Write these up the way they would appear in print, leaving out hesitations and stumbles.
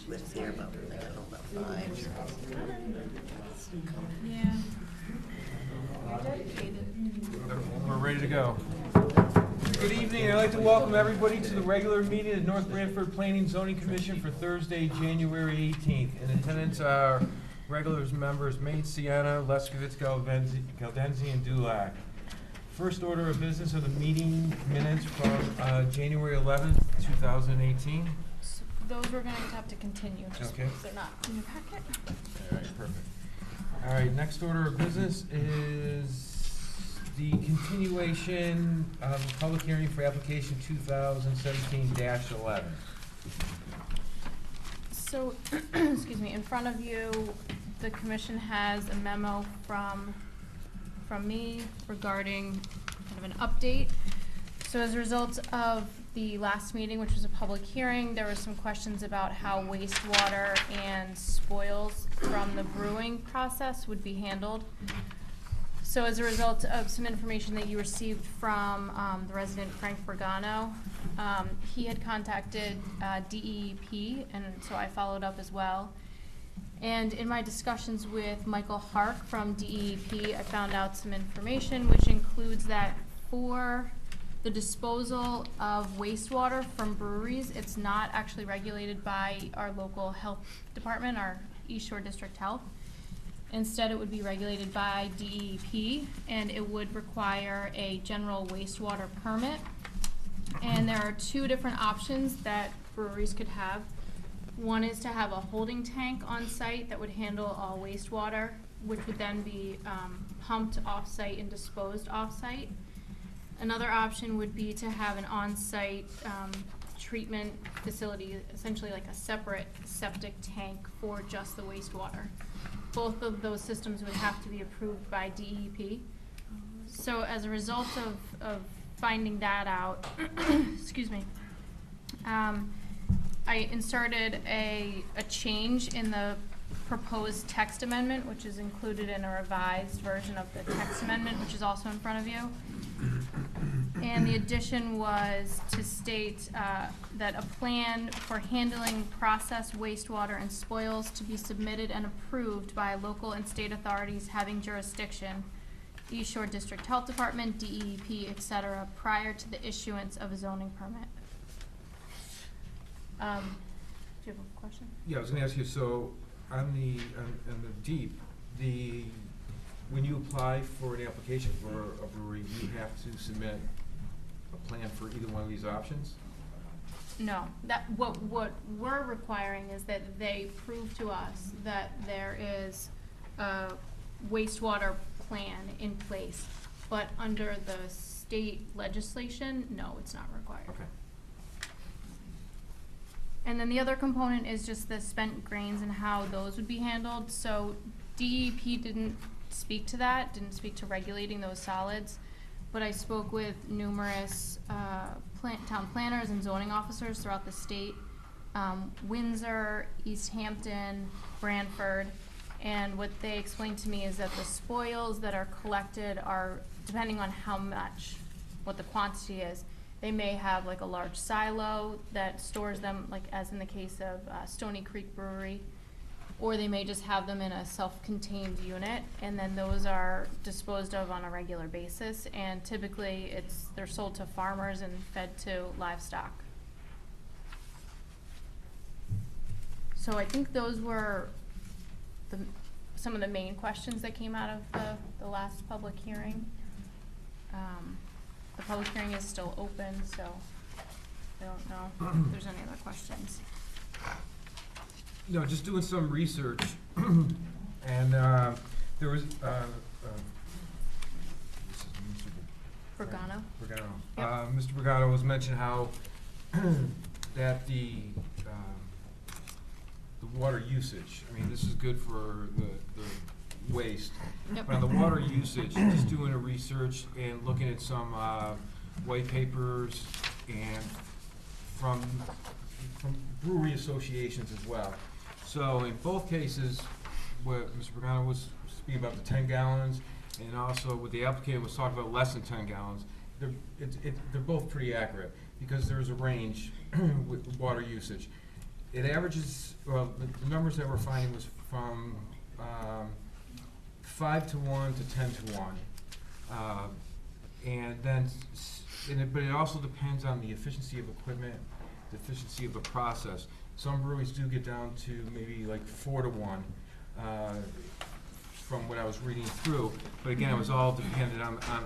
lives here, but we're like, I don't know, about 5. Yeah. You're dedicated. We're ready to go. Good evening. I'd like to welcome everybody to the regular meeting of the North Branford Planning Zoning Commission for Thursday, January 18th. In attendance are regulars members Mate, Sienna, Leskovitz, Galdenzi, and Dulac. First order of business of the meeting minutes from January 11th, 2018. So those we're going to have to continue, just Okay. because they're not in your packet. All right, perfect. All right, next order of business is the continuation of the public hearing for application 2017-11. So, excuse me, in front of you, the commission has a memo from me regarding kind of an update. So as a result of the last meeting, which was a public hearing, there were some questions about how wastewater and spoils from the brewing process would be handled. So as a result of some information that you received from the resident Frank Bergano, he had contacted DEP, and so I followed up as well. And in my discussions with Michael Hark from DEP, I found out some information which includes that for the disposal of wastewater from breweries, it's not actually regulated by our local health department, our East Shore District Health. Instead, it would be regulated by DEP, and it would require a general wastewater permit. And there are two different options that breweries could have. One is to have a holding tank on site that would handle all wastewater, which would then be pumped off-site and disposed off-site. Another option would be to have an on-site treatment facility, essentially like a separate septic tank for just the wastewater. Both of those systems would have to be approved by DEP. So as a result of finding that out, excuse me, I inserted a change in the proposed text amendment, which is included in a revised version of the text amendment, which is also in front of you. And the addition was to state that a plan for handling processed wastewater and spoils to be submitted and approved by local and state authorities having jurisdiction, East Shore District Health Department, DEP, etc., prior to the issuance of a zoning permit. Do you have a question? Yeah, I was going to ask you, so on the deep, when you apply for an application for a brewery, you have to submit a plan for either one of these options? No, what we're requiring is that they prove to us that there is a wastewater plan in place, but under the state legislation, no, it's not required. Okay. And then the other component is just the spent grains and how those would be handled. So DEP didn't speak to that, didn't speak to regulating those solids, but I spoke with numerous town planners and zoning officers throughout the state, Windsor, East Hampton, Branford, and what they explained to me is that the spoils that are collected are, depending on how much, what the quantity is, they may have like a large silo that stores them, like as in the case of Stony Creek Brewery, or they may just have them in a self-contained unit, and then those are disposed of on a regular basis, and typically they're sold to farmers and fed to livestock. So I think those were some of the main questions that came out of the last public hearing. The public hearing is still open, so I don't know if there's any other questions. No, just doing some research, and there was Bergano? Bergano. Yep. Mr. Bergano was mentioning how that the water usage, I mean, this is good for the waste, Yep. but on the water usage, just doing a research and looking at some white papers and from brewery associations as well. So in both cases, what Mr. Bergano was speaking about the 10 gallons, and also what the applicant was talking about less than 10 gallons, they're both pretty accurate because there's a range with water usage. it averages, well, the numbers that we're finding was from 5 to 1 to 10 to 1. And then, but it also depends on the efficiency of equipment, the efficiency of the process. Some breweries do get down to maybe like 4 to 1, from what I was reading through. But again, it was all dependent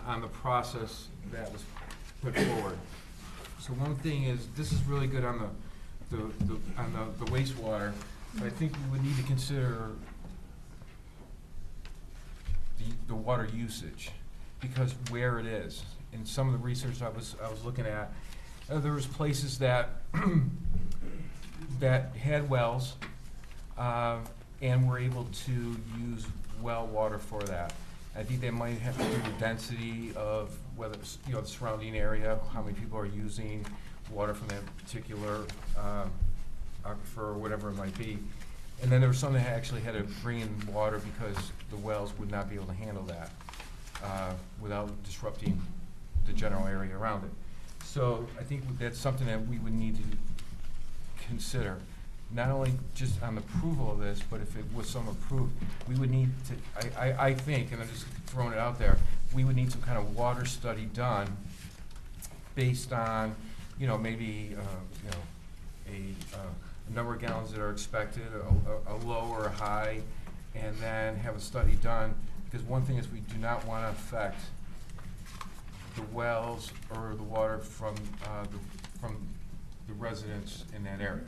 on the process that was put forward. So one thing is, this is really good on the wastewater, but I think we would need to consider the water usage, because where it is. In some of the research I was looking at, there was places that that had wells and were able to use well water for that. I think they might have to do the density of whether it's, you know, the surrounding area, how many people are using water from that particular aquifer or whatever it might be. And then there were some that actually had to bring in water because the wells would not be able to handle that without disrupting the general area around it. So I think that's something that we would need to consider, not only just on the approval of this, but if it was some approved, we would need to, I think, and I'm just throwing it out there, we would need some kind of water study done based on, you know, maybe, you know, a number of gallons that are expected, a low or a high, and then have a study done, because one thing is we do not want to affect the wells or the water from the residents in that area.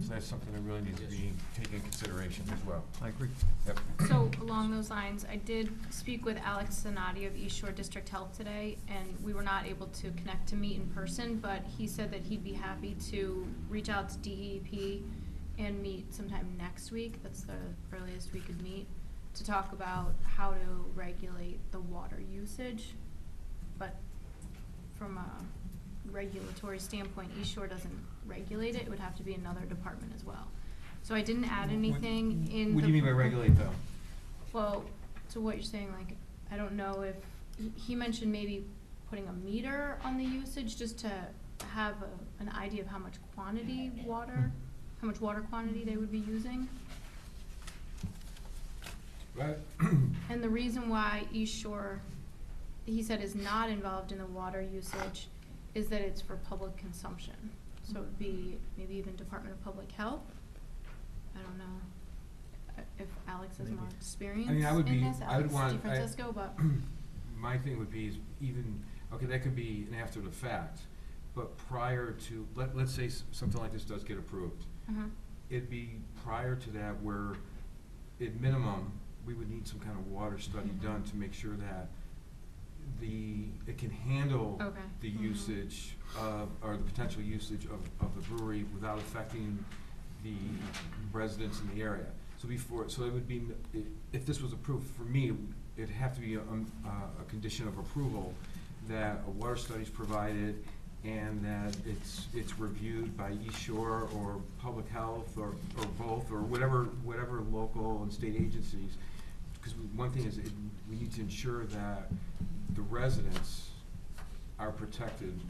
So that's something that really needs to be taken into consideration as well. I agree. Yep. So along those lines, I did speak with Alex Zanati of East Shore District Health today, and we were not able to connect to meet in person, but he said that he'd be happy to reach out to DEP and meet sometime next week. That's the earliest we could meet, to talk about how to regulate the water usage. But from a regulatory standpoint, East Shore doesn't regulate it. It would have to be another department as well. So I didn't add anything in. What do you mean by regulate, though? Well, to what you're saying, like, I don't know if, he mentioned maybe putting a meter on the usage just to have an idea of how much quantity water, how much water quantity they would be using. Right. And the reason why East Shore, he said, is not involved in the water usage is that it's for public consumption. So it would be maybe even Department of Public Health. I don't know if Alex has more experience I mean, I would in be, this, I would Alex want, DeFrancisco, but. my thing would be is even, okay, that could be an after the fact, but prior to, let's say something like this does get approved. It'd be prior to that where, at minimum, we would need some kind of water study done to make sure that it can handle the usage of, or the potential usage of the brewery without affecting the residents in the area. So so it would be, if this was approved, for me, it'd have to be a condition of approval that a water study is provided and that it's reviewed by East Shore or Public Health or both, or whatever local and state agencies. Because one thing is, we need to ensure that the residents are protected,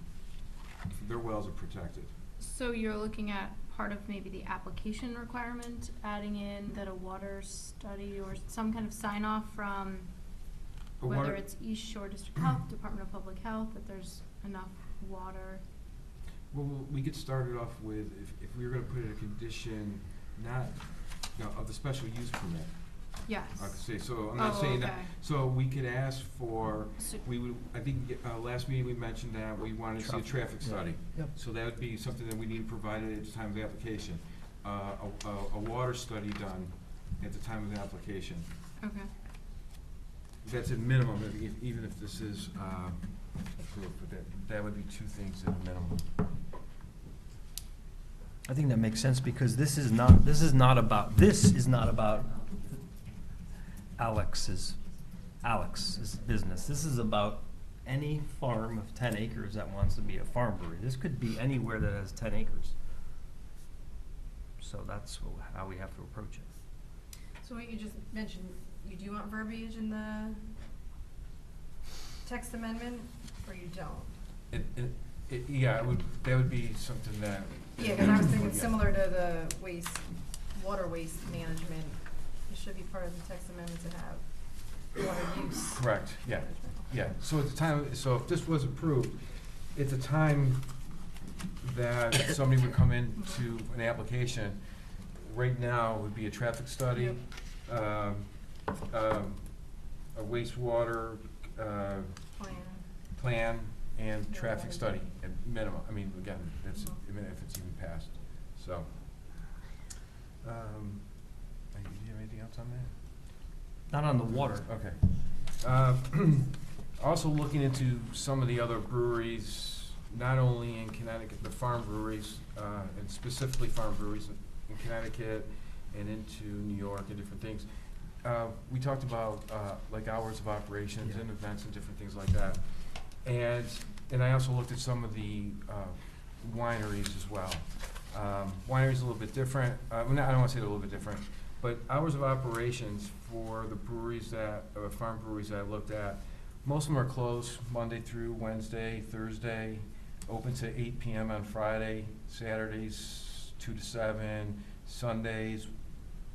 their wells are protected. So you're looking at part of maybe the application requirement, adding in that a water study or some kind of sign off from whether it's East Shore District Health, Department of Public Health, that there's enough water? Well, we could start it off with, if we were gonna put in a condition, not, of the special use permit. Yes. I could say, so I'm not saying that, okay. so we could ask for, So- we would, I think, last meeting we mentioned that we wanted to see a traffic study. Yep. So that would be something that we need provided at the time of the application. A water study done at the time of the application. Okay. That's at minimum, even if this is, approved, but that would be two things at a minimum. I think that makes sense, because this is not about Alex's business. This is about any farm of 10 acres that wants to be a farm brewery. This could be anywhere that has 10 acres. So that's how we have to approach it. So what you just mentioned, you do want verbiage in the text amendment, or you don't? Yeah, that would be something that. Yeah, cause I was thinking Yeah. similar to the water waste management, it should be part of the text amendment to have water use. Correct, yeah, management. yeah. So at the time, so if this was approved, at the time that somebody would come into an application, right now would be a traffic study, a wastewater, Plan. plan, and traffic study at minimum. I mean, again, that's, I mean, if it's even passed, so. Do you have anything else on that? Not on the water. Okay. Also looking into some of the other breweries, not only in Connecticut, but farm breweries, and specifically farm breweries in Connecticut and into New York and different things. We talked about, like hours of operations Yeah. and events and different things like that. And I also looked at some of the, wineries as well. Wineries a little bit different, I don't wanna say they're a little bit different, but hours of operations for the breweries that, farm breweries that I looked at, most of them are closed Monday through Wednesday, Thursday, open to 8 PM on Friday, Saturdays 2 to 7, Sundays,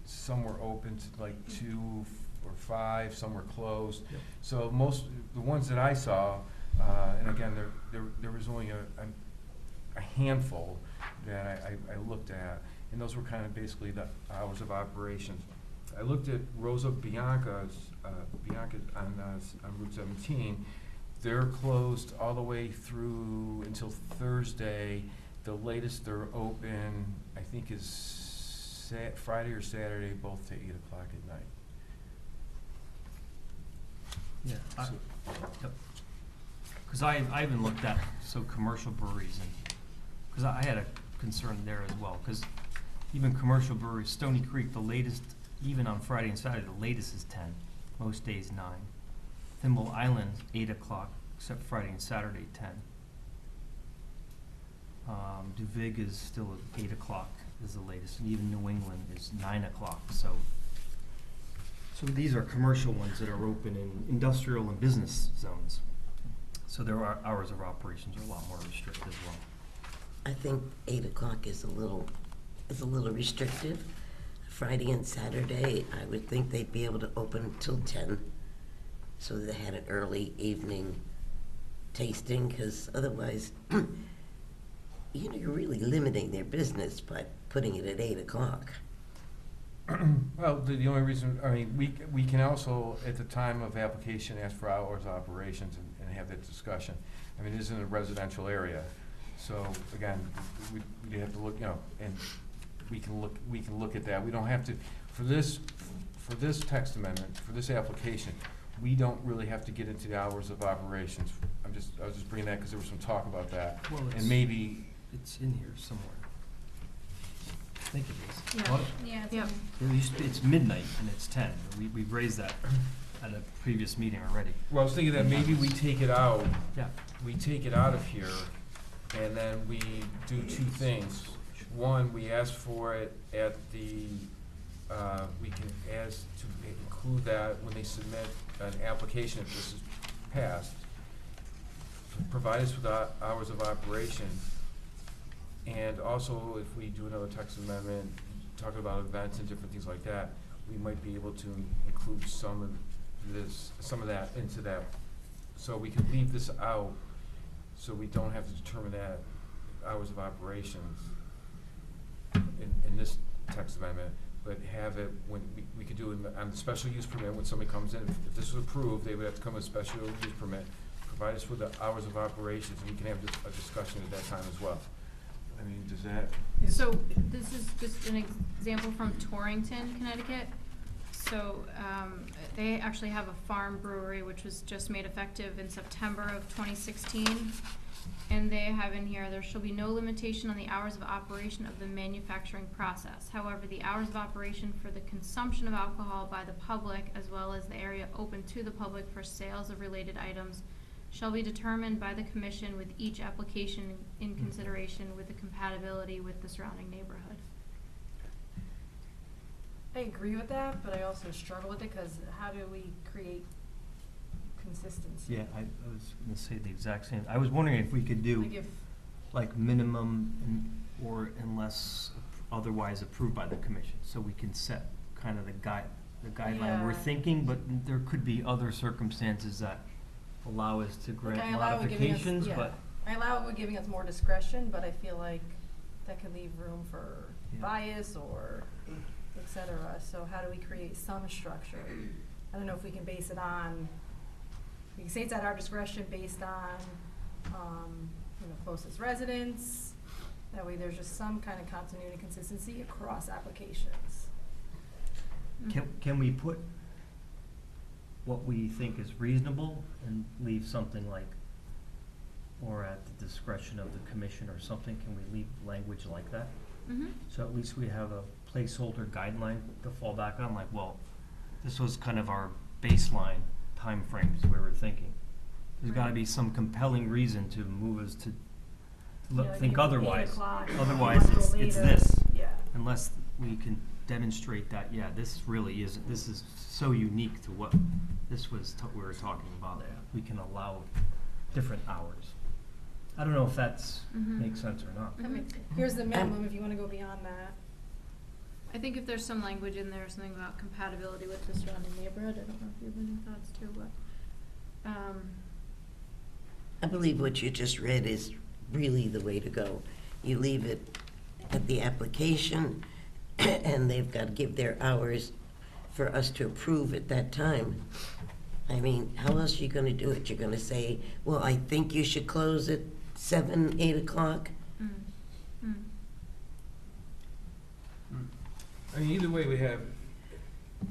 some were open to like 2 or 5, some were closed. Yep. So most, the ones that I saw, and again, there was only a handful that I looked at, and those were kind of basically the hours of operations. I looked at Rosa Bianca's, Bianca on Route 17. They're closed all the way through until Thursday. The latest they're open, I think, is Friday or Saturday, both to 8 o'clock at night. Yeah. So- Yep. Cause I even looked at, so commercial breweries and, cause I had a concern there as well, cause even commercial breweries, Stony Creek, the latest, even on Friday and Saturday, the latest is 10, most days 9. Thimble Island, 8 o'clock, except Friday and Saturday, 10. Duvig is still at 8 o'clock is the latest, and even New England is 9 o'clock, so. So these are commercial ones that are open in industrial and business zones. So their hours of operations are a lot more restricted as well. I think 8 o'clock is a little restrictive. Friday and Saturday, I would think they'd be able to open till 10, so they had an early evening tasting, because otherwise, you're really limiting their business by putting it at 8 o'clock. Well, the only reason, I mean, we can also, at the time of application, ask for hours of operations and have that discussion. I mean, it is in a residential area, so again, we have to look, and we can look at that. We don't have to, for this text amendment, for this application, we don't really have to get into the hours of operations. I was just bringing that because there was some talk about that. Well, And maybe, It's in here somewhere. I think it is. Yeah. What? Yeah, it's Yep. It's midnight and it's 10. We've raised that at a previous meeting already. well, I was thinking that maybe we take it out, Yeah. we take it out of here, and then we do two things. One, we ask for it at the, we can ask to include that when they submit an application, if this is passed, provide us with hours of operation. And also, if we do another text amendment, talking about events and different things like that, we might be able to include some of that into that. So we can leave this out, so we don't have to determine that hours of operations in this text amendment, but have it when, we could do it on the special use permit when somebody comes in. If this was approved, they would have to come with a special use permit, provide us with the hours of operations, and we can have a discussion at that time as well. I mean, does that? So this is just an example from Torrington, Connecticut. So they actually have a farm brewery which was just made effective in September of 2016. And they have in here, there shall be no limitation on the hours of operation of the manufacturing process. However, the hours of operation for the consumption of alcohol by the public, as well as the area open to the public for sales of related items, shall be determined by the commission with each application in consideration with the compatibility with the surrounding neighborhood. I agree with that, but I also struggle with it, because how do we create consistency. Yeah, I was gonna say the exact same. I was wondering if we could do Like if, like minimum or unless otherwise approved by the commission, so we can set kind of the guideline we're Yeah. thinking, but there could be other circumstances that allow us to like grant I allow it giving us, modifications, yeah, but I allow it giving us more discretion, but I feel like that could leave room for Yeah. bias or et cetera. So how do we create some structure? I don't know if we can base it on, we can say it's at our discretion based on, closest residents. That way there's just some kind of continuity and consistency across applications. can we put what we think is reasonable and leave something like, or at the discretion of the commission or something? Can we leave language like that? Mm-hmm. So at least we have a placeholder guideline to fall back on, like, well, this was kind of our baseline timeframes we were thinking. There's gotta be some compelling reason to move us to Yeah, like think if it's 8 otherwise. o'clock, Otherwise, you wanna go it's later. this, Yeah. unless we can demonstrate that, yeah, this really is, this is so unique to what this was, we were talking about. We can allow different hours. I don't know if that's, Mhm. makes sense or not. I mean, here's the minimum if you wanna go beyond that. I think if there's some language in there, something about compatibility with the surrounding neighborhood, I don't know if you have any thoughts too, but, I believe what you just read is really the way to go. You leave it at the application, and they've got to give their hours for us to approve at that time. I mean, how else are you gonna do it? You're gonna say, well, I think you should close at 7, 8 o'clock? I mean, either way, we have,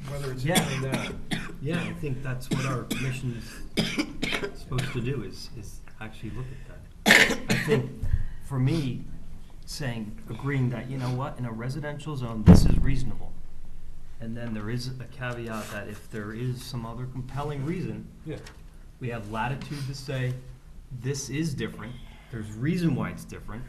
whether it's Yeah. in that, Yeah, I think that's what our commission is supposed to do, is actually look at that. I think, for me, agreeing that, you know what, in a residential zone, this is reasonable. And then there is a caveat that if there is some other compelling reason, yeah. we have latitude to say, this is different, there's reason why it's different,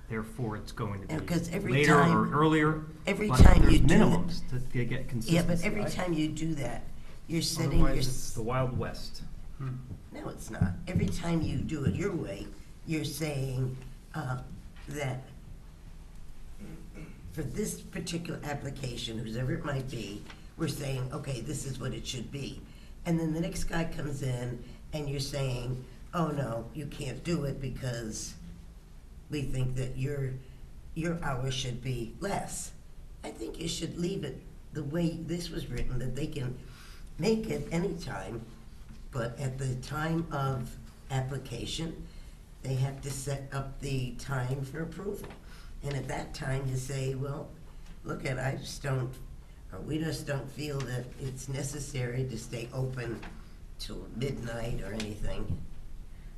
therefore it's going to Yeah, 'cause be every later or time- earlier. every but time there's you do it- minimums to get consistency. Yeah, but every right? time you do that, you're setting your... Otherwise, it's the Wild West. No, it's not. Every time you do it your way, you're saying that for this particular application, whoever it might be, we're saying, okay, this is what it should be. And then the next guy comes in and you're saying, oh, no, you can't do it because we think that your hours should be less. I think you should leave it the way this was written, that they can make it anytime, but at the time of application, they have to set up the time for approval. And at that time, you say, well, look at, we just don't feel that it's necessary to stay open till midnight or anything.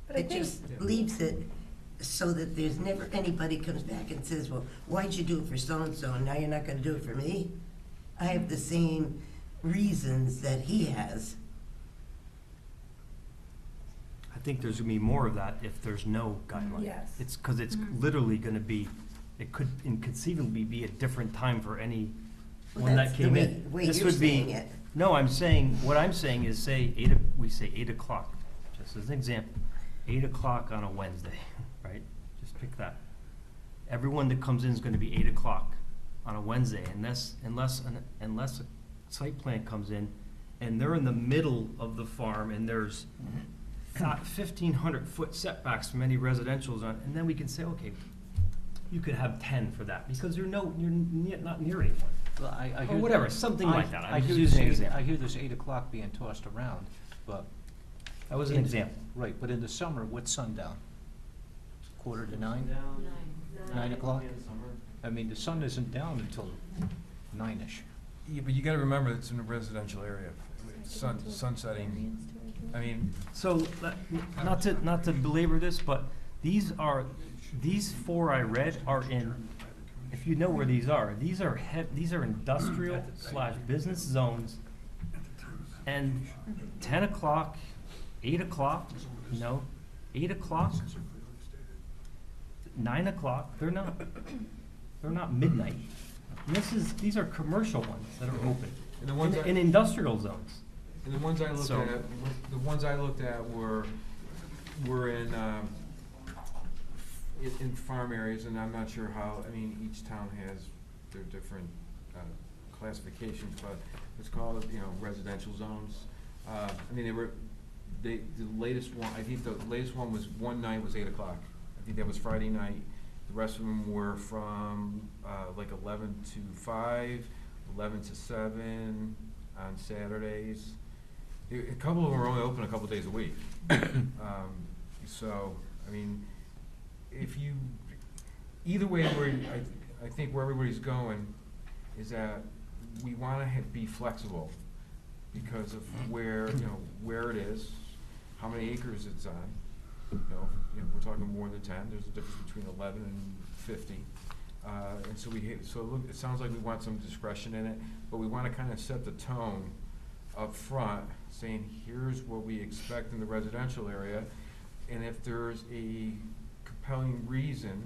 But I It think- just leaves it so that there's never anybody comes back and says, well, why'd you do it for so-and-so and now you're not gonna do it for me? I have the same reasons that he has. I think there's gonna be more of that if there's no guideline. Yes. It's, cause it's Mhm. literally gonna be, it could inconceivably be a different time for any Well, one that that's the came way- in. way This you're would be- saying it. No, what I'm saying is say we say 8 o'clock, just as an example, 8 o'clock on a Wednesday, right? Just pick that. Everyone that comes in is gonna be 8 o'clock on a Wednesday, unless a site plan comes in and they're in the middle of the farm and there's 1,500-foot setbacks from any residential zone, and then we can say, okay, you could have 10 for that, because you're not near anyone. Well, I Or hear whatever, that- something like that. I'm I just hear using an this example. I hear this 8 o'clock being tossed around, but. That was an example. Right, but in the summer, what's sundown? 8:45? 9 o'clock? I mean, the sun isn't down until 9-ish. Yeah, but you gotta remember, it's in a residential area. Sunsetting, I mean, So, not to belabor this, but these 4 I read are in, if you know where these are industrial / business zones. And 10 o'clock, 8 o'clock, 8 o'clock, 9 o'clock, they're not midnight. And these are commercial ones that are open, the ones in industrial zones. And the ones I looked So- at, were in farm areas, and I'm not sure how, I mean, each town has their different classifications, but let's call it, residential zones. I mean, the latest one, I think the latest one was one night was 8 o'clock. I think that was Friday night. The rest of them were from, like 11 to 5, 11 to 7 on Saturdays. A couple of them were only open a couple days a week. So, I mean, either way, I think where everybody's going is that we wanna be flexible because of where it is, how many acres it's on. We're talking more than 10, there's a difference between 11 and 50. And so it sounds like we want some discretion in it, but we wanna kinda set the tone up front, saying here's what we expect in the residential area, and if there's a compelling reason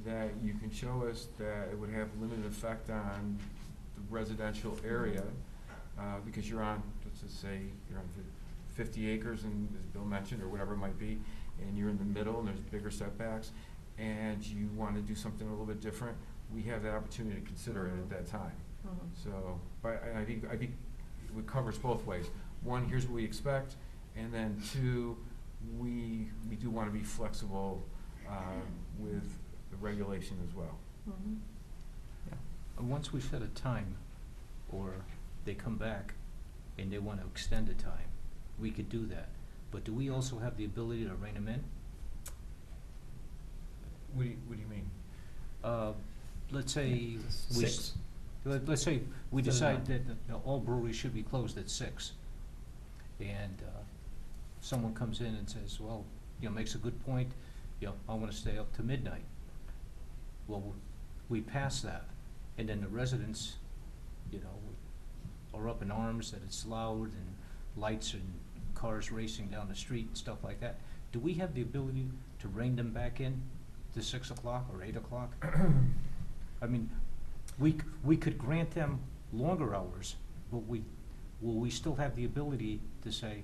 that you can show us that it would have limited effect on the residential area, because you're on, let's just say, you're on 50 acres, and as Bill mentioned, or whatever it might be, and you're in the middle, and there's bigger setbacks, and you want to do something a little bit different, we have that opportunity to consider it at that time. So, but I think it covers both ways. One, here's what we expect, and then two, we do want to be flexible with the regulation as well. Once we set a time, or they come back and they want to extend the time, we could do that. But do we also have the ability to rein them in? What do you mean? Let's say Six. let's say we Instead of decide that all breweries should be closed at 6, and someone comes in and says, well, makes a good point, I want to stay up to midnight. Well, we pass that, and then the residents, are up in arms that it's loud and lights and cars racing down the street and stuff like that. Do we have the ability to rein them back in to 6 o'clock or 8 o'clock? I mean, we could grant them longer hours, but will we still have the ability to say,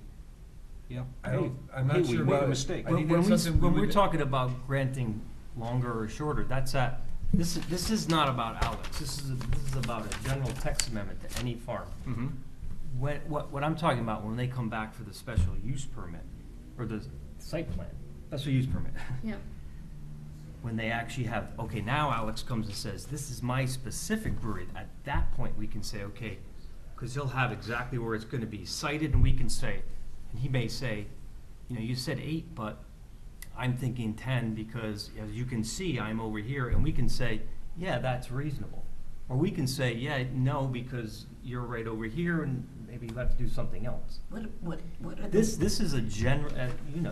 hey, I'm not we sure made about a it. mistake? I think When that's something we we're would- talking about granting longer or shorter, this is not about Alex. This is about a general text amendment to any farm. Mhm. What I'm talking about, when they come back for the special use permit, or the site plan, special use permit. Yep. When they actually have, okay, now Alex comes and says, this is my specific brewery, at that point, we can say, okay, because he'll have exactly where it's gonna be cited, and we can say, and he may say, you said 8, but I'm thinking 10, because as you can see, I'm over here, and we can say, yeah, that's reasonable. Or we can say, yeah, no, because you're right over here, and maybe you have to do something else. What are This the, is a general,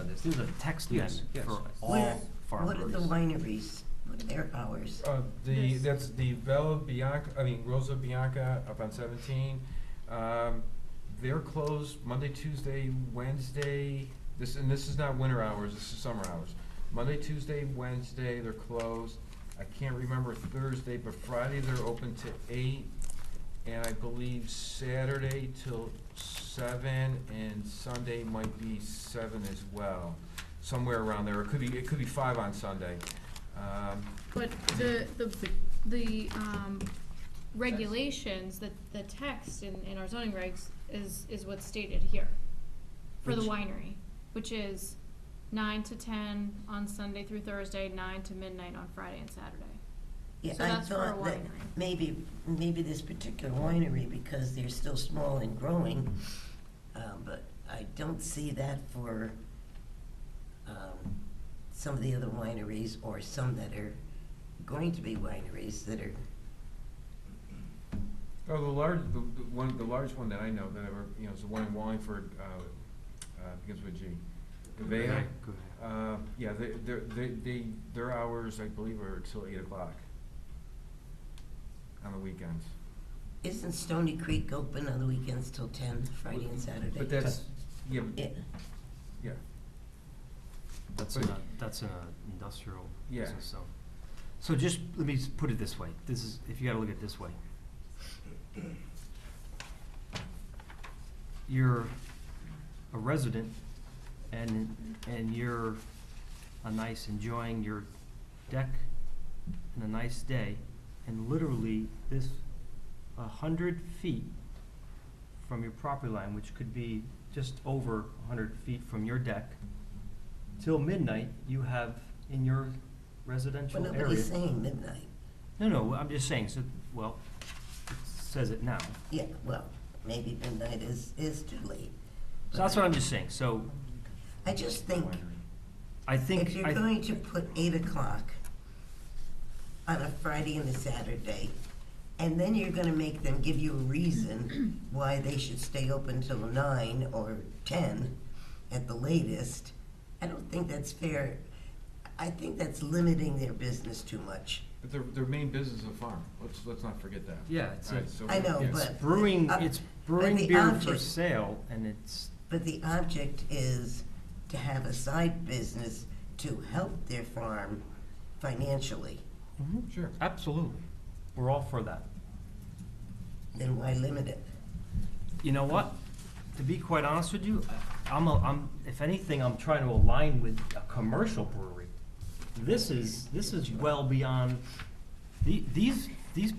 this is a text Yes, amendment yes. for where, all farm what are the breweries. wineries? What are their hours? That's the Rosa Bianca up on 17. They're closed Monday, Tuesday, Wednesday. This is not winter hours, this is summer hours. Monday, Tuesday, Wednesday, they're closed. I can't remember Thursday, but Friday they're open to 8, and I believe Saturday till 7, and Sunday might be 7 as well, somewhere around there. It could be 5 on Sunday. But the regulations, the text in our zoning regs is what's stated here for the Which- winery, which is 9 to 10 on Sunday through Thursday, 9 to midnight on Friday and Saturday. Yeah, So I that's for a thought that winery. maybe this particular winery, because they're still small and growing, but I don't see that for some of the other wineries, or some that are going to be wineries that are, Oh, the large one that I know that ever, is the one in Wallingford, begins with G. Gavea. Go ahead. Yeah, their hours, I believe, are till 8 o'clock on the weekends. isn't Stony Creek open on the weekends till 10, Friday and Saturday? But that's, yeah, Yeah, That's But- that's an industrial Yeah. business, so. So just, let me put it this way, if you gotta look at it this way. you're a resident and you're enjoying your deck and a nice day, and literally this 100 feet from your property line, which could be just over 100 feet from your deck, till midnight, you have in your residential But area. nobody's saying midnight. No, I'm just saying, so, well, it says it now. Yeah, well, maybe midnight is too late. So that's what I'm just saying, so I just think I think. if you're going to put 8 o'clock on a Friday and a Saturday, and then you're gonna make them give you a reason why they should stay open till 9 or 10 at the latest, I don't think that's fair. I think that's limiting their business too much. But their main business is a farm. Let's not forget that. Yeah, it's All right, a- so I know, yeah. but. Brewing, uh, it's but brewing the beer for object- sale, and it's, But the object is to have a side business to help their farm financially. Sure. absolutely, we're all for that. Then why limit it? You know what? To be quite honest with you, if anything, I'm trying to align with a commercial brewery. This is well beyond, these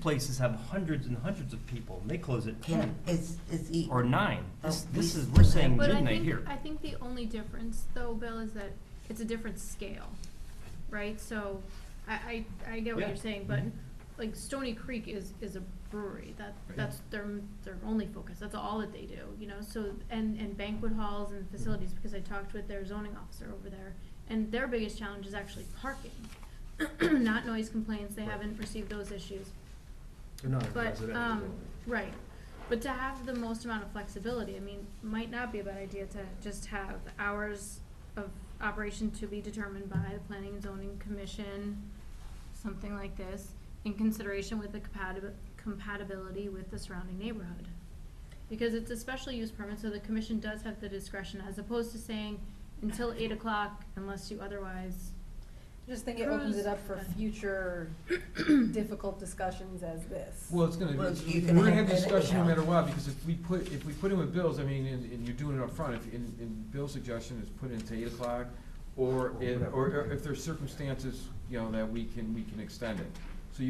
places have hundreds and hundreds of people, and they close at 10 Is the. or 9. Oh, We're we- saying But midnight here. I think the only difference though, Bill, is that it's a different scale, right? So I get what Yeah. you're saying, but like Stony Creek is a brewery, that's their only focus, that's all that they do, you know, so, and banquet halls and facilities, because I talked with their zoning officer over there, and their biggest challenge is actually parking, not noise complaints, they haven't received those issues. They're not But, right, but to have the most amount of flexibility, I mean, might not be a bad idea to just have hours of operation to be determined by the Planning and Zoning Commission, something like this, in consideration with the compatibility with the surrounding neighborhood. Because it's a special use permit, so the commission does have the discretion, as opposed to saying until 8 o'clock unless you otherwise. I just think it opens it up for Cruise. future difficult discussions as this. Well, it's gonna Well, be, you we're can gonna have have that discussion no anyhow. matter what, because if we put in with Bill's, I mean, and you're doing it up front, in Bill's suggestion is put it into 8 o'clock, or if there's circumstances, you know, that we can extend it. So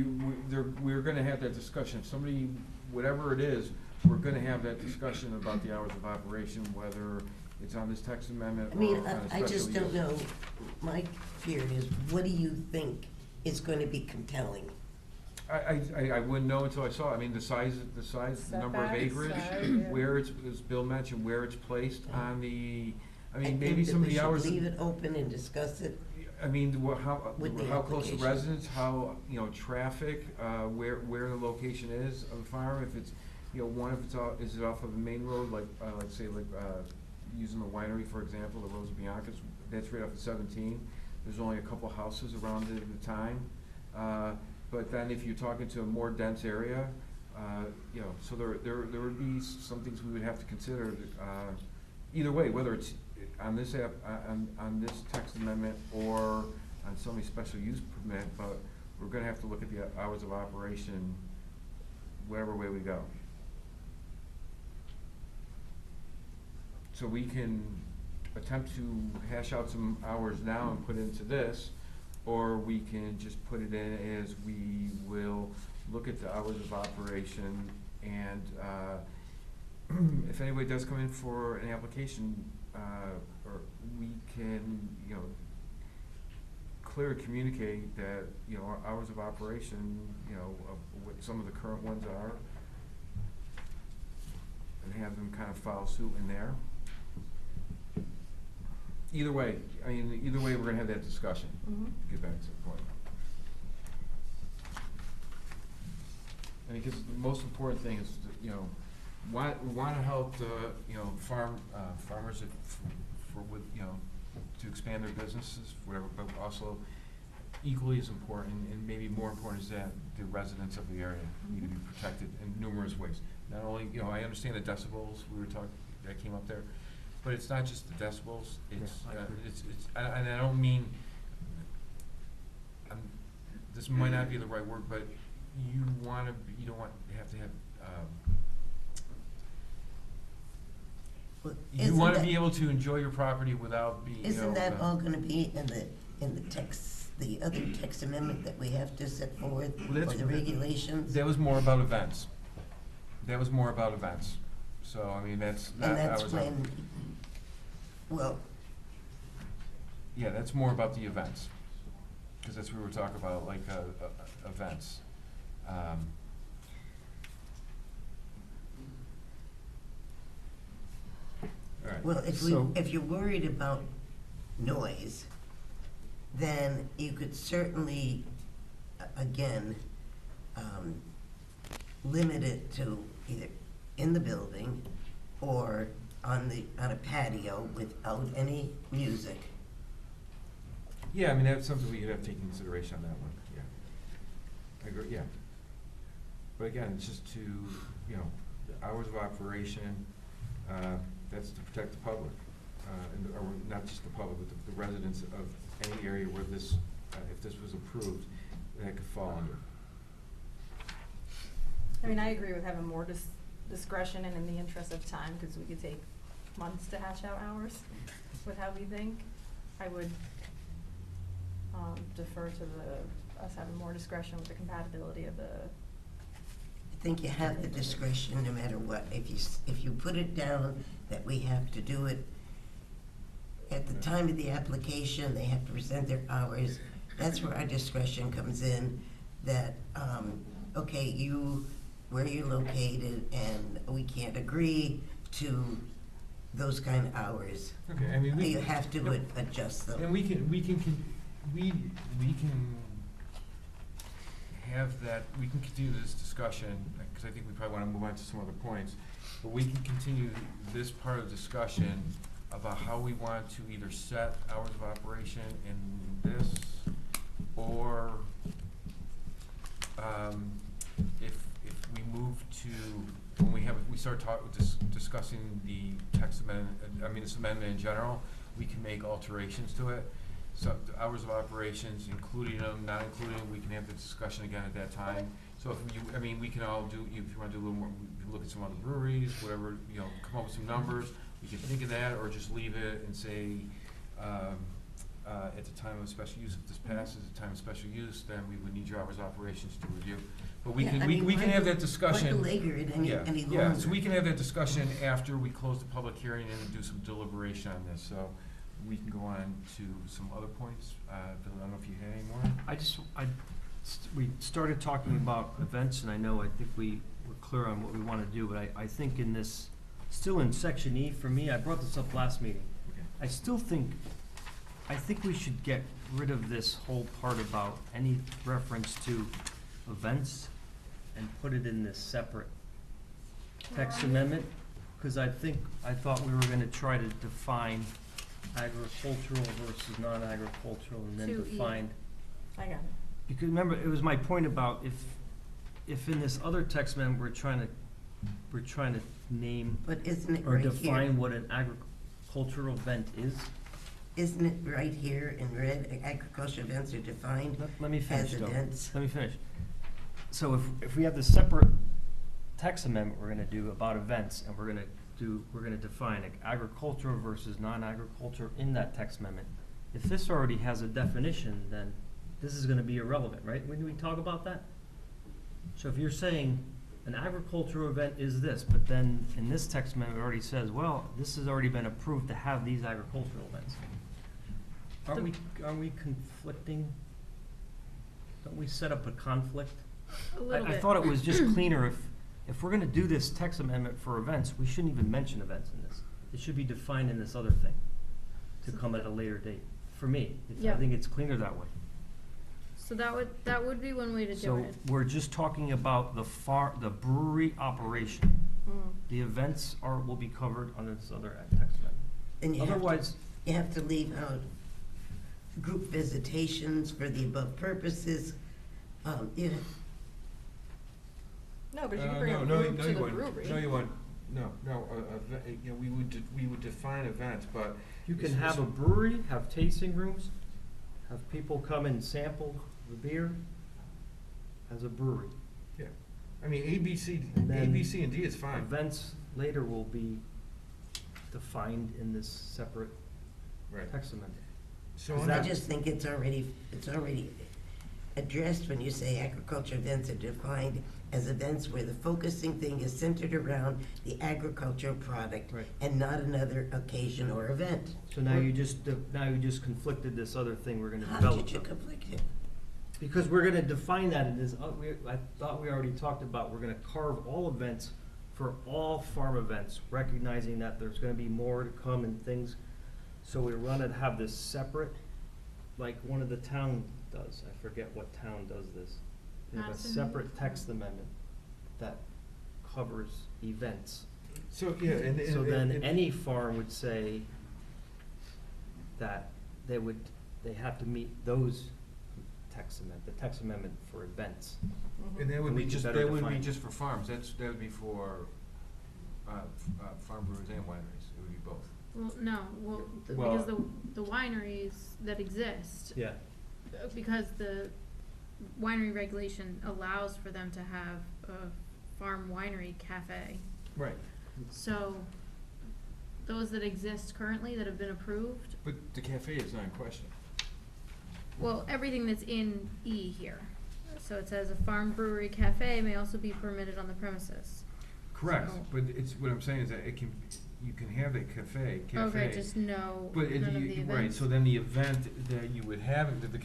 we're gonna have that discussion. If somebody, whatever it is, we're gonna have that discussion about the hours of operation, whether it's on this text amendment I or mean, on a special I just don't use. know, my fear is, what do you think is gonna be compelling? I wouldn't know until I saw it. I mean, the size, the number of Setbacks, acreage, size, yeah. where it's, as Bill mentioned, where it's placed on the, I mean, think maybe that some of we the should hours. Leave it open and discuss it. I mean, With the how close the application. residents, how, you know, traffic, where the location is of the farm, if it's, you know, one, if it's off, is it off of the main road, like, let's say, like, using the winery, for example, the Rosa Bianca's, that's right off of 17. There's only a couple houses around it at the time. But then if you're talking to a more dense area, you know, so there would be some things we would have to consider, either way, whether it's on this on this text amendment or on somebody's special use permit, but we're gonna have to look at the hours of operation, whatever way we go. So we can attempt to hash out some hours now and put into this, or we can just put it in as we will look at the hours of operation, and if anybody does come in for an application, or we can, you know, clearly communicate that, you know, our hours of operation, you know, of what some of the current ones are, and have them kind of follow suit in there. Either way, I mean, either way, we're gonna have that discussion, Mhm. get back to the point. I mean, because the most important thing is, you know, we wanna help the, you know, farmers for with, you know, to expand their businesses, whatever, but also equally as important, and maybe more important, is that the residents of the area need to be protected in numerous ways. Not only, you know, I understand the decibels, we were talking, that came up there, but it's not just the decibels, it's, Yeah, I agree. and I don't mean, this might not be the right word, but you don't want to have, Well, You isn't wanna that- be able to enjoy your property without being, Isn't that all gonna be in the text, the other text amendment that we have to set forward, Well, or that's- the regulations? That was more about events. That was more about events. So, I mean, that's, And that that's was, when, well, yeah, that's more about the events. Cause that's what we were talking about, like, events. All right. well, So- if you're worried about noise, then you could certainly, again, limit it to either in the building or on a patio without any music. Yeah, I mean, that's something we could have to take into consideration on that one, yeah. I agree, yeah. But again, it's just to, you know, the hours of operation, that's to protect the public. Or not just the public, but the residents of any area where this, if this was approved, that could fall under. I mean, I agree with having more discretion and in the interest of time, because we could take months to hash out hours with how we think. I would defer to us having more discretion with the compatibility of the, I think you have the discretion no matter what. If you put it down that we have to do it at the time of the application, they have to present their hours, that's where our discretion comes in, that, okay, where you're located, and we can't agree to those kind of hours. Okay, I mean, You have to adjust them. And we can have that, we can continue this discussion, because I think we probably wanna move on to some other points. But we can continue this part of the discussion about how we want to either set hours of operation in this, or, if we move to, when we start discussing the text amendment, this amendment in general, we can make alterations to it. So the hours of operations, including them, not including them, we can have the discussion again at that time. So if you, we can all do, if you wanna do a little more, we can look at some other breweries, whatever, come up with some numbers. We can think of that, or just leave it and say, at the time of special use, if this passes, at the time of special use, then we would need your hours of operations to review. But we Yeah, can, I we mean, can why have do- that discussion. Why belabor it any longer? Yeah, so we can have that discussion after we close the public hearing and do some deliberation on this, so we can go on to some other points. Bill, I don't know if you had any more? We started talking about events, and I think we were clear on what we wanna do, but I think in this, still in section E, for me, I brought this up last meeting. Okay. I think we should get rid of this whole part about any reference to events and put it in this separate text amendment, cause I thought we were gonna try to define agricultural versus non-agricultural, and then 2E. define. I got it. Because remember, it was my point about if in this other text amendment, we're trying to name But isn't it or right define here? what an agricultural event is. Isn't it right here in red, agricultural events are defined Let me finish, as though. events? Let me finish. So if we have this separate text amendment we're gonna do about events, and we're gonna define agricultural versus non-agriculture in that text amendment. If this already has a definition, then this is gonna be irrelevant, right? When we talk about that? So if you're saying an agricultural event is this, but then in this text amendment it already says, well, this has already been approved to have these agricultural events. Aren't we conflicting? Don't we set up a conflict? A little I bit. thought it was just cleaner if we're gonna do this text amendment for events, we shouldn't even mention events in this. It should be defined in this other thing, to come at a later date, for me. I Yeah. think it's cleaner that way. So that would be one way to do So it. we're just talking about the brewery operation. Mm. The events will be covered under this other text amendment. And Otherwise, you have to leave out group visitations for the above purposes. You know, No, but you can bring a group to the brewery. No, you wouldn't. No, we would define events, but. you can it's- have a brewery, have tasting rooms, have people come and sample the beer as a brewery. Yeah, A, B, C, And then A, B, C, and D is fine. Events later will be defined in this separate Right. text amendment. So Is on I that- just think it's already addressed when you say agriculture events are defined as events where the focusing thing is centered around the agricultural product Right. and not another occasion or event. So now you just conflicted this other thing we're gonna How develop. did you conflict it? Because we're gonna define that in this, I thought we already talked about, we're gonna carve all events for all farm events, recognizing that there's gonna be more to come and things. So we're gonna have this separate, like one of the town does, I forget what town does this. They have a Madison. separate text amendment that covers events. So, yeah, and. So then any farm would say that they have to meet those the text amendment for events. And that would We be could just, better that would be define. just for farms, that would be for, farm brewers and wineries, it would be both. Well, no, Well- because the wineries that exist, Yeah. because the winery regulation allows for them to have a farm winery cafe. Right. So, those that exist currently that have been approved, But the cafe is not in question. well, everything that's in E here. So it says a farm brewery cafe may also be permitted on the premises. Correct, So- but it's, what I'm saying is that you can have a cafe. Okay, just no, But it, none of the events. right, so then the event that you would have, that the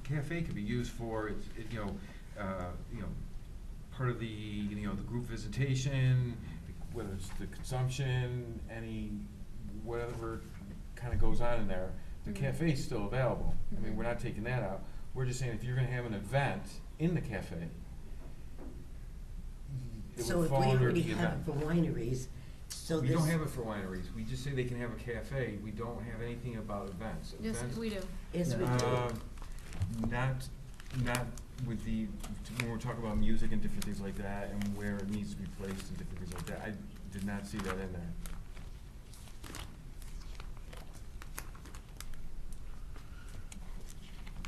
cafe could be used for, part of the group visitation, whether it's the consumption, whatever kinda goes on in there, the Mhm. cafe's still available. I mean, Mhm. we're not taking that out. We're just saying if you're gonna have an event in the cafe, it So would if fall we under already the have event. it for wineries, so We this. don't have it for wineries, we just say they can have a cafe, we don't have anything about events. Yes, Events, we do. Yes, we do. Not with when we're talking about music and different things like that, and where it needs to be placed and different things like that, I did not see that in there.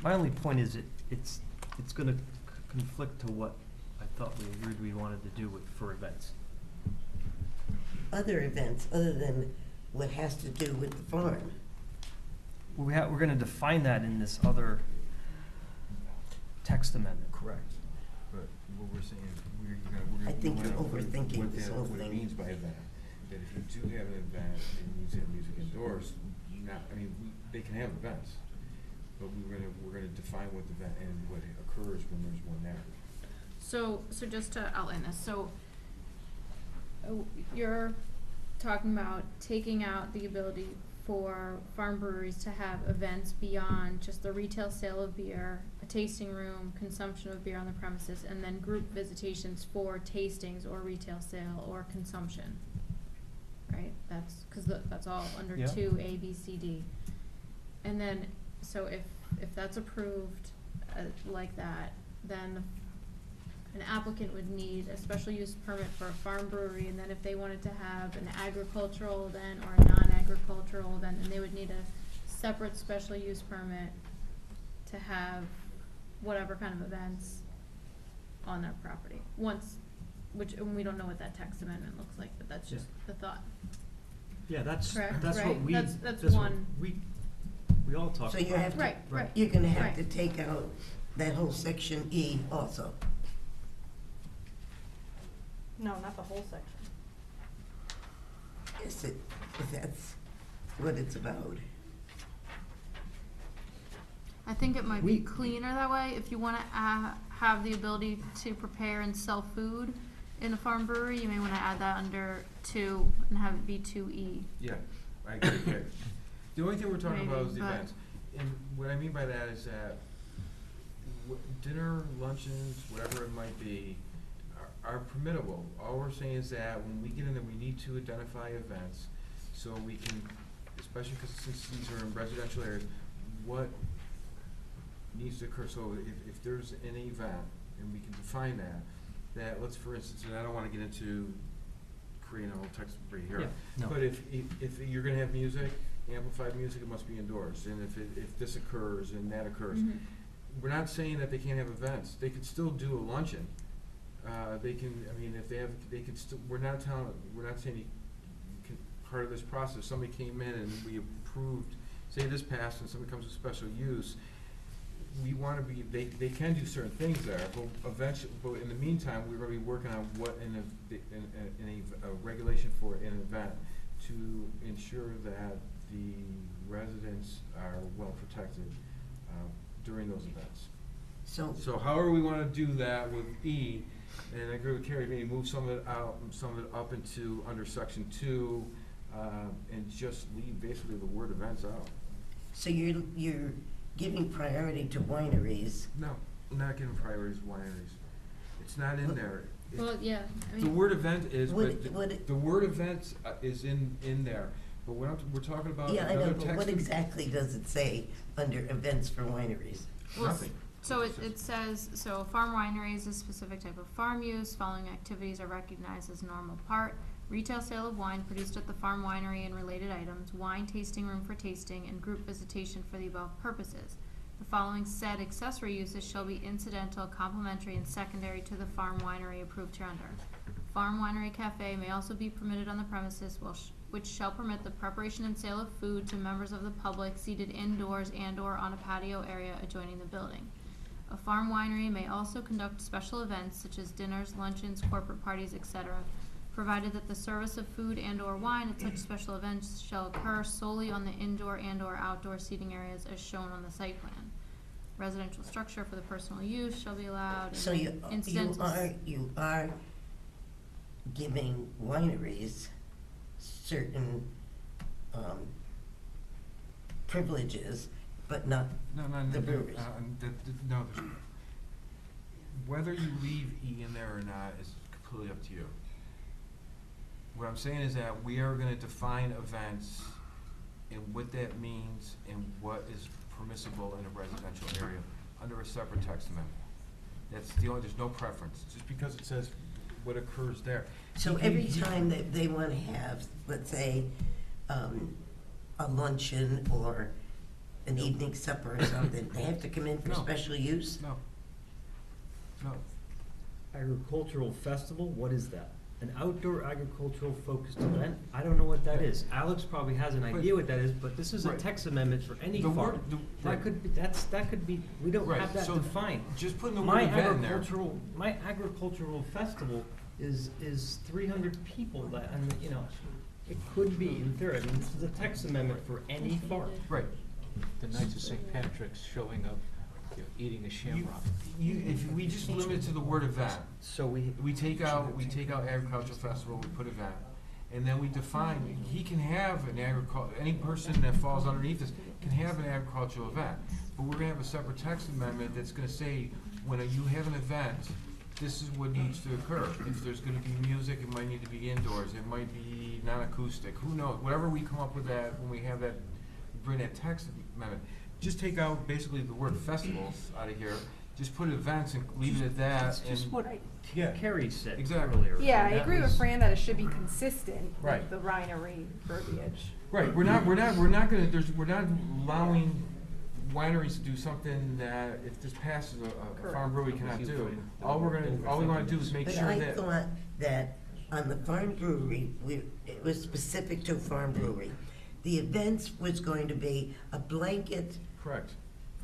My only point is it's gonna conflict to what I thought we agreed we wanted to do for events. Other events, other than what has to do with the farm. We're gonna define that in this other text amendment. Correct. But what we're saying is, I think you're overthinking this whole what it thing. means by event, that if you do have an event, and you have music indoors, they can have events, but we're gonna define what the event and what occurs when there's one there. So just to outline this, so you're talking about taking out the ability for farm breweries to have events beyond just the retail sale of beer, a tasting room, consumption of beer on the premises, and then group visitations for tastings or retail sale or consumption. Right? That's all under Yeah. 2A, B, C, D. And then, so if that's approved like that, then an applicant would need a special use permit for a farm brewery, and then if they wanted to have an agricultural event or a non-agricultural event, then they would need a separate special use permit to have whatever kind of events on their property. And we don't know what that text amendment looks like, but that's just the thought. Yeah, that's Correct, what right? we, That's what one. we all talked So about. you have to, Right. you're gonna have Right. to take out that whole section E also. No, not the whole section. If that's what it's about. I think it might be We- cleaner that way, if you wanna have the ability to prepare and sell food in a farm brewery, you may wanna add that under 2 and have it be 2E. Yeah, I agree, yeah. The only thing we're talking about is the Maybe, but- events. And what I mean by that is that dinner, luncheons, whatever it might be, are permittable. All we're saying is that when we get in there, we need to identify events, so we can, especially since these are in residential areas, what needs to occur. So if there's an event, and we can define that let's, for instance, and I don't wanna get into creating a whole text right here. Yeah, no. But if you're gonna have music, amplified music, it must be indoors, and if this occurs and that occurs. Mhm. We're not saying that they can't have events, they could still do a luncheon. They can, if they have, they could still, we're not saying you can part of this process, somebody came in and we approved, say this passed and somebody comes with special use, we wanna be, they can do certain things there, but eventually, but in the meantime, we're gonna be working on what a regulation for an event to ensure that the residents are well protected, during those events. So however we wanna do that with E, and I agree with Carrie, maybe move some of it out, some of it up into, under section 2, and just leave basically the word events out. So you're giving priority to wineries. No, I'm not giving priorities to wineries. It's not in there. Well, yeah, I The mean, word event is, Would- but would it- the word event is in there. But we're talking about Yeah, I know, another but text. what exactly does it say under events for wineries? well, Nothing. so it says, so farm winery is a specific type of farm use, following activities are recognized as normal part. Retail sale of wine produced at the farm winery and related items, wine tasting room for tasting, and group visitation for the above purposes. The following said accessory uses shall be incidental, complementary, and secondary to the farm winery approved hereunder. Farm winery cafe may also be permitted on the premises, which shall permit the preparation and sale of food to members of the public seated indoors and/or on a patio area adjoining the building. A farm winery may also conduct special events such as dinners, luncheons, corporate parties, etc., provided that the service of food and/or wine at such special events shall occur solely on the indoor and/or outdoor seating areas as shown on the site plan. Residential structure for the personal use shall be allowed. So you are giving wineries certain privileges, but not No, the breweries. No, whether you leave E in there or not is completely up to you. What I'm saying is that we are gonna define events and what that means and what is permissible in a residential area under a separate text amendment. That's the only, there's no preference, just because it says what occurs there. So every time that they want to have, let's say, a luncheon or an evening supper or something, they have to come in for No. special use? No. No. Agricultural festival, what is that? An outdoor agricultural focused event? I don't know what that is. Alex probably has an idea what that is, but this is a Right. text amendment for any The farm. word- the- That right. could be, that could be, we don't Right, have that so defined. Just putting the My word event in there. agricultural festival is 300 people that, and, you know, it could be in theory. I mean, this is a text amendment for any farm. Right. The Knights of St. Patrick's showing up, you know, eating a shamrock. If we just limit it to the word event, So we we take out agricultural festival, we put event, and then we define, he can have an any person that falls underneath this can have an agricultural event. But we're gonna have a separate text amendment that's gonna say, when you have an event, this is what needs to occur. If there's gonna be music, it might need to be indoors, it might be non-acoustic, who knows? Whatever we come up with that, when we have that, bring that text amendment. Just take out basically the word festivals out of here, just put events and leave it at that, It's just and, what yeah. Carrie said Exactly. earlier. Yeah, I and that agree with was- Fran that it should be consistent Right. with the winery verbiage. Right, we're not allowing wineries to do something that if this passes, a farm brewery cannot do. All we wanna do is make But sure I that. thought that on the farm brewery, it was specific to farm brewery. The events was going to be a blanket Correct.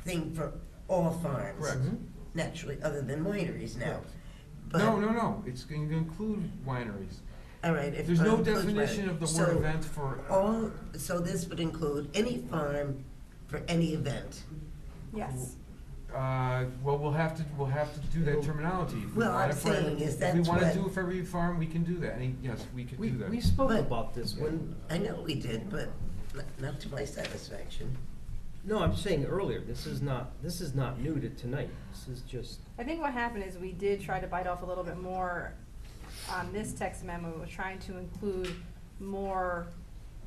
thing for all farms. Correct. Naturally, other than wineries now. But, No, it's going to include wineries. all right, if. There's no includes definition wineries. of the So word event for. so this would include any farm for any event. Yes. Well, we'll have to do that terminology. If we Well, want I'm it for- saying is If that's we wanna what- do it for every farm, we can do that. Yes, we can We do that. we spoke But- about this when, I know we did, but not to my satisfaction. no, I'm saying earlier, this is not new to tonight. This is just, I think what happened is we did try to bite off a little bit more on this text amendment. We were trying to include more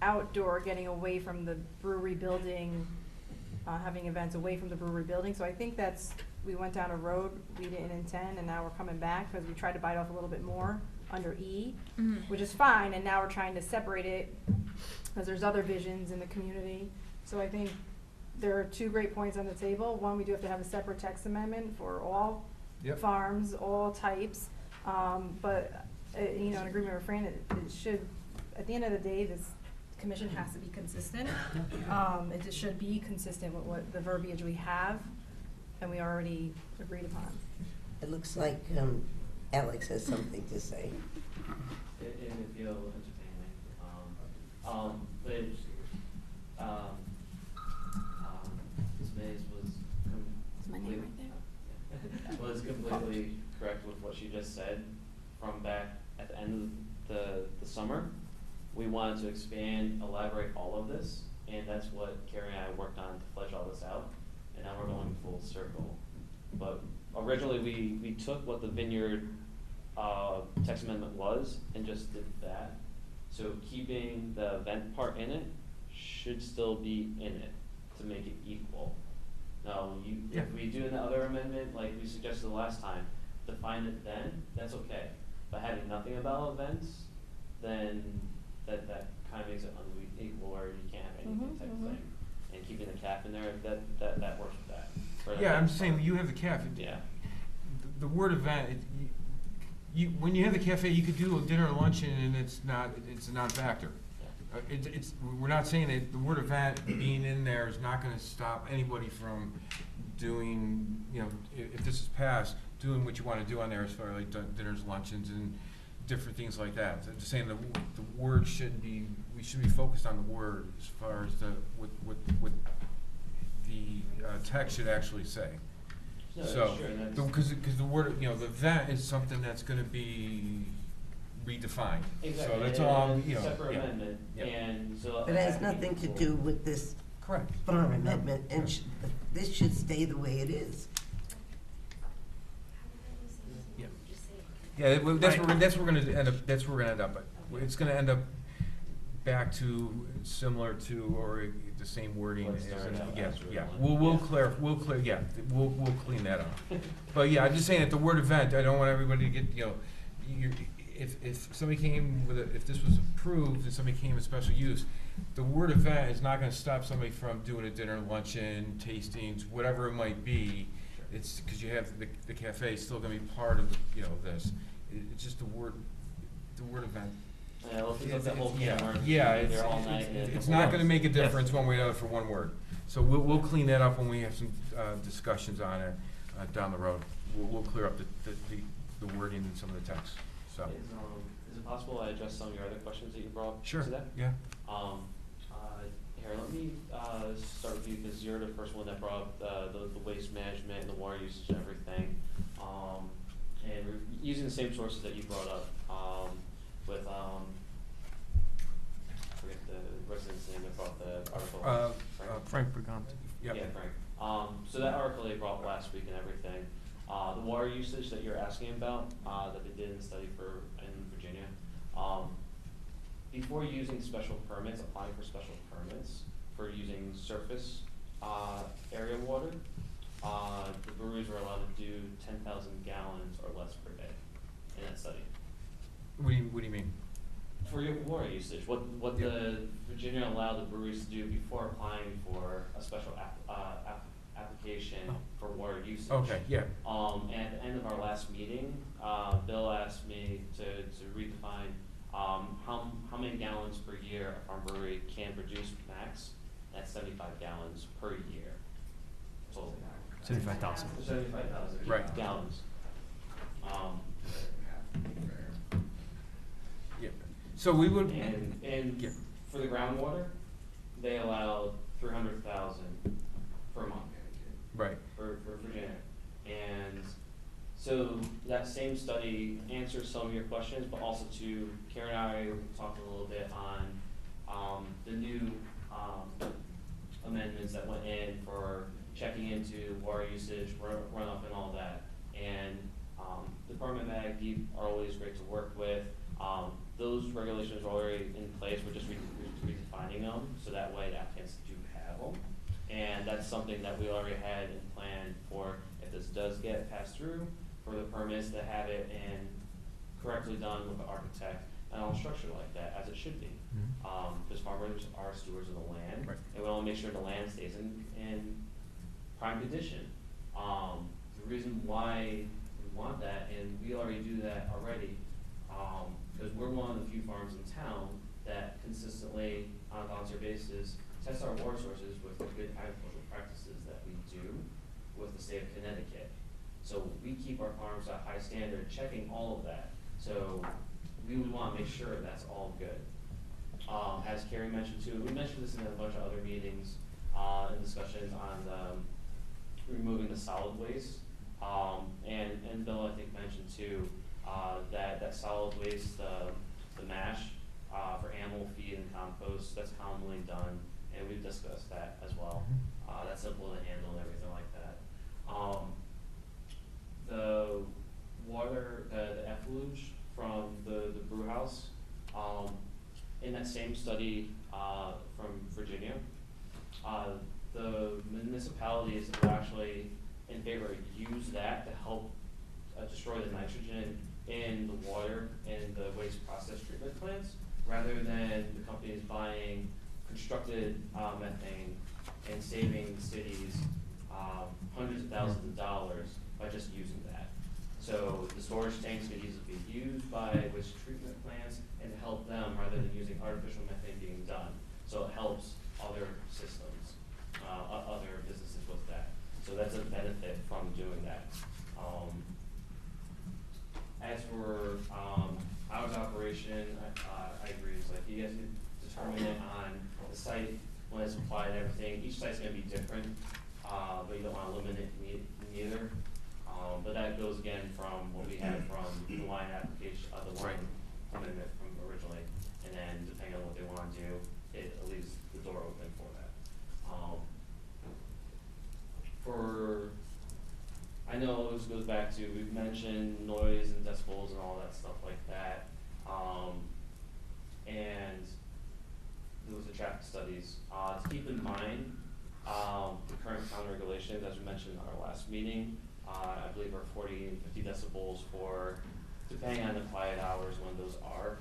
outdoor, getting away from the brewery building, having events away from the brewery building. So I think we went down a road we didn't intend, and now we're coming back because we tried to bite off a little bit more under E, which is fine, and now we're trying to separate it because there's other visions in the community. So I think there are two great points on the table. One, we do have to have a separate text amendment for all Yep. farms, all types. But, in agreement with Fran, it should, at the end of the day, commission has to be consistent. It just should be consistent with what the verbiage we have and we already agreed upon. It looks like Alex has something to say. If you'll entertain me. Ms. Mays was Is my name right was completely correct with what she just said. From back at the end of the summer, we wanted to expand, elaborate all of this, and that's what Carrie and I worked on to flesh all this out, and now we're going full circle. But originally, we took what the vineyard text amendment was and just did that. So keeping the event part in it should still be in it to make it equal. Now, if we do another amendment, like we suggested the last time, define it then, that's okay. But having nothing about events, then that kind of makes it unequal, or you can't have anything type of thing. And keeping the cap in there, that works with that. For the Yeah, I'm next just saying, part. you have the cafe. Yeah. The word event, when you have the cafe, you could do a dinner or luncheon, and it's a non-factor. We're not saying that the word event being in there is not gonna stop anybody from doing, if this is passed, doing what you wanna do on there as far as like dinners, luncheons, and different things like that. I'm just saying the word shouldn't be, we should be focused on the word as far as what the text should actually say. No, So, sure, and because the word, the event is something that's gonna be redefined. exactly. So that's and all, it's a separate yeah. amendment, Yeah. and so. But it has that can be nothing to equal. do with this Correct. farm amendment, and this should stay the way it is. Yeah, that's where we're gonna end up, but it's gonna end up back to similar to, or the same wording Let's as, start out yeah, as we yeah, want. we'll clear, yeah, we'll clean that up. But yeah, I'm just saying that the word event, I don't want everybody to get, if somebody came with if this was approved and somebody came with special use, the word event is not gonna stop somebody from doing a dinner, luncheon, tastings, whatever it might be. It's, cause you have, the cafe is still gonna be part of, this. It's just the word event. Yeah, well, if it's the whole Yeah, camera, yeah, be there all night. and it's not gonna make a Yeah. difference one way or the other for one word. So we'll clean that up when we have some, discussions on it, down the road. We'll clear up the wording in some of the text, so. Is it possible I address some of your other questions that you brought up Sure, today? yeah. Here, let me start with you, because you're the first one that brought up the waste management and the water usage and everything. And we're using the same sources that you brought up, with, I forget the resident's name that brought the article. Frank. Brigante. Yep. Yeah, Frank. So that article they brought last week and everything, the water usage that you're asking about, that they did in the study in Virginia, before using special permits, applying for special permits for using surface, area water, the breweries were allowed to do 10,000 gallons or less per day in that study. What do you mean? For your water usage, what the Virginia allowed the breweries to do before applying for a special application for water usage. Okay, yeah. And at the end of our last meeting, Bill asked me to redefine, how many gallons per year a farm brewery can produce max. That's 75 gallons per year. Total. 75,000. 75,000 Right. gallons. Yeah. So we would. And Yeah. for the groundwater, they allowed 300,000 per month. Right. For Virginia. And so that same study answers some of your questions, but also to, Karen and I talked a little bit on the new amendments that went in for checking into water usage, runoff and all that. And Department of Ag are always great to work with. Those regulations are already in place, we're just redefining them, so that way the applicants do have them. And that's something that we already had in plan for, if this does get passed through, for the permits to have it and correctly done with the architect and all structured like that, as it should be. Because farmers are stewards of the land, Right. and we wanna make sure the land stays in prime condition. The reason why we want that, and we already do that already, because we're one of the few farms in town that consistently, volunteer basis, test our water sources with the good agricultural practices that we do with the state of Connecticut. So we keep our farms at high standard, checking all of that. So we would want to make sure that's all good. As Carrie mentioned too, we mentioned this in a bunch of other meetings, and discussions on removing the solid waste. And Bill, I think, mentioned too, that solid waste, the mash, for animal feed and compost, that's commonly done, and we've discussed that as well. That's simple to handle and everything like that. The water, the effluge from the brew house, in that same study, from Virginia, the municipalities that were actually in favor use that to help destroy the nitrogen in the water and the waste process treatment plants, rather than the companies buying constructed methane and saving cities hundreds of thousands of dollars by just using that. So the storage tanks could easily be used by waste treatment plants and help them rather than using artificial methane being done. So it helps other systems, other businesses with that. So that's a benefit from doing that. As for hours of operation, I agree. It's like you guys can determine it on the site when it's applied and everything. Each site's gonna be different, but you don't wanna limit it neither. But that goes again from what we had from the line application, the line amendment from originally, and then depending on what they wanna do, it leaves the door open for that. I know this goes back to, we've mentioned noise and decibels and all that stuff like that. And there was the traffic studies. To keep in mind, the current town regulations, as we mentioned in our last meeting, I believe are 40 and 50 decibels for, depending on the quiet hours when those are.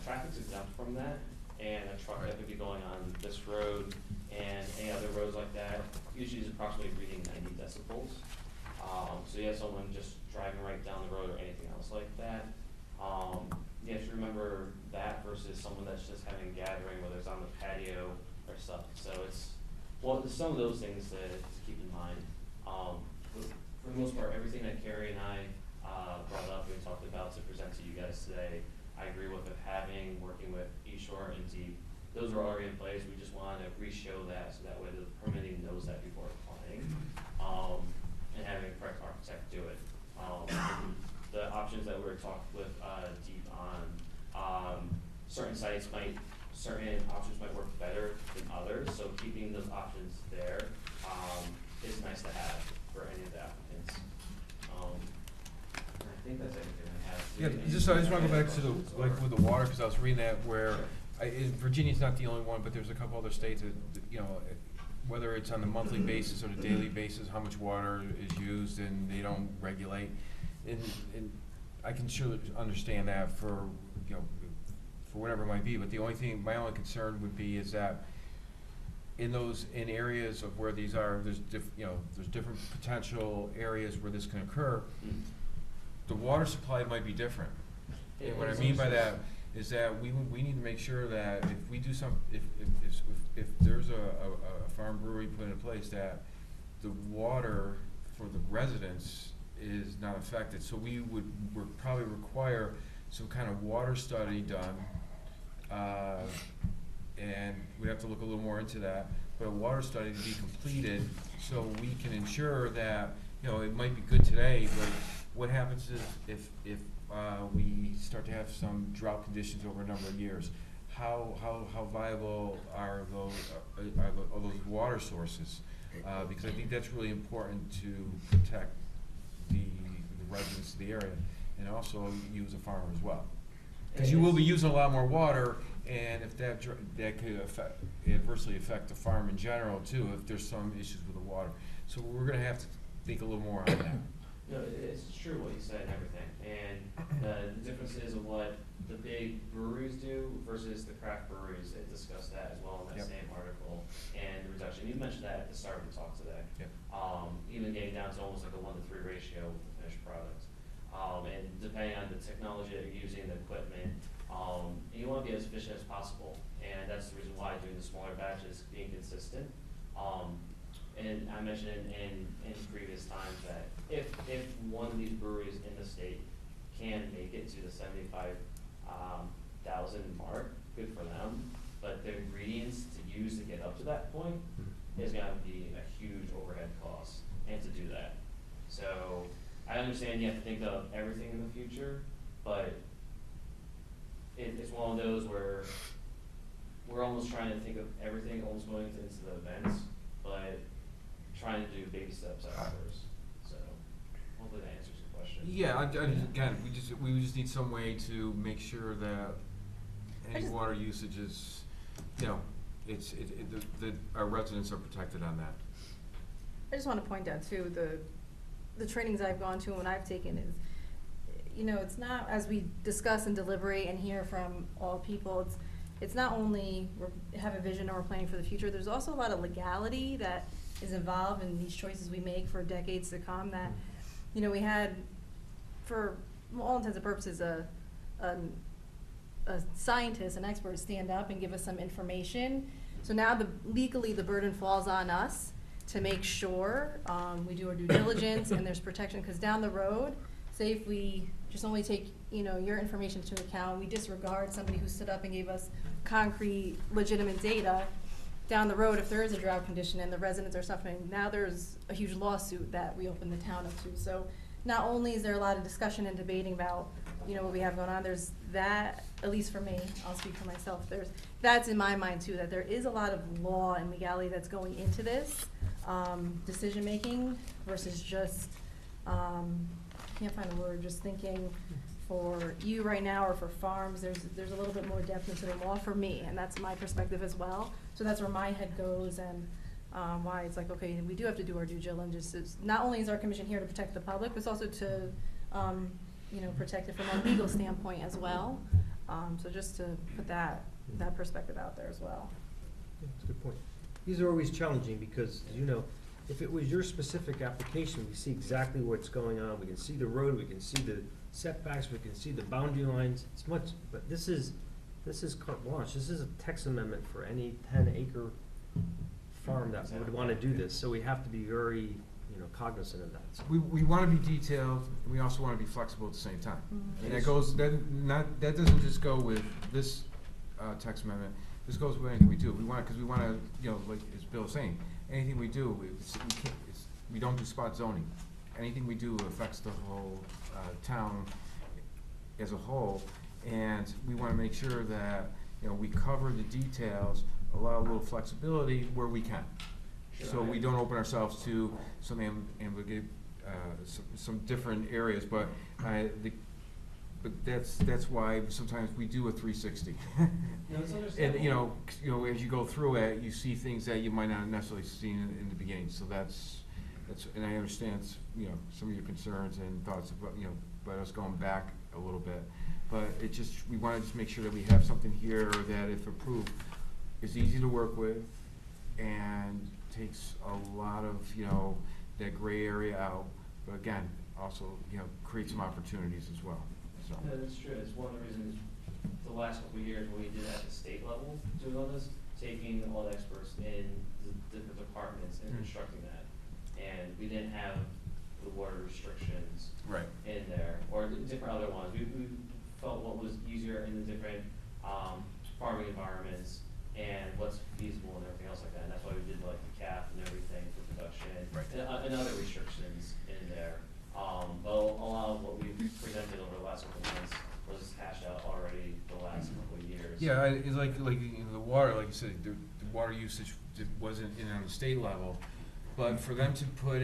Traffic's exempt from that, and a truck that could be going on this road and any other roads like that usually is approximately reading 90 decibels. So you have someone just driving right down the road or anything else like that. You have to remember that versus someone that's just having a gathering, whether it's on the patio or stuff. So it's, well, there's some of those things to keep in mind. For the most part, everything that Carrie and I brought up and talked about to present to you guys today, I agree with working with East Shore and Deep. Those are already in place. We just want to re-show that so that way the permitting knows that before applying, and having a correct architect do it. The options that we were talking with Deep on, certain options might work better than others, so keeping those options there is nice to have for any of the applicants. I think that's everything I have. Yeah, I just wanna go back to the, like with the water, cause I was reading that where, Virginia's not the only one, but there's a couple other states that, you know, whether it's on the monthly basis or the daily basis, how much water is used, and they don't regulate. And I can surely understand that for, you know, for whatever it might be, but my only concern would be is that in areas of where these are, there's different potential areas where this can occur. The water supply might be different. And what I mean by that is that we need to make sure that if we do if there's a farm brewery put in place, that the water for the residents is not affected. So would probably require some kind of water study done, and we have to look a little more into that, but a water study to be completed so we can ensure that, you know, it might be good today, but what happens is if we start to have some drought conditions over a number of years, how viable are those water sources? Because I think that's really important to protect the residents of the area, and also you as a farmer as well. Because you will be using a lot more water, and if that could adversely affect the farm in general too, if there's some issues with the water. So we're gonna have to think a little more on that. No, it's true what you said and everything, and the differences of what the big breweries do versus the craft breweries, they discussed that as well in that same article, and the reduction, you mentioned that at the start of the talk today. Yep. Even getting down to almost like a 1-to-3 ratio with the finished product. And depending on the technology that you're using, the equipment, and you want to be as efficient as possible, and that's that's the reason why doing the smaller batches, being consistent. And I mentioned in previous times that if one of these breweries in the state can make it to the 75,000 mark, good for them. But the ingredients to use to get up to that point is gonna be a huge overhead cost, and to do that. So, I understand you have to think of everything in the future, but it's one of those where we're almost trying to think of everything, almost going into the events, but trying to do baby steps at first. So, hopefully that answers your question. Yeah, again, we just need some way to make sure that any water usage is, you know, our residents are protected on that. I just wanna point out too, the trainings I've gone to and what I've taken is, you know, it's not, as we discuss and deliberate and hear from all people, it's not only we have a vision and we're planning for the future, there's also a lot of legality that is involved in these choices we make for decades to come that, you know, we had, for all intents and purposes, a scientist, an expert stand up and give us some information. So now legally the burden falls on us to make sure we do our due diligence and there's protection, because down the road, say if we just only take, you know, your information into account, we disregard somebody who stood up and gave us concrete, legitimate data, down the road, if there is a drought condition and the residents are suffering, now there's a huge lawsuit that we open the town up to. So not only is there a lot of discussion and debating about, you know, what we have going on, there's that, at least for me, I'll speak for myself, that's in my mind too, that there is a lot of law and legality that's going into this, decision-making versus just, can't find a word, just thinking for you right now or for farms, there's a little bit more depth into the law for me, and that's my perspective as well. So that's where my head goes, and why it's like, okay, we do have to do our due diligence. Not only is our commission here to protect the public, but it's also to, you know, protect it from a legal standpoint as well. So just to put that perspective out there as well. Yeah, that's a good point. These are always challenging because, as you know, if it was your specific application, we see exactly what's going on. We can see the road, we can see the setbacks, we can see the boundary lines. It's much, but this is carte blanche. This is a text amendment for any 10-acre farm that would want to do this. So we have to be very, you know, cognizant of that. So. We want to be detailed, and we also want to be flexible at the same time. Mm-hmm. And that doesn't just go with this text amendment. This goes with anything we do. Because we want to, you know, like as Bill was saying, anything we do, we don't do spot zoning. Anything we do affects the whole town as a whole, and we want to make sure that, you know, we cover the details, allow a little flexibility where we can. Sure. So we don't open ourselves to something and we get some different areas, but that's why sometimes we do a 360. No, it's understandable. And, you know, as you go through it, you see things that you might not necessarily see in the beginning, so that's, and I understand, you know, some of your concerns and thoughts about, you know, about us going back a little bit. But we wanna just make sure that we have something here that, if approved, is easy to work with and takes a lot of, you know, that gray area out, but again, also, you know, create some opportunities as well, so. Yeah, that's true. It's one of the reasons the last couple of years when we did at the state level doing all this, taking all the experts in the different departments and constructing that. And we didn't have the water restrictions Right. in there, or the different other ones. We felt what was easier in the different farming environments and what's feasible and everything else like that. And that's why we did like the cap and everything for production, Right. and other restrictions in there. But a lot of what we've presented over the last couple of months was hashed out already the last couple of years. Yeah, it's like, you know, the water, like you said, the water usage wasn't in on the state level, but for them to put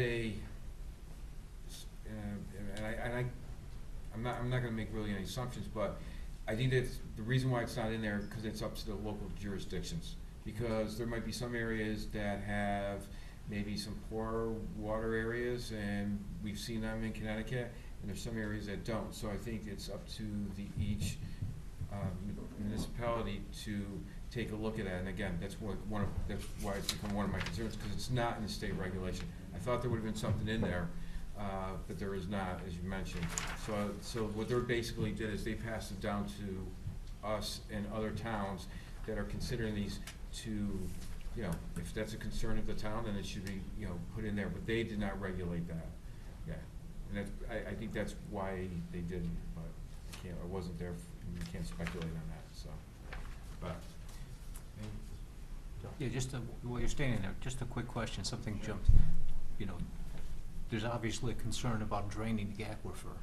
I'm not gonna make really any assumptions, but I think that the reason why it's not in there, because it's up to the local jurisdictions. Because there might be some areas that have maybe some poor water areas, and we've seen them in Connecticut, and there's some areas that don't. So I think it's up to each municipality to take a look at that. And again, that's why it's become one of my concerns, because it's not in the state regulation. I thought there would have been something in there, but there is not, as you mentioned. So what they basically did is they passed it down to us and other towns that are considering these to, you know, if that's a concern of the town, then it should be, you know, put in there, but they did not regulate that. Yeah, and that's, I think that's why they didn't, but I wasn't there, we can't speculate on that, so, but. Yeah, just while you're standing there, just a quick question, something jumped, you know, there's obviously a concern about draining the aquifer.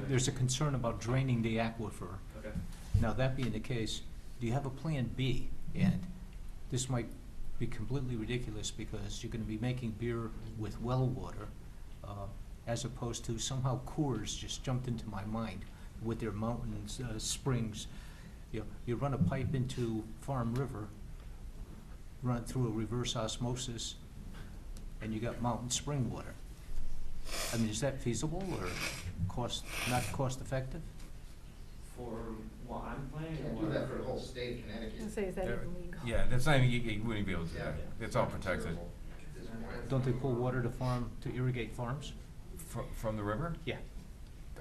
There's a concern about draining the aquifer. Okay. Now, that being the case, do you have a plan B? And this might be completely ridiculous because you're gonna be making beer with well water, as opposed to somehow Coors just jumped into my mind with their mountains, springs. You run a pipe into Farm River, run it through a reverse osmosis, and you got mountain spring water. I mean, is that feasible or not cost effective? For what I'm planning, Can't do that for the whole state of Connecticut. I was gonna say, is that even legal? Yeah, that's not even, you wouldn't be able to do that, Yeah. it's all protected. At this point. Don't they pull water to irrigate farms? From the river? Yeah.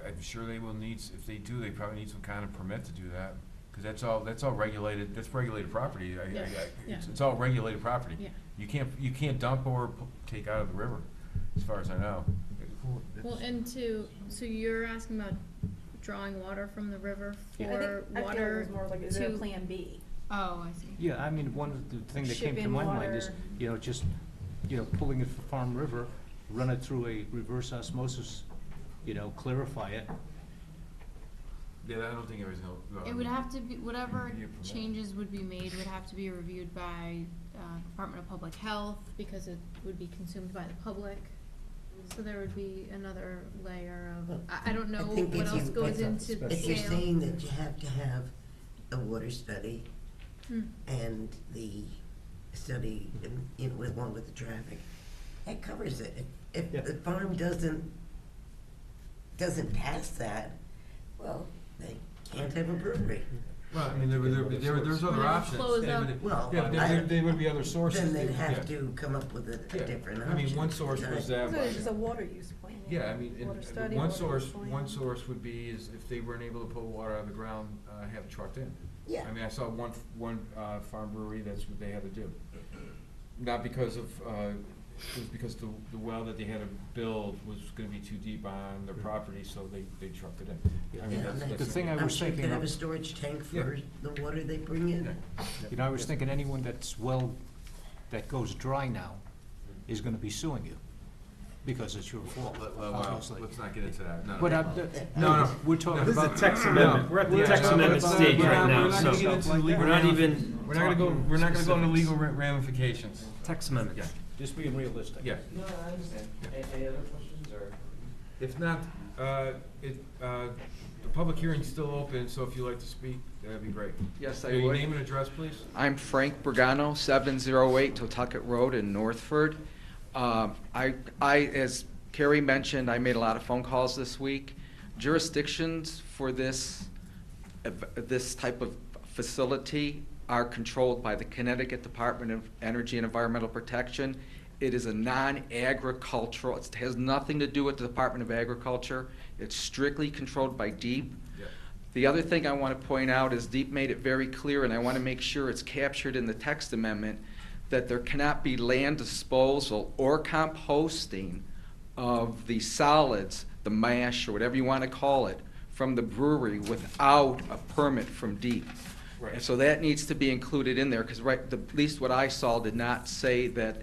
I'm sure they will need, if they do, they probably need some kind of permit to do that, because that's all regulated, that's regulated property. It's all regulated property. Yeah. You can't dump or take out of the river, as far as I know. Well, so you're asking about drawing water from the river Yeah. for I feel it water was more like, is there a to- plan B? Oh, I see. Yeah, I mean, one of the thing that came Ship to in my mind is, water. you know, just, you know, pulling it from Farm River, run it through a reverse osmosis, you know, clarify it. Yeah, I don't think everybody's gonna. It would have to be, whatever Be a permit. changes would be made would have to be reviewed by, Department of Public Health, because it would be consumed by the public. So there would be another layer of, I don't know think what if else you- goes if- into the If you're sale. saying that you have to have a water study Hmm. and the study, you know, along with the traffic, that covers it. If Yeah. the farm doesn't pass that, well, they can't have a brewery. Well, I mean, there's When other they options. close Yeah, up- but Well, yeah, there would be other sources. Then they'd Yeah. have to come up with a Yeah. different I option. mean, one source was that. So it's just a water use plan. Yeah, I mean, Water study, one water source, use plan. one source would be is if they weren't able to pull water out of the ground, have it trucked in. Yeah. I mean, I saw one farm brewery, that's what they had to do. Not because of, it was because the well that they had to build was gonna be too deep on their property, so they trucked it in. I mean, Yeah, that's- and that's- The thing I I'm was sure you thinking could have a of, storage tank Yeah. for the water they bring in. you know, I was thinking anyone that goes dry now is gonna be suing you, because it's your fault, Well, obviously. let's not get into that, no. But No, we're talking This is a about. text No. amendment, we're at the Yeah, text no, amendment we're not- stage we're right not- now, we're not so gonna get into the legal we're not ramifications. even We're not gonna go into the specifics. legal ramifications. Text amendment. Yeah, Just being realistic. yeah. No, I understand. Any other questions, or? If not, the public hearing's still open, so if you'd like to speak, that'd be great. Yes, I Your would. name and address, please? I'm Frank Brigano, 708 Totucket Road in Northford. As Carrie mentioned, I made a lot of phone calls this week. Jurisdictions for this type of facility are controlled by the Connecticut Department of Energy and Environmental Protection. It is a non-agricultural, it has nothing to do with the Department of Agriculture. It's strictly controlled by DEEP. Yeah. The other thing I want to point out is DEEP made it very clear, and I want to make sure it's captured in the text amendment, that there cannot be land disposal or composting of the solids, the mash, or whatever you want to call it, from the brewery without a permit from DEEP. Right. And so that needs to be included in there, because at least what I saw did not say that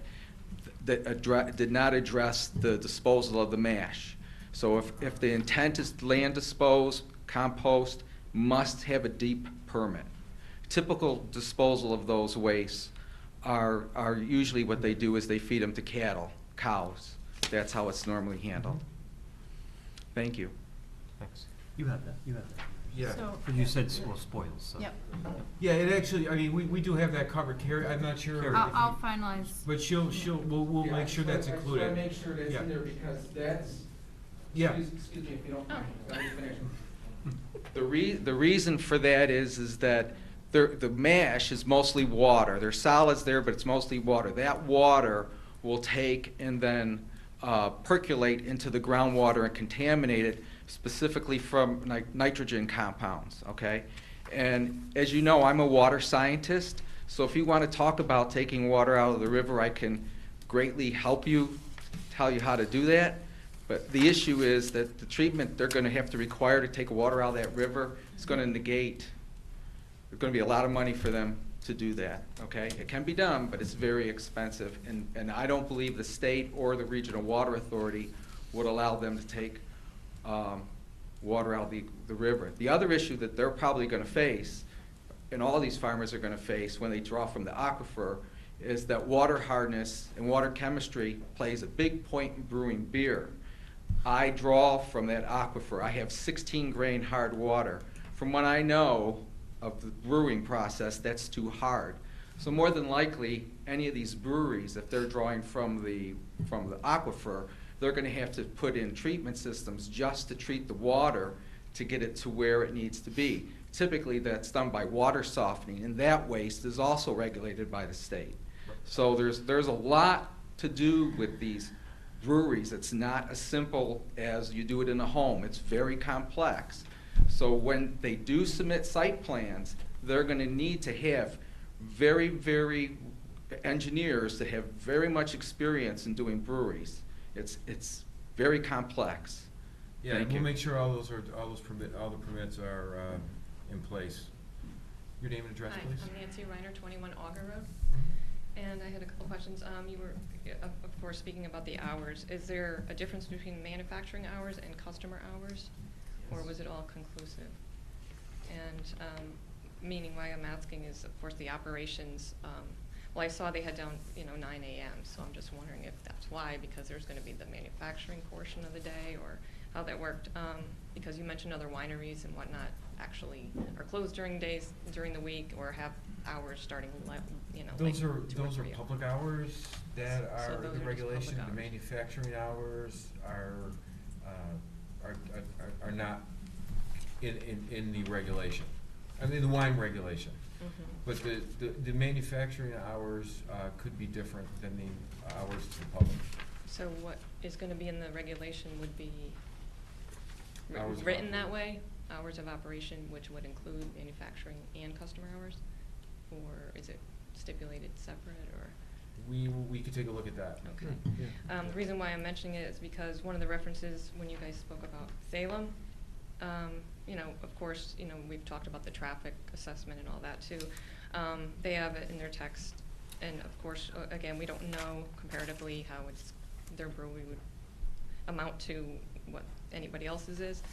did not address the disposal of the mash. So if the intent is to land dispose, compost, must have a DEEP permit. Typical disposal of those wastes are usually what they do is they feed them to cattle, cows. That's how it's normally handled. Thank you. Thanks. You have that. Yeah. So, But you said, well, spoils, so. yep, Yeah, it actually, I mean, we do have that covered, Carrie, I'm not sure. I'll finalize. But we'll make sure that's included. I just wanna make sure that's Yeah. in there because that's, Yeah. excuse me if you don't mind, let me finish. The reason for that is that the mash is mostly water. There's solids there, but it's mostly water. That water will take and then percolate into the groundwater and contaminate it specifically from nitrogen compounds, okay? And as you know, I'm a water scientist, so if you want to talk about taking water out of the river, I can greatly help you, tell you how to do that. But the issue is that the treatment they're going to have to require to take water out of that river is going to negate, there's going to be a lot of money for them to do that, okay? It can be done, but it's very expensive, and I don't believe the state or the regional water authority would allow them to take water out of the river. The other issue that they're probably going to face, and all these farmers are going to face when they draw from the aquifer, is that water hardness and water chemistry plays a big point in brewing beer. I draw from that aquifer. I have 16 grain hard water. From what I know of the brewing process, that's too hard. So more than likely, any of these breweries, if they're drawing from the aquifer, they're going to have to put in treatment systems just to treat the water to get it to where it needs to be. Typically, that's done by water softening, and that waste is also regulated by the state. So there's a lot to do with these breweries. It's not as simple as you do it in a home. It's very complex. So when they do submit site plans, they're going to need to have very, very engineers that have very much experience in doing breweries. It's very complex. Yeah, Thank and we'll you. make sure all the permits are in place. Your name and address, Hi, please. I'm Nancy Reiner, 21 Auger Road, and I had a couple questions. You were, of course, speaking about the hours. Is there a difference between manufacturing hours and customer hours, or was it all conclusive? And meaning why I'm asking is, of course, the operations. Well, I saw they had down, 9 a.m., so I'm just wondering if that's why, because there's going to be the manufacturing portion of the day, or how that worked. Because you mentioned other wineries and whatnot actually are closed during the week, or have hours starting, Those like are 2 or 3 public hours that So are those are the just regulation. public The hours. manufacturing hours are not in the regulation. I mean, the wine regulation. Mhm. But the manufacturing hours could be different than the hours to the public. So what is going to be in the regulation would be Hours of written that operation. way? Hours of operation, which would include manufacturing and customer hours? Or is it stipulated separate, or? We could take a look at that. Okay. Yeah. The reason why I'm mentioning it is because one of the references, when you guys spoke about Salem, of course, we've talked about the traffic assessment and all that too. They have it in their text, and of course, again, we don't know comparatively how their brewery would amount to what anybody else's is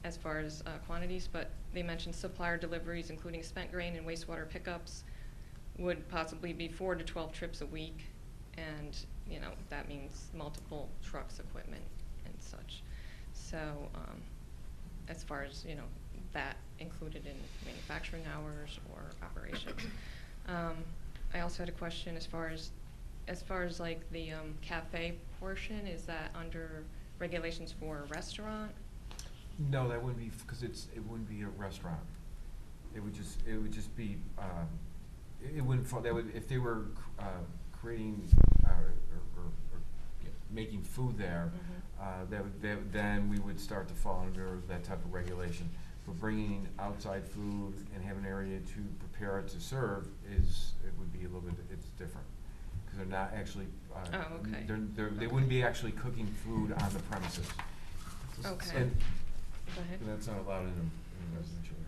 as far as quantities, but they mentioned supplier deliveries, including spent grain and wastewater pickups, would possibly be 4 to 12 trips a week, and that means multiple trucks, equipment, and such. So as far as that included in manufacturing hours or operations. I also had a question as far as like the cafe portion. Is that under regulations for a restaurant? No, that wouldn't be, because it wouldn't be a restaurant. It would just be, it wouldn't fall, if they were creating, or making food there, then we would start to fall under that type of regulation. But bringing outside food and have an area to prepare it to serve it would be a little bit, it's different. Because they're not actually, Oh, okay. they wouldn't be actually cooking food on the premises. Okay. And Go ahead. that's not allowed in a residential area.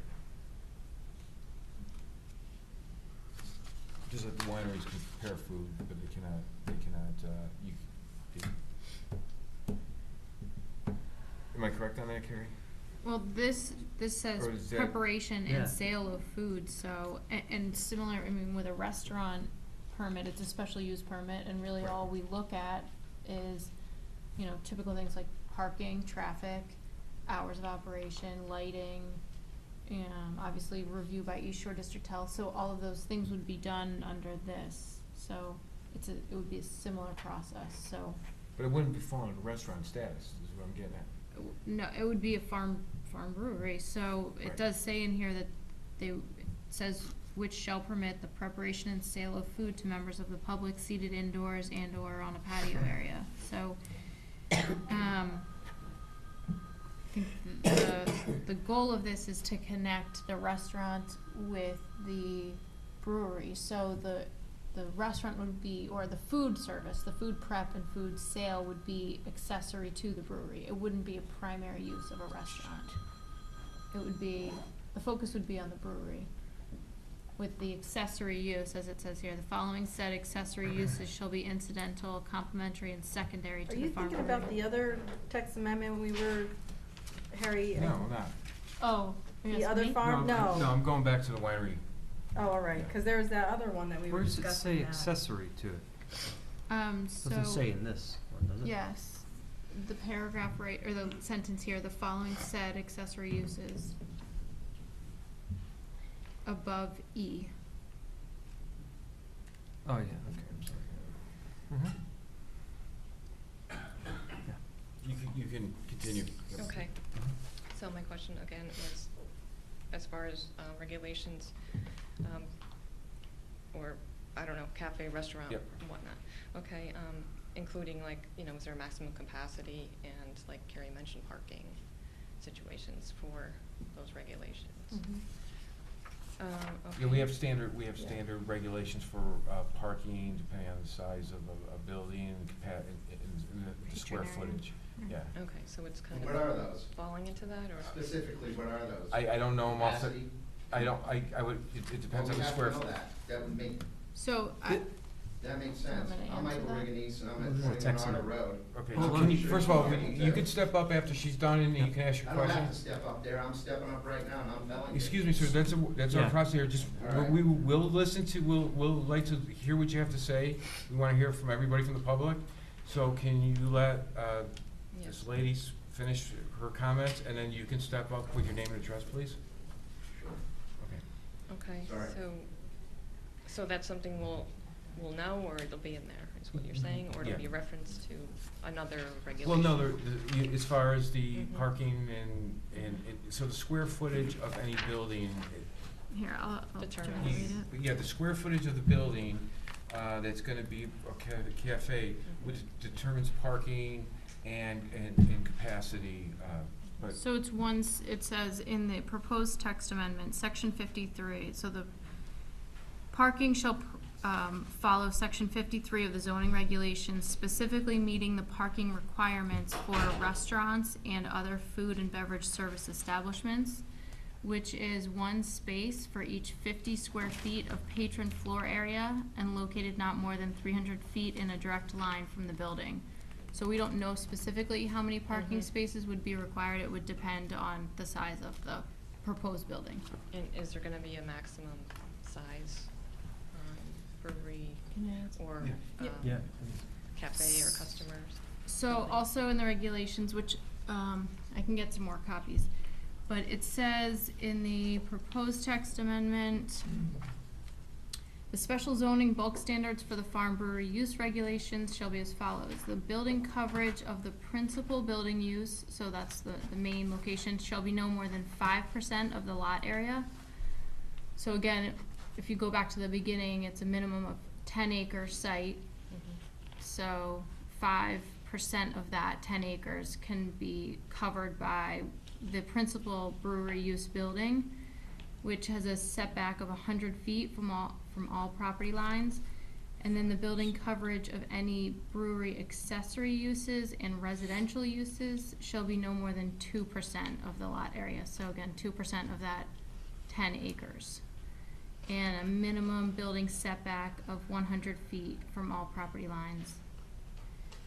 Just like the wineries can prepare food, but they cannot, am I correct on that, Carrie? Well, this says Or is that- preparation Yeah. and sale of food, so, and similar, I mean, with a restaurant permit, it's a special use permit, and really all we look at is, typical things like parking, traffic, hours of operation, lighting, obviously review by East Shore District Health, so all of those things would be done under this, so it would be a similar process, so. But it wouldn't be falling under restaurant status, is what I'm getting at. No, it would be a farm brewery, so it Right. does say in here that it says which shall permit the preparation and sale of food to members of the public seated indoors and or on a patio area, so, think the goal of this is to connect the restaurant with the brewery. So the restaurant would be, or the food service, the food prep and food sale would be accessory to the brewery. It wouldn't be a primary use of a restaurant. It would be, the focus would be on the brewery. With the accessory use, as it says here, the following said accessory uses shall be incidental, complementary, and secondary to Are the you farm thinking brewery. about the other text amendment we were, Harry? No, not. Oh, you're The asking other me? farm? No, No. I'm going back to the winery. Oh, all right, because there's that other one that we were Where does it discussing. say that. accessory to it? So. Doesn't say in this one, does it? Yes, the paragraph right, or the sentence here, the following said accessory uses above E. Oh, yeah, okay, I'm sorry. You can continue. Yep. Okay. So my question again was, as far as regulations, or, I don't know, cafe, restaurant, Yep. whatnot. Okay, including like, is there a maximum capacity and like Carrie mentioned, parking situations for those regulations? Yeah, we Okay. have standard Yeah. regulations for parking, depending on the size of a building, and the square Patron area. footage. Yeah. Okay, so it's kind What of are those? falling into that, or? Specifically, what are those? I don't know them off the, Capacity? I would, it depends on the square foot. That would make, So, that makes sense. I'm gonna I'm Michael answer that. Riganese, and I'm Well, at this is a 21 text Honor amendment. Road. Okay, Hold so on. can you, first of all, Sure. you could step up after she's done and you can ask your I don't question. have to step up there, I'm stepping up right now, and I'm telling you. Excuse me, sir, that's our Yeah. process here, just, All right. we will listen to, we'll like to hear what you have to say. We wanna hear from everybody from the public, so can you let, this Yes. lady finish her comments, and then you can step up with your name and address, please? Sure. Okay. Okay, Sorry. so that's something we'll know, or it'll be in there, is what you're saying, or it'll Yeah. be referenced to another Well, regulation? no, as far as the Mhm. parking so the square footage of any building, here, I'll try to Determine. read it. yeah, the square footage of the building, that's gonna be a cafe, which determines parking and capacity, but. So it's it says in the proposed text amendment, section 53, so the parking shall follow section 53 of the zoning regulations, specifically meeting the parking requirements for restaurants and other food and beverage service establishments, which is one space for each 50 square feet of patron floor area and located not more than 300 feet in a direct line from the building. So we don't know specifically how many parking Mhm. spaces would be required. It would depend on the size of the proposed building. And is there gonna be a maximum size, brewery or, Yeah. Yeah. cafe or customers? So building? also in the regulations, which, I can get some more copies, but it says in the proposed text amendment, the special zoning bulk standards for the farm brewery use regulations shall be as follows. The building coverage of the principal building use, so that's the main location, shall be no more than 5% of the lot area. So again, if you go back to the beginning, it's a minimum of 10-acre site. So 5% of that 10 acres can be covered by the principal brewery use building, which has a setback of 100 feet from all property lines. And then the building coverage of any brewery accessory uses and residential uses shall be no more than 2% of the lot area. So again, 2% of that 10 acres. And a minimum building setback of 100 feet from all property lines.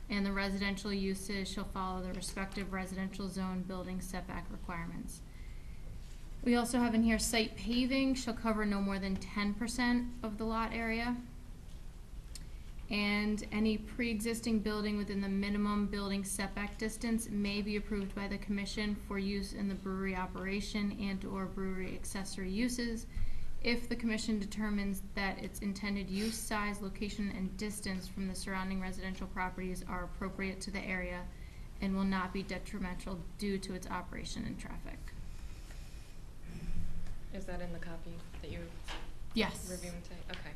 And the residential uses shall follow the respective residential zone building setback requirements. We also have in here site paving shall cover no more than 10% of the lot area. And any pre-existing building within the minimum building setback distance may be approved by the commission for use in the brewery operation and/or brewery accessory uses if the commission determines that its intended use, size, location, and distance from the surrounding residential properties are appropriate to the area and will not be detrimental due to its operation and traffic. Is that in the copy that you Yes. reviewing today? Okay.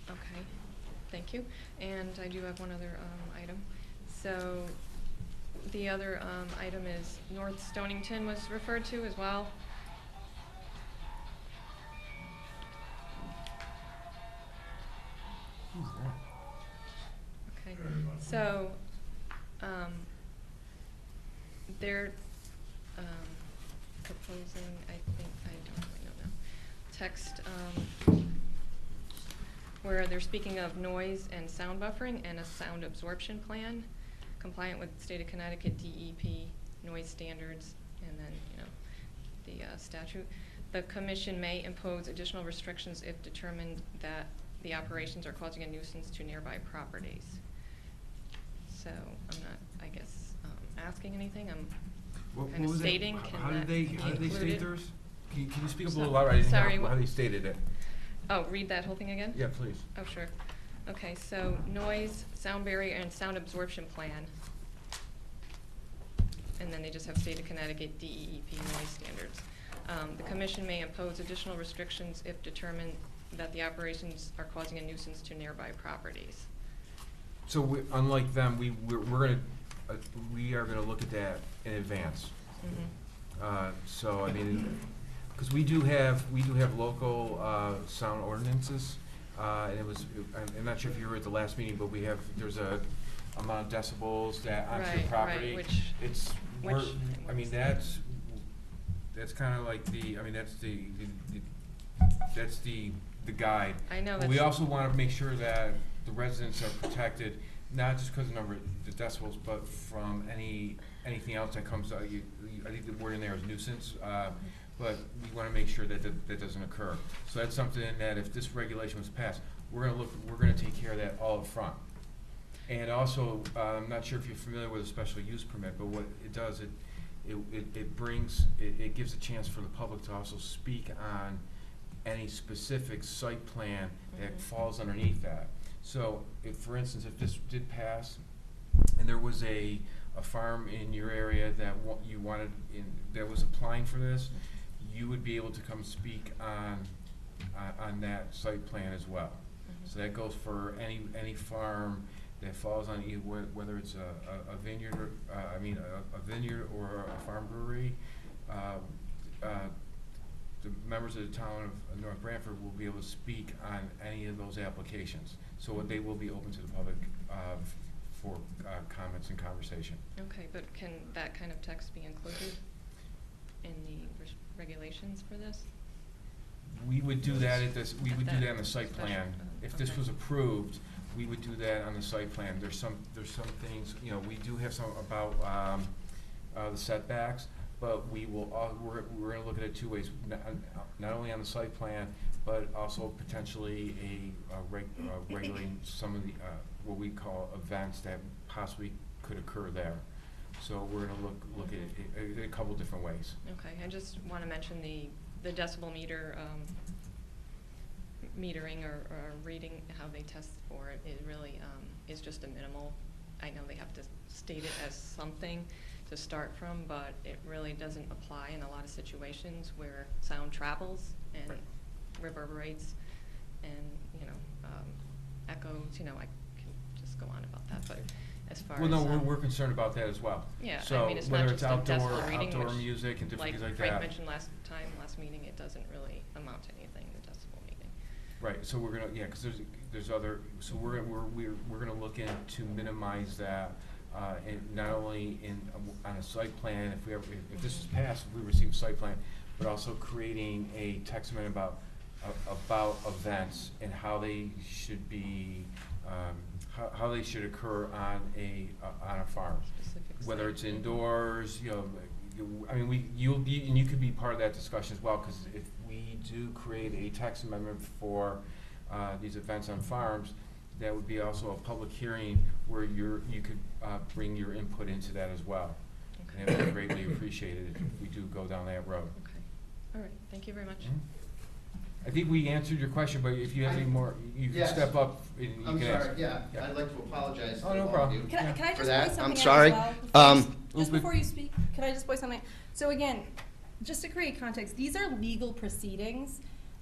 Okay, thank you. And I do have one other, item. So, the other item is North Stonington was referred to as well. Who's that? Okay, so, they're, proposing, I think, I don't really know now, text, where they're speaking of noise and sound buffering and a sound absorption plan compliant with state of Connecticut DEP noise standards, and then, the statute. The commission may impose additional restrictions if determined that the operations are causing a nuisance to nearby properties. So I'm not, I guess, asking anything, I'm What kind of was it? stating, How can did that they, be how did they state included? theirs? Can you speak up a little louder? I didn't Sorry, hear what- how they stated it. Oh, read that whole thing again? Yeah, please. Oh, sure. Okay, so noise, sound barrier, and sound absorption plan. And then they just have state of Connecticut DEP noise standards. The commission may impose additional restrictions if determined that the operations are causing a nuisance to nearby properties. So unlike them, we are gonna look at that in advance. So, I mean, because we do have local sound ordinances, and I'm not sure if you were at the last meeting, but there's a amount of decibels that onto your Right, property. right, I mean, that's kind of like that's the guide. I know But we that's- also want to make sure that the residents are protected, not just because of the number of the decibels, but from anything else that comes out. I think the word in there is nuisance, but we want to make sure that that doesn't occur. So that's something that if this regulation was passed, we're gonna take care of that all up front. And also, I'm not sure if you're familiar with a special use permit, but what it does, it gives a chance for the public to also speak on any specific site plan that falls underneath that. So if, for instance, if this did pass, and there was a farm in your area that you wanted, that was applying for this, you would be able to come speak on that site plan as well. So that goes for any farm that falls on whether it's a vineyard, or, a vineyard or a farm brewery. The members of the town of North Branford will be able to speak on any of those applications. So they will be open to the public for comments and conversation. Okay, but can that kind of text be included in the regulations for this? We would do that we would do that on the site Special, plan. If this okay. was approved, we would do that on the site plan. There's some things, we do have some about the setbacks, but we're gonna look at it two ways, not only on the site plan, but also potentially regulating some of the, what we call events that possibly could occur there. So we're gonna look at it in a couple different ways. Okay, I just wanna mention the decibel meter, metering or reading, how they test for it, it really, is just a minimal. I know they have to state it as something to start from, but it really doesn't apply in a lot of situations where sound travels and Right. reverberates and, echoes, I can just go on about that, but as far as. Well, no, we're concerned about that as well. Yeah, I So mean, it's whether not it's just a outdoor, decibel reading, outdoor which, music and different things like Frank that. mentioned last meeting, it doesn't really amount to anything, the decibel reading. Right, so we're gonna, because there's other, so we're gonna look in to minimize that, and not only on a site plan, if this is passed, if we receive a site plan, but also creating a text amendment about events and how they should be, how they should occur on a farm. Specific Whether site. it's indoors, you could be part of that discussion as well, because if we do create a text amendment for these events on farms, that would be also a public hearing where you could bring your input into that as well. Okay. And it would be greatly appreciated if we do go down that road. Okay, all right, thank you very much. I think we answered your question, but if you have any more, you can Yes. step up and you I'm can ask. sorry, yeah, Yeah. I'd like to apologize to Oh, no all of problem. you. Can I For just that, point something I'm out sorry. as well? Just Oop. before you speak, can I just point something? So again, just to create context, these are legal proceedings.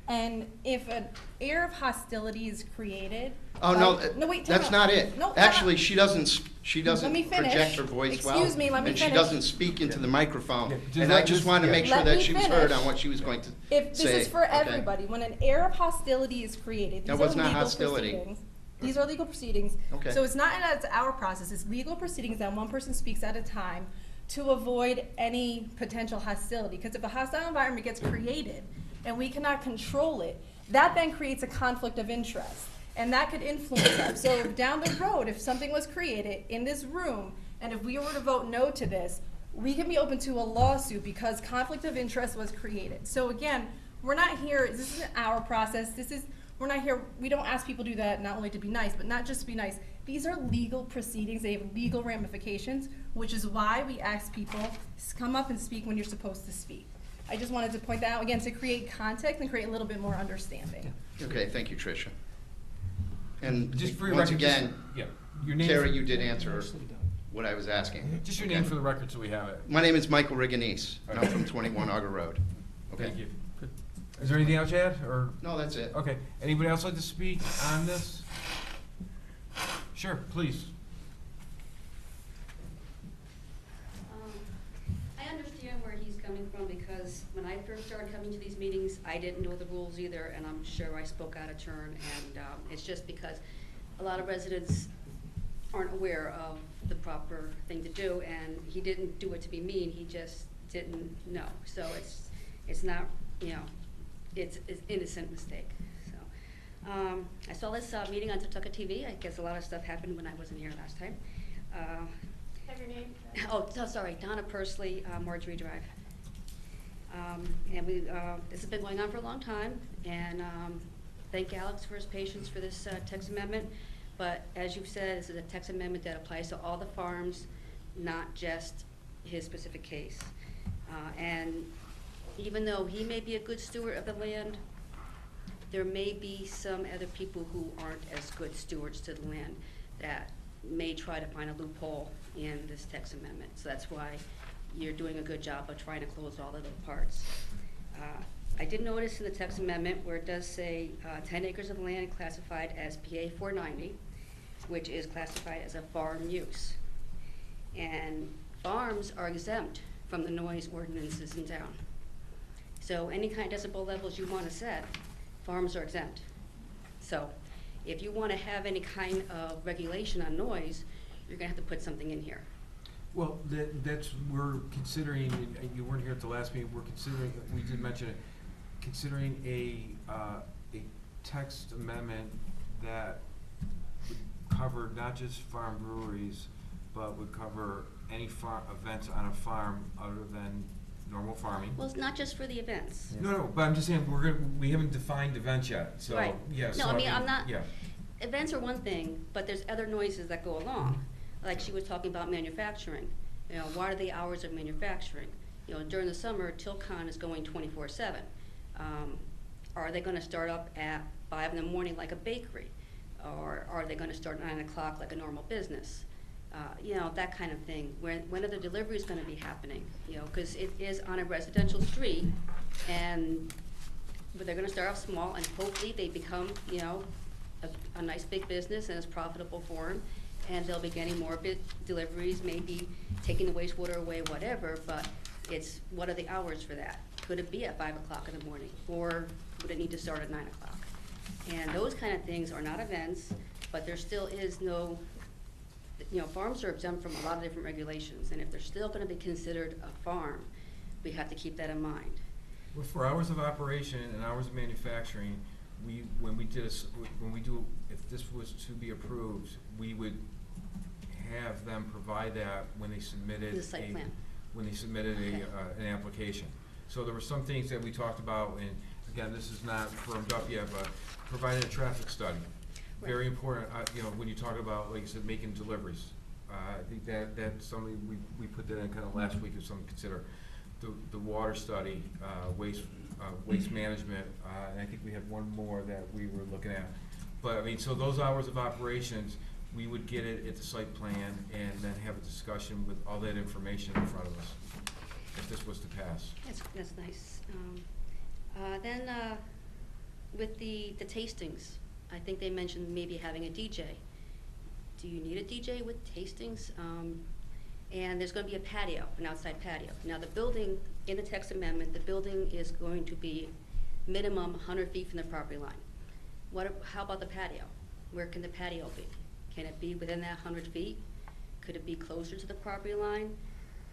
And if an air of hostility is created. Oh, by- no, No, wait, time that's out. not it. No, Actually, time she doesn't Let me finish. project her voice well. Excuse me, let me And she finish. doesn't speak into the microphone. Yeah, just And I let- just wanted to yeah. make sure Let that me she was heard finish. on what she was going to If this say. is for Okay? everybody, when an air of hostility is created, That these was are not legal hostility. proceedings. These are legal proceedings. Okay. So it's not that it's our process, it's legal proceedings that one person speaks at a time to avoid any potential hostility. Because if a hostile environment gets created and we cannot control it, that then creates a conflict of interest. And that could influence us. So if down the road, if something was created in this room, and if we were to vote no to this, we can be open to a lawsuit because conflict of interest was created. So again, we're not here, this isn't our process, we're not here, we don't ask people to do that not only to be nice, but not just to be nice. These are legal proceedings, they have legal ramifications, which is why we ask people to come up and speak when you're supposed to speak. I just wanted to point that out, again, to create context and create a little bit more understanding. Okay, thank you, Tricia. And Just for your once record, just- again, yeah, your name. Terry, you did answer what I was asking. Just your Okay? name for the record so we have it. My name is Michael Riganese, and I'm from 21 Auger Road. Okay? Thank you. Is there anything else, Chad, or? No, that's it. Okay, anybody else like to speak on this? Sure, please. I understand where he's coming from, because when I first started coming to these meetings, I didn't know the rules either, and I'm sure I spoke out of turn, and it's just because a lot of residents aren't aware of the proper thing to do, and he didn't do it to be mean, he just didn't know. So it's not, you know, it's innocent mistake, so. I saw this meeting on Tucka TV. I guess a lot of stuff happened when I wasn't here last time. Have your name? Oh, sorry, Donna Pursley, Marjorie Drive. And this has been going on for a long time, and thank Alex for his patience for this text amendment. But as you've said, this is a text amendment that applies to all the farms, not just his specific case. And even though he may be a good steward of the land, there may be some other people who aren't as good stewards to the land that may try to find a loophole in this text amendment. So that's why you're doing a good job of trying to close all the little parts. I did notice in the text amendment where it does say 10 acres of land classified as PA 490, which is classified as a farm use. And farms are exempt from the noise ordinances in town. So any kind of decibel levels you want to set, farms are exempt. So if you want to have any kind of regulation on noise, you're going to have to put something in here. Well, we're considering, and you weren't here at the last meeting, we're considering, we did mention it, considering a text amendment that would cover not just farm breweries, but would cover any events on a farm other than normal farming. Well, it's not just for the events. No, but I'm just saying, we haven't defined events yet, so, Right. yeah. No, so I mean, I'm not, Yeah. events are one thing, but there's other noises that go along. Like she was talking about manufacturing. You know, what are the hours of manufacturing? You know, during the summer, Tilcon is going 24/7. Are they gonna start up at 5 in the morning like a bakery? Or are they gonna start at 9 o'clock like a normal business? You know, that kind of thing. When are the deliveries gonna be happening? You know, because it is on a residential street, but they're gonna start off small, and hopefully they become, you know, a nice big business and it's profitable for them, and they'll be getting more deliveries, maybe taking the wastewater away, whatever, but it's, what are the hours for that? Could it be at 5 o'clock in the morning, or would it need to start at 9 o'clock? And those kind of things are not events, but there still is no, you know, farms are exempt from a lot of different regulations, and if they're still gonna be considered a farm, we have to keep that in mind. Well, for hours of operation and hours of manufacturing, when we do, if this was to be approved, we would have them provide that when they submitted The site plan. when they submitted Okay. an application. So there were some things that we talked about, and again, this is not firmed up yet, but providing a traffic study. Very important, you know, when you talk about, like you said, making deliveries. I think that's something, we put that in kind of last week as something to consider. The water study, waste management, and I think we had one more that we were looking at. But, I mean, so those hours of operations, we would get it at the site plan and then have a discussion with all that information in front of us, if this was to pass. That's nice. Then, with the tastings, I think they mentioned maybe having a DJ. Do you need a DJ with tastings? And there's gonna be a patio, an outside patio. Now, the building, in the text amendment, the building is going to be minimum 100 feet from the property line. How about the patio? Where can the patio be? Can it be within that 100 feet? Could it be closer to the property line?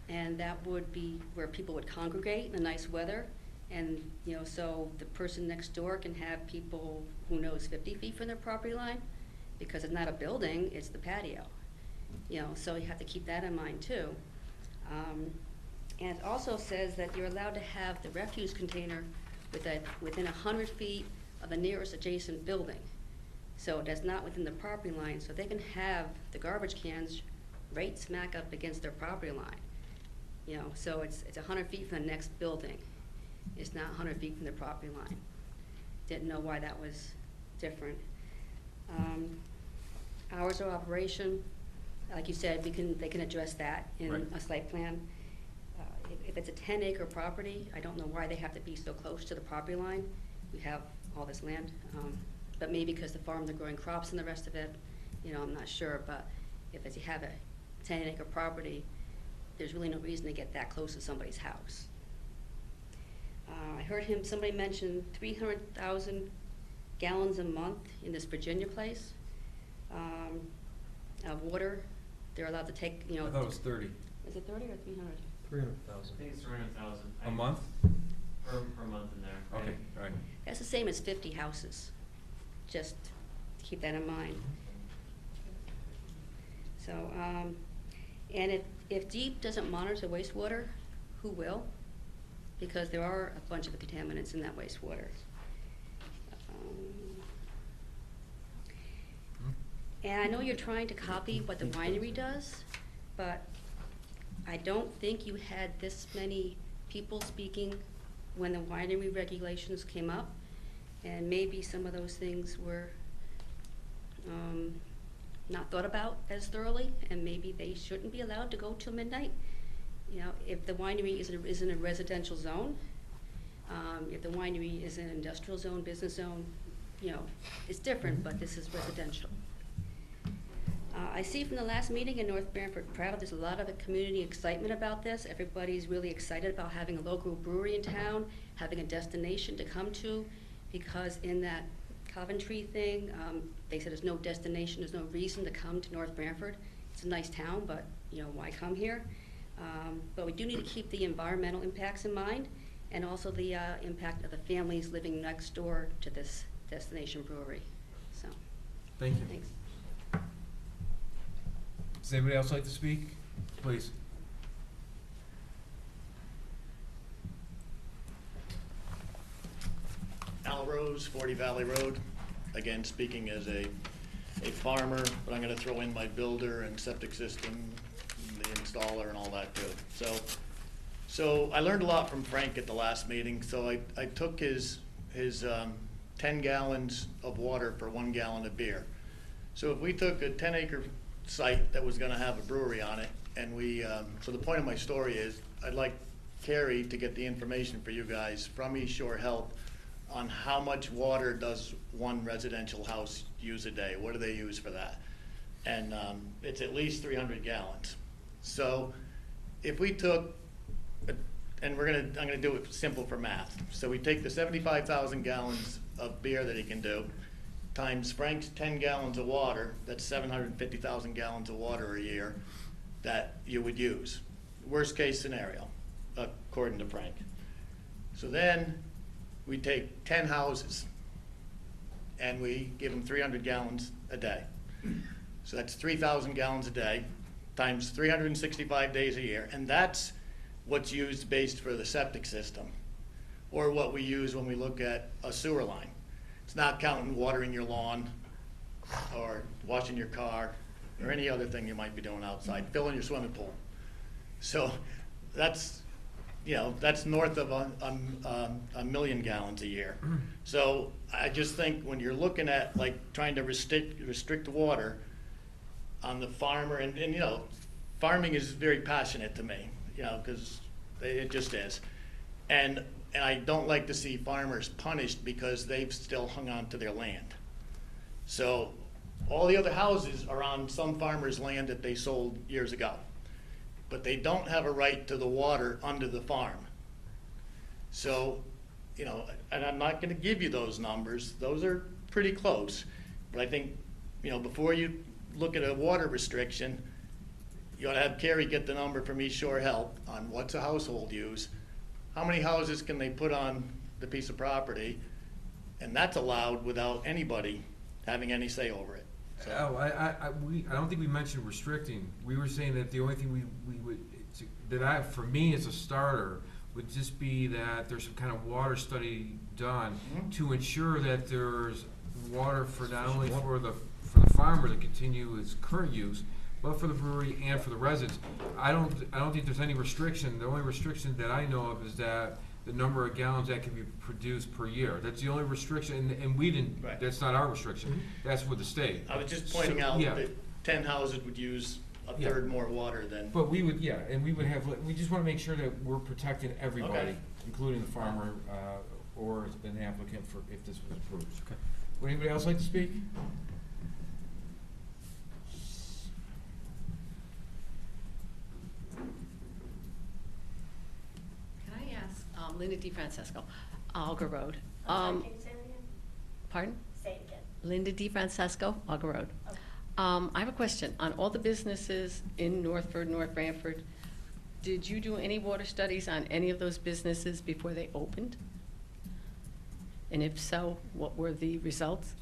And that would be where people would congregate in the nice weather. And, you know, so the person next door can have people, who knows, 50 feet from their property line? Because it's not a building, it's the patio. You know, so you have to keep that in mind too. And it also says that you're allowed to have the refuse container within 100 feet of the nearest adjacent building. So that's not within the property line, so they can have the garbage cans right smack up against their property line. You know, so it's 100 feet from the next building. It's not 100 feet from the property line. Didn't know why that was different. Hours of operation, like you said, they can address that in Right. a site plan. If it's a 10-acre property, I don't know why they have to be so close to the property line. We have all this land, but maybe because the farm, they're growing crops and the rest of it, you know, I'm not sure, but if you have a 10-acre property, there's really no reason to get that close to somebody's house. I heard somebody mention 300,000 gallons a month in this Virginia place, of water. They're allowed to take, you know. I thought it was 30. Is it 30 or 300? 300,000. I think it's 300,000. A month? Per month in there. Okay, all right. That's the same as 50 houses, just keep that in mind. So, and if DEEP doesn't monitor wastewater, who will? Because there are a bunch of contaminants in that wastewater. And I know you're trying to copy what the winery does, but I don't think you had this many people speaking when the winery regulations came up. And maybe some of those things were not thought about as thoroughly, and maybe they shouldn't be allowed to go till midnight. You know, if the winery is in a residential zone, if the winery is in an industrial zone, business zone, you know, it's different, but this is residential. I see from the last meeting in North Branford Proud, there's a lot of community excitement about this. Everybody's really excited about having a local brewery in town, having a destination to come to, because in that Coventry thing, they said there's no destination, there's no reason to come to North Branford. It's a nice town, but you know, why come here? But we do need to keep the environmental impacts in mind, and also the impact of the families living next door to this destination brewery. So, Thank you. thanks. Does anybody else like to speak? Please. Al Rose, 40 Valley Road. Again, speaking as a farmer, but I'm gonna throw in my builder and septic system, the installer and all that too. So I learned a lot from Frank at the last meeting, so I took his 10 gallons of water for 1 gallon of beer. So if we took a 10-acre site that was gonna have a brewery on it, and so the point of my story is, I'd like Carrie to get the information for you guys from East Shore Health on how much water does one residential house use a day? What do they use for that? And it's at least 300 gallons. So if we took, and I'm gonna do it simple for math. So we take the 75,000 gallons of beer that he can do, times Frank's 10 gallons of water, that's 750,000 gallons of water a year that you would use. Worst case scenario, according to Frank. So then we take 10 houses and we give them 300 gallons a day. So that's 3,000 gallons a day times 365 days a year. And that's what's used based for the septic system, or what we use when we look at a sewer line. It's not counting watering your lawn or washing your car or any other thing you might be doing outside, filling your swimming pool. So that's, you know, that's north of a million gallons a year. So I just think when you're looking at like trying to restrict water on the farmer, and you know, farming is very passionate to me, you know, because it just is. And And I don't like to see farmers punished because they've still hung on to their land. So all the other houses are on some farmer's land that they sold years ago. But they don't have a right to the water under the farm. So, you know, and I'm not gonna give you those numbers, those are pretty close. But I think, you know, before you look at a water restriction, you ought to have Carrie get the number from East Shore Health on what's a household use, how many houses can they put on the piece of property, and that's allowed without anybody having any say over it. So- Oh, I don't think we mentioned restricting. We were saying that the only thing we would, for me as a starter, would just be that there's some kind of water study done Mhm. to ensure that there's water for not only for the farmer to continue his current use, but for the brewery and for the residents. I don't think there's any restriction. The only restriction that I know of is that the number of gallons that can be produced per year. That's the only restriction, and we didn't, Right. that's not our restriction. That's with the state. I was just pointing So, out yeah. that 10 houses would use a Yeah. third more water than. But we would, yeah, and we would have, we just wanna make sure that we're protecting everybody, Okay. including the farmer, or an applicant for, if this was approved. Okay. Would anybody else like to speak? Can I ask, Linda DeFrancesco, Auger Road. Can you say it again? Pardon? Say it again. Linda DeFrancesco, Auger Road. Okay. I have a question. On all the businesses in Northford, North Branford, did you do any water studies on any of those businesses before they opened? And if so, what were the results?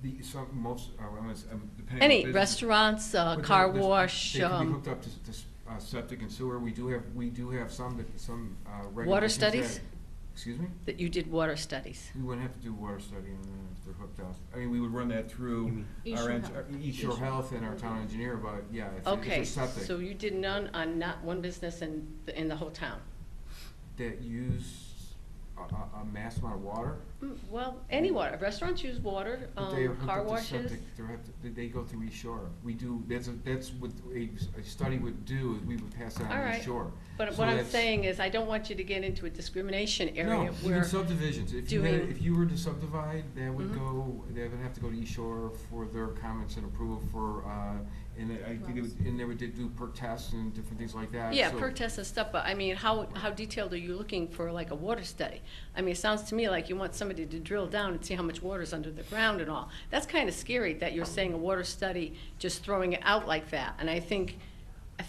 Depending on Any the business. restaurants, But car they- wash, They can be hooked up to septic and sewer. We do have some regulations. Water studies? that- Excuse me? that you did water studies? We wouldn't have to do water study if they're hooked up. I mean, we would run that through East our, Shore East Health. Shore Health and our town engineer, but yeah, if Okay, it's septic. so you did none on not one business in the whole town? That use a mass amount of water. Well, any water. Restaurants use water, But they are hooked car up to washes. septic. They go through East Shore. We do, that's what a study would do, is we would pass that All on to right. East Shore. But So what I'm that's- saying is, I don't want you to get into a discrimination area No, where. even subdivisions, if doing- you were to subdivide, that would Mhm. go, they would have to go to East Shore for their comments and approval for, and I think and they would do perk tests and different things like that. Yeah, so- perk tests and stuff, but I mean, how detailed are you looking for like a water study? I mean, it sounds to me like you want somebody to drill down and see how much water's under the ground and all. That's kind of scary that you're saying a water study, just throwing it out like that. And I think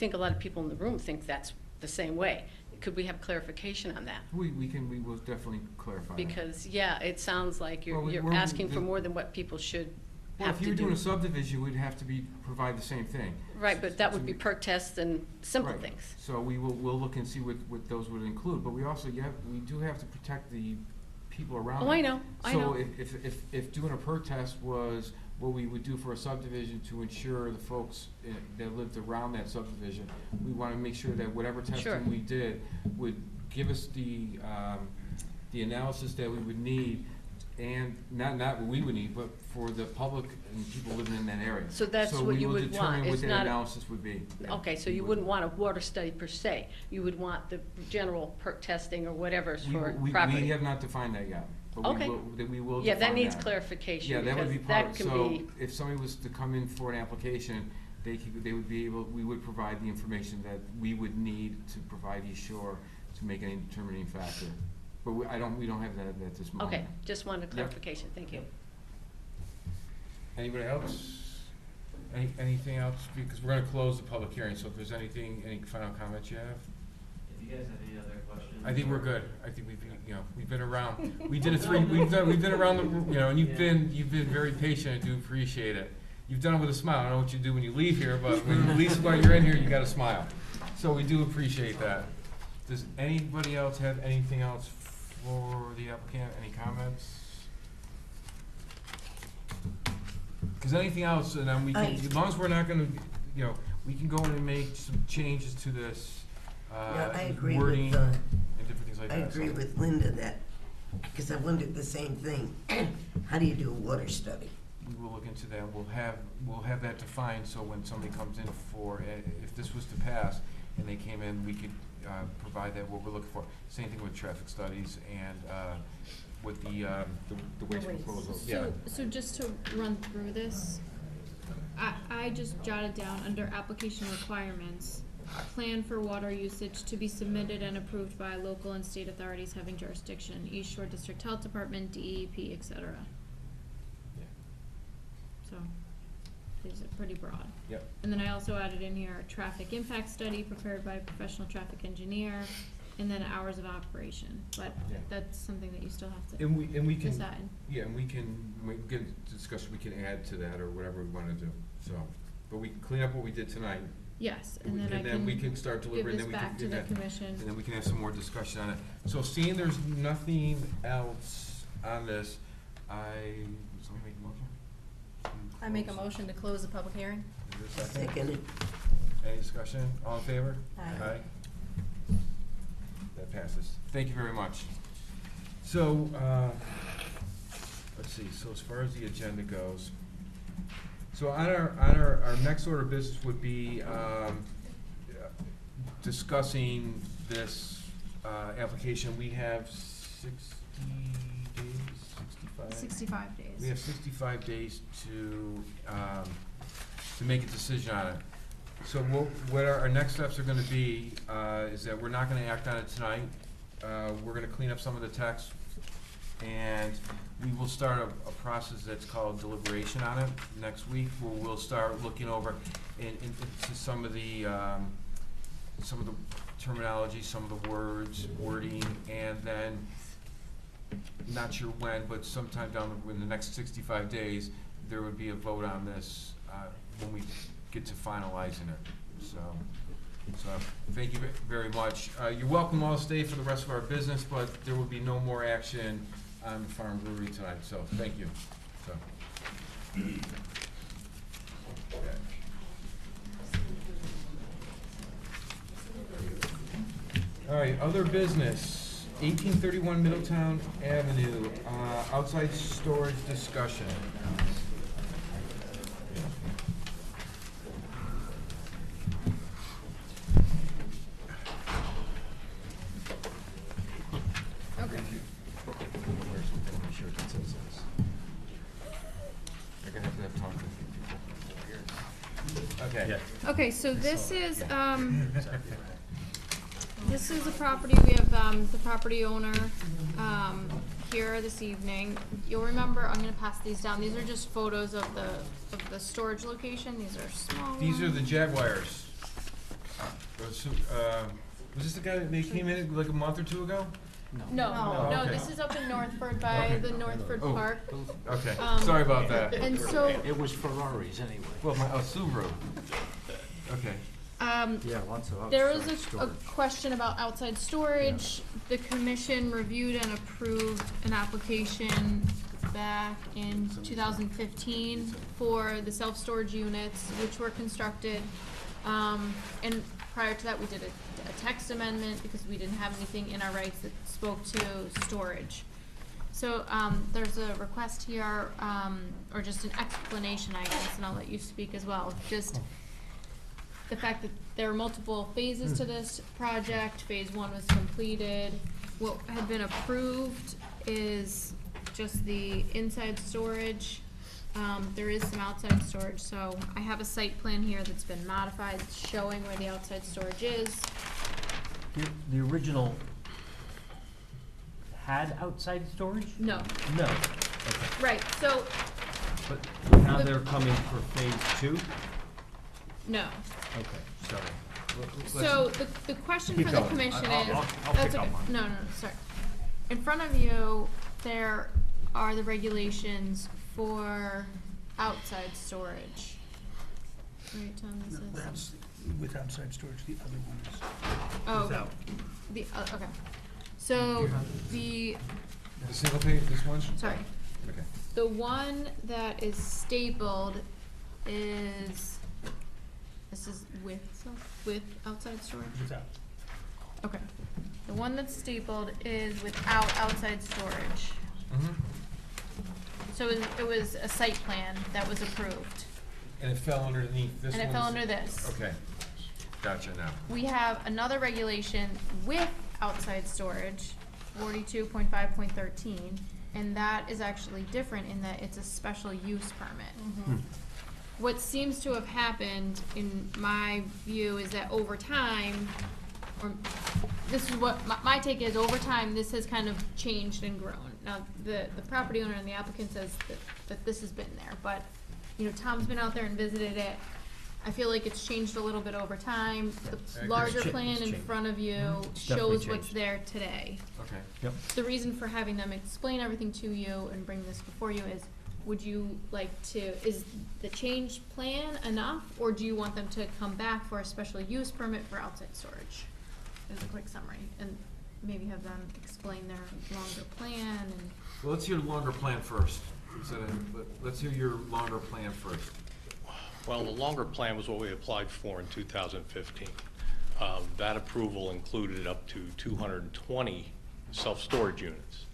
a lot of people in the room think that's the same way. Could we have clarification on that? We will definitely clarify that. Because, yeah, it sounds like Well, you're we're- asking for the- more than what people should Well, have if to you were doing do. a subdivision, we'd have to provide the same thing. Right, but that So would be we- perk tests and simple Right. things. So we'll look and see what those would include, but we also, we do have to protect the people around. Oh, them. I know. So if doing a perk test was what we would do for a subdivision to ensure the folks that lived around that subdivision, we wanna make sure that whatever Sure. testing we did would give us the analysis that we would need, and not what we would need, but for the public and people living in that area. So that's what you would want. So we will determine It's what that not- analysis would be. Okay, so We you would. wouldn't want a water study per se. You would want the general perk testing or whatever for We property. have not defined that yet, but Okay. we will Yeah, that define needs clarification. Yeah, that would be because part, that can so be- if somebody was to come in for an application, they would be able, we would provide the information that we would need to provide East Shore to make any determining factor. But we don't have that at this moment. Okay, just wanted clarification. Thank you. Anybody else? Anything else? Because we're gonna close the public hearing, so if there's any final comments you have? If you guys have any other questions. I think we're good. I think we've been around. We've been around the, and you've been very patient. I do appreciate it. You've done it with a smile. I don't know what you do when you leave here, but at least while you're in here, you gotta smile. So we do appreciate that. Does anybody else have anything else for the applicant? Any comments? Cause anything else, and then we can, as long as we're not gonna, we can go in and make some changes to this, Yeah, I agree wording with, and different things like I that. agree so. with Linda that, because I wondered the same thing. How do you do a water study? We will look into that. We'll have that defined, so when somebody comes in for, if this was to pass and they came in, we could provide that, what we're looking for. Same thing with traffic studies and, with the waste proposal, yeah. So just to run through this, I just jotted down under application requirements, plan for water usage to be submitted and approved by local and state authorities having jurisdiction, East Shore District Health Department, DEP, et cetera. Yeah. So, these are pretty broad. Yep. And then I also added in here a traffic impact study prepared by a professional traffic engineer, and then hours of operation, but Yeah. that's something that you still have to And we can, decide. yeah, and we can get into discussion, we can add to that or whatever we wanna do, so. But we can clean up what we did tonight. Yes, and then I we can start give delivering, this then we can. back to the commission. And then we can have some more discussion on it. So seeing there's nothing else on this, somebody make a motion? I make a motion to close the public hearing. Is there a second? Second. Any discussion? All in favor? Aye. That passes. Thank you very much. So, let's see, so as far as the agenda goes, so on our next order of business would be, discussing this, application. We have 60 days, 65? 65 days. We have 65 days to make a decision on it. So what our next steps are gonna be, is that we're not gonna act on it tonight. We're gonna clean up some of the text, and we will start a process that's called deliberation on it next week, where we'll start looking over into some of the terminology, some of the wording, and then, not sure when, but sometime in the next 65 days, there would be a vote on this, when we get to finalizing it, so thank you very much. You're welcome all to stay for the rest of our business, but there will be no more action on the farm brewery tonight, so thank you, so. Okay. All right, other business, 1831 Middletown Avenue, outside storage discussion. Okay. They're gonna have to talk to people. Okay. Okay, so this is the property, we have, the property owner, here this evening. You'll remember, I'm gonna pass these down, these are just photos of the storage location, these are small. These are the Jaguars. Was this the guy that they came in like a month or two ago? No, No. no, Okay. this is up in Northford by Okay. the Northford Oh. Park. Okay, Um, sorry about that. And so, It was Ferraris anyway. Well, Subaru. Okay. Yeah, lots of there was a question about outside storage. The commission reviewed and approved an application back in 2015 for the self-storage units, which were constructed. And prior to that, we did a text amendment because we didn't have anything in our rights that spoke to storage. So, there's a request here, or just an explanation, I guess, and I'll let you speak as well. Just the fact that there are multiple phases to this project. Phase 1 was completed. What had been approved is just the inside storage. There is some outside storage, so I have a site plan here that's been modified, showing where the outside storage is. The original had outside storage? No, No. Okay. right, so, But now they're coming for phase 2? no. Okay, sorry. So the question Keep for the going. commission I'll- is, I'll that's pick up okay, on it. no, sorry. In front of you, there are the regulations for outside storage. Right, Tom, this is, That's with outside storage, the other one is oh, okay. without. Okay. So, the, The single page, this one? sorry, Okay. the one that is stapled is, this is with outside storage? Without. Okay. The one that's stapled is without outside storage. Mm-hmm. So it was a site plan that was approved. And it fell underneath this one? And it fell under this. Okay. Gotcha now. We have another regulation with outside storage, 42.5.13, and that is actually different in that it's a special use permit. What seems to have happened, in my view, is that over time, or this is what my take is, over time, this has kind of changed and grown. Now, the property owner and the applicant says that this has been there, but, you know, Tom's been out there and visited it. I feel like it's changed a little bit over time. The larger plan in front of you shows definitely what's changed. there today. Okay. Yep. The reason for having them explain everything to you and bring this before you is, would you like to, is the change plan enough, or do you want them to come back for a special use permit for outside storage? As a quick summary, and maybe have them explain their longer plan and. Well, let's hear the longer plan first. Let's hear your longer plan first. Well, the longer plan was what we applied for in 2015. That approval included up to 220 self-storage units.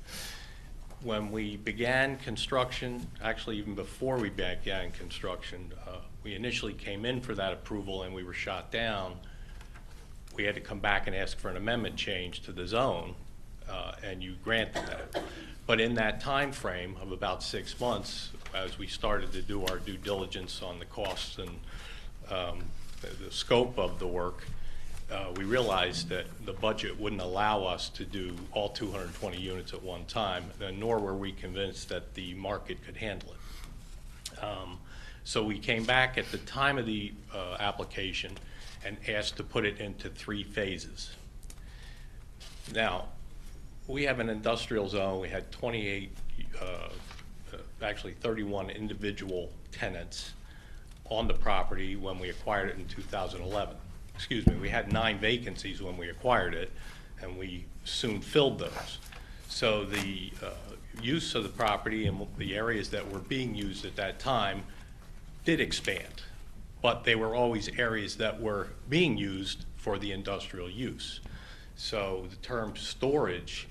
When we began construction, actually even before we began construction, we initially came in for that approval and we were shot down. We had to come back and ask for an amendment change to the zone, and you granted that. But in that time frame of about 6 months, as we started to do our due diligence on the costs and the scope of the work, we realized that the budget wouldn't allow us to do all 220 units at one time, nor were we convinced that the market could handle it. So we came back at the time of the application and asked to put it into 3 phases. Now, we have an industrial zone. We had 28, actually 31 individual tenants on the property when we acquired it in 2011. Excuse me, we had 9 vacancies when we acquired it, and we soon filled those. So the use of the property and the areas that were being used at that time did expand, but they were always areas that were being used for the industrial use. So the term storage,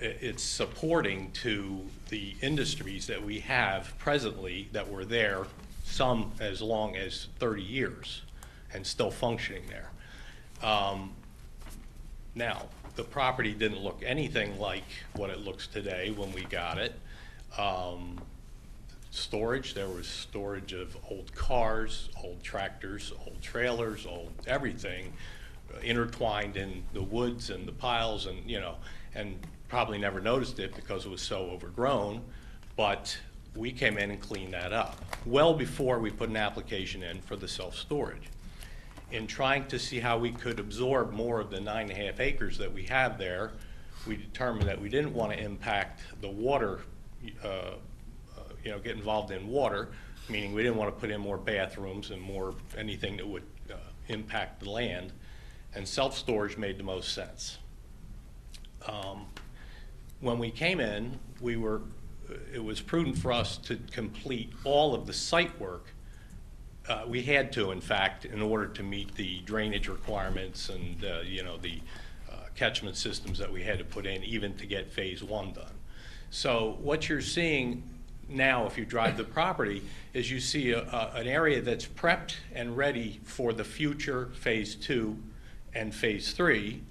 it's supporting to the industries that we have presently that were there, some as long as 30 years and still functioning there. Now, the property didn't look anything like what it looks today when we got it. Storage, there was storage of old cars, old tractors, old trailers, old everything, intertwined in the woods and the piles, and and probably never noticed it because it was so overgrown, but we came in and cleaned that up well before we put an application in for the self-storage. In trying to see how we could absorb more of the 9.5 acres that we have there, we determined that we didn't want to impact the water, get involved in water, meaning we didn't want to put in more bathrooms and more anything that would impact the land, and self-storage made the most sense. When we came in, it was prudent for us to complete all of the site work. We had to, in fact, in order to meet the drainage requirements and the catchment systems that we had to put in, even to get phase 1 done. So what you're seeing now, if you drive the property, is you see an area that's prepped and ready for the future phase 2 and phase 3.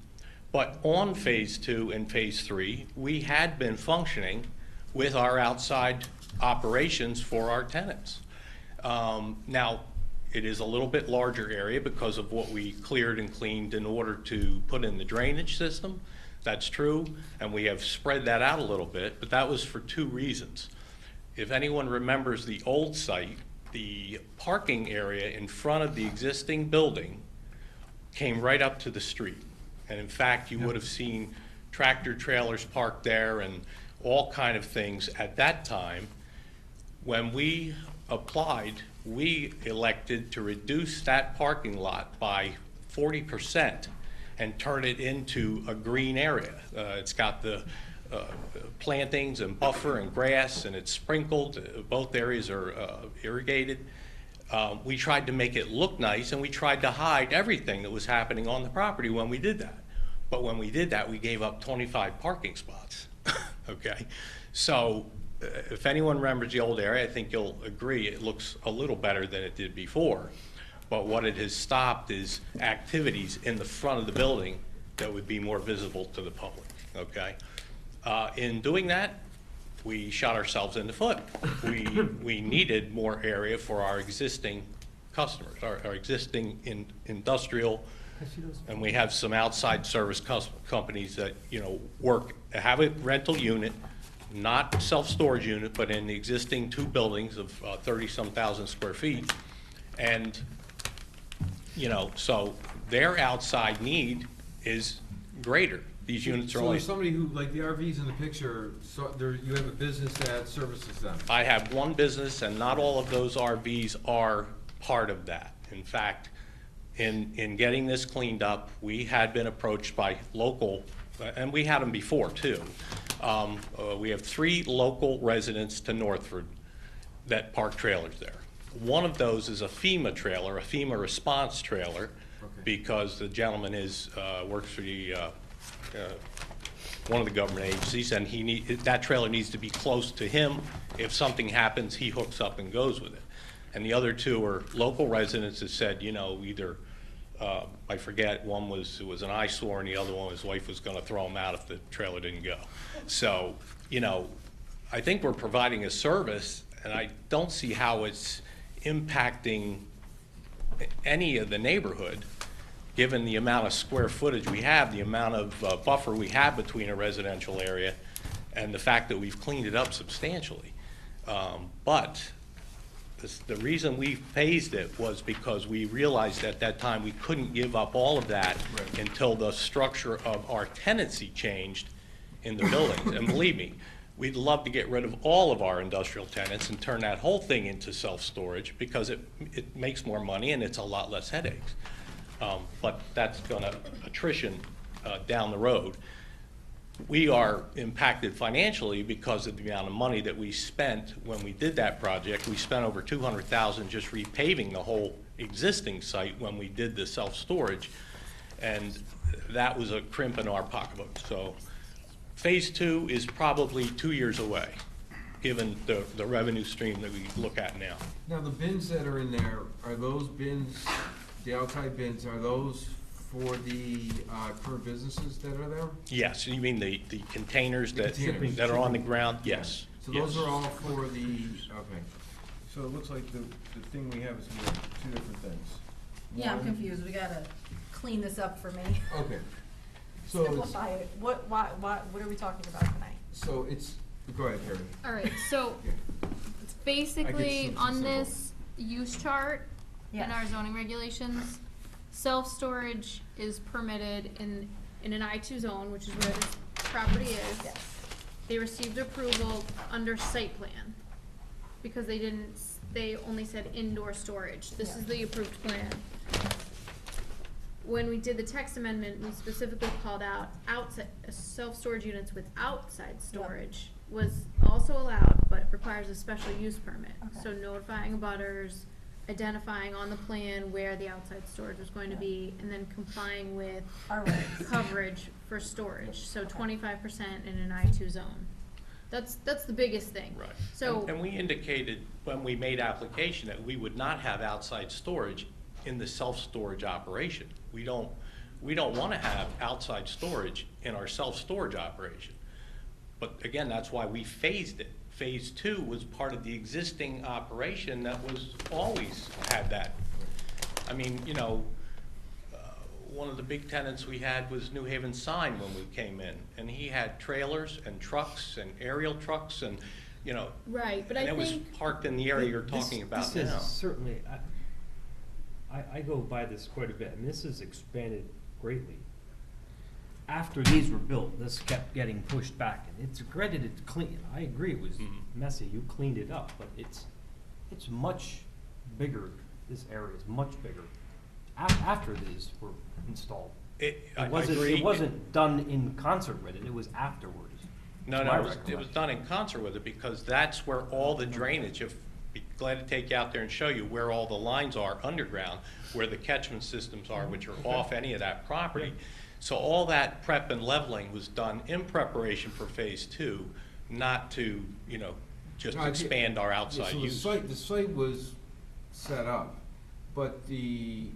But on phase 2 and phase 3, we had been functioning with our outside operations for our tenants. Now, it is a little bit larger area because of what we cleared and cleaned in order to put in the drainage system. That's true, and we have spread that out a little bit, but that was for 2 reasons. If anyone remembers the old site, the parking area in front of the existing building came right up to the street. And in fact, you would have seen tractor trailers parked there and all kind of things at that time. When we applied, we elected to reduce that parking lot by 40% and turn it into a green area. It's got the plantings and buffer and grass, and it's sprinkled. Both areas are irrigated. We tried to make it look nice, and we tried to hide everything that was happening on the property when we did that. But when we did that, we gave up 25 parking spots, okay? So if anyone remembers the old area, I think you'll agree it looks a little better than it did before. but what it has stopped is activities in the front of the building that would be more visible to the public, okay? In doing that, we shot ourselves in the foot. We needed more area for our existing customers, our existing industrial, and we have some outside service companies that, you know, have a rental unit, not self-storage unit, but in the existing 2 buildings of 30-some thousand square feet. And, you know, so their outside need is greater. These units are So only. there's somebody who, like the RVs in the picture, so there, you have a business that services them. I have one business, and not all of those RVs are part of that. In fact, in getting this cleaned up, we had been approached by local, and we had them before too. We have 3 local residents to Northford that park trailers there. One of those is a FEMA trailer, a FEMA response trailer, because the gentleman works for one of the government agencies, and that trailer needs to be close to him. If something happens, he hooks up and goes with it. And the other 2 are local residents that said, you know, either, I forget, one was an eyesore, and the other one, his wife was gonna throw him out if the trailer didn't go. So, you know, I think we're providing a service, and I don't see how it's impacting any of the neighborhood, given the amount of square footage we have, the amount of buffer we have between a residential area, and the fact that we've cleaned it up substantially. But the reason we phased it was because we realized at that time we couldn't give up all of that until the structure of our tenancy changed in the buildings. And believe me, we'd love to get rid of all of our industrial tenants and turn that whole thing into self-storage, because it makes more money and it's a lot less headaches. But that's gonna attrition down the road. We are impacted financially because of the amount of money that we spent when we did that project. We spent over $200,000 just repaving the whole existing site when we did the self-storage, and that was a crimp in our pocketbook. So phase 2 is probably 2 years away, given the revenue stream that we look at now. Now, the bins that are in there, are those bins, the outside bins, are those for the current businesses that are there? Yes, you mean the containers The that containers. are on the ground? Yes. So yes. those are all for the, okay. So it looks like the thing we have is we have 2 different things. Yeah, I'm One- confused, we gotta clean this up for me. Okay. So it's, Simplify it, what are we talking about tonight? so it's, go ahead, Terry. All right, so it's basically simple. on this use chart in Yes. our zoning regulations, self-storage is permitted in an I2 zone, which is where this property is. Yes. They received approval under site plan, because they only said indoor storage. This is the approved plan. When we did the text amendment, we specifically called out self-storage units with outside storage was also allowed, but requires a special use permit. Okay. So notifying abutters, identifying on the plan where the outside storage was going to be, and then complying with Our regs. coverage for storage, so 25% in an I2 zone. That's the biggest thing. Right. So. And we indicated when we made application that we would not have outside storage in the self-storage operation. We don't want to have outside storage in our self-storage operation. But again, that's why we phased it. Phase 2 was part of the existing operation that was always had that. I mean, you know, one of the big tenants we had was New Haven Sign when we came in, and he had trailers and trucks and aerial trucks and, you know. Right, but and I it was think. parked in the area you're talking about This now. is certainly, I go by this quite a bit, and this has expanded greatly. After these were built, this kept getting pushed back, and it's granted it's clean, I agree, it was Mhm. messy, you cleaned it up, but it's much bigger, this area is much bigger, after these were installed. I agree. It wasn't done in concert with it, it was afterwards. No, to no, my it was recollection. done in concert with it, because that's where all the drainage, be glad to take you out there and show you where all the lines are underground, where the catchment systems are, which are off any of that property. So all that prep and leveling was done in preparation for phase 2, not to, you know, just No, I get- expand our Yeah, outside so use. the site was set up, but in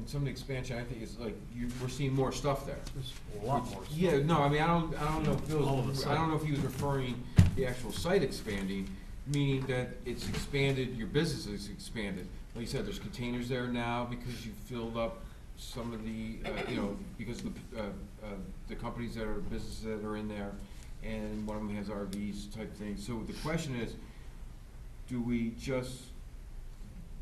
some of the expansion, I think it's like, we're seeing more stuff there. There's a lot more stuff. Yeah, no, I mean, I don't know if Bill, All of a I sudden. don't know if he was referring the actual site expanding, meaning that it's expanded, your business is expanded. Like you said, there's containers there now because you filled up some of the, because of the companies that are, businesses that are in there, and one of them has RVs type thing. So the question is, do we just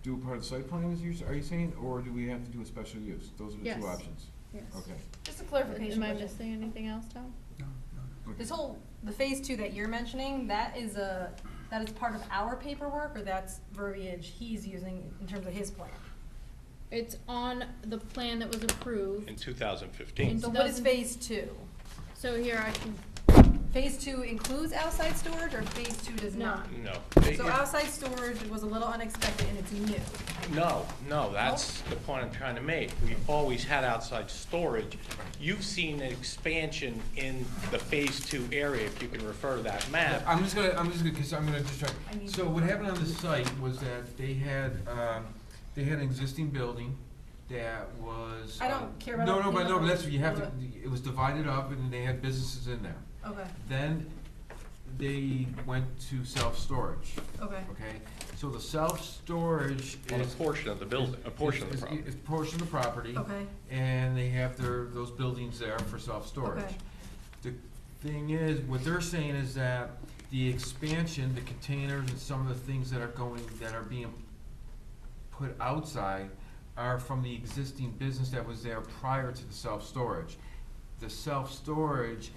do a part of the site plan, are you saying, or do we have to do a special use? Those are the Yes. two options. Yes. Okay. Just a clarification Am I question. missing anything else, Tom? This whole, the phase 2 that you're mentioning, that is part of our paperwork, or that's verbiage he's using in terms of his plan? It's on the plan that was approved. In 2015. So what is phase 2? So here I can, Phase 2 includes outside storage, or phase 2 does not? No. So outside storage was a little unexpected and it's new. No, that's the point I'm trying to make. We've always had outside storage. You've seen an expansion in the Phase 2 area, if you can refer to that map. I'm just gonna, because I'm gonna just try. I need So to- what happened on the site was that they had an existing building that was. I don't care about No, all no, the but that's, numbers. you have to, it was divided up and they had businesses in there. Okay, Then they went to self-storage, okay. okay? So the self-storage On a is. portion of the building, a portion of the property. It's a portion of the property. Okay. And they have those buildings there for self-storage. Okay. The thing is, what they're saying is that the expansion, the containers and some of the things that are being put outside are from the existing business that was there prior to the self-storage. The self-storage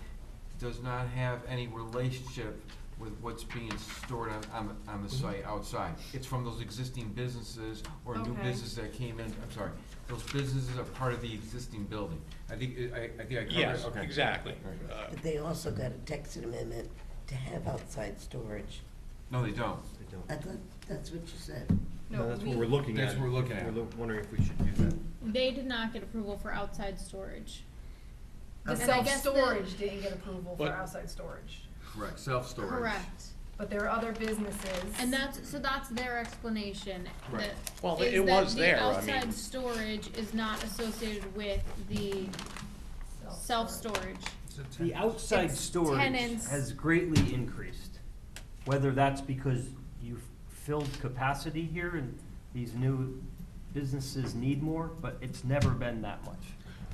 does not have any relationship with what's being stored on the site outside. It's from those existing businesses or new Okay. businesses that came in, I'm sorry, those businesses are part of the existing building. I think I covered it, Yes, okay. exactly. All right. But they also got a text amendment to have outside storage. No, they don't. They don't. I thought that's what you said. No, that's what we're looking at. That's what we're looking at. We're wondering if we should do that. they did not get approval for outside storage. The And I guess the- self-storage didn't get approval for But- outside storage, Correct, self-storage. Correct. but there are other businesses. And that's their explanation. Right. that- Well, is it that was there, I The mean- outside storage is not associated with the self-storage. The outside It's storage tenants. has greatly increased. Whether that's because you've filled capacity here and these new businesses need more, but it's never been that much.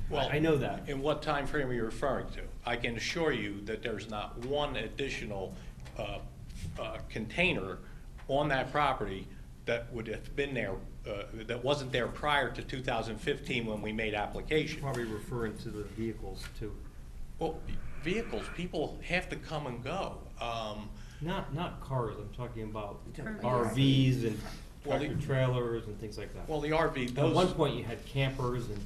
Well, I know that. In what time frame are you referring to? I can assure you that there's not one additional container on that property that would have been there, that wasn't there prior to 2015 when we made application. Probably referring to the vehicles too. Well, vehicles, people have to come and go. Not cars, I'm talking about RVs. RVs and Well, tractor the- trailers and things like that. Well, the RV, At one those, point, you had campers and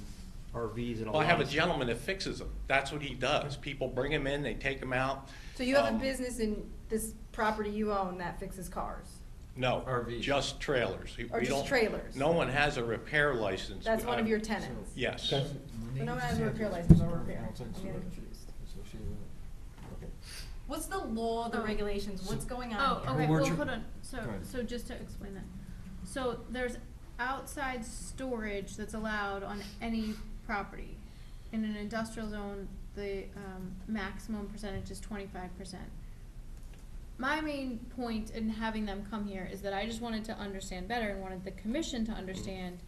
RVs and all well, I have a that. gentleman that fixes them. That's what he does. People bring them in, they take them out. So you have a Um, business in this property you own that fixes cars? No, RVs. just trailers. Or We just don't- trailers? No one has a repair license. That's one of your tenants? Yes. So no one has a repair license or repair? Outside I'm getting storage confused. associated with it. Okay. What's the law, the regulations, what's going on Oh, here? okay, weren't well, you- hold on, so, Go ahead. so just to explain that. So there's outside storage that's allowed on any property. In an industrial zone, the, maximum percentage is 25%. My main point in having them come here is that I just wanted to understand better and wanted the commission to understand,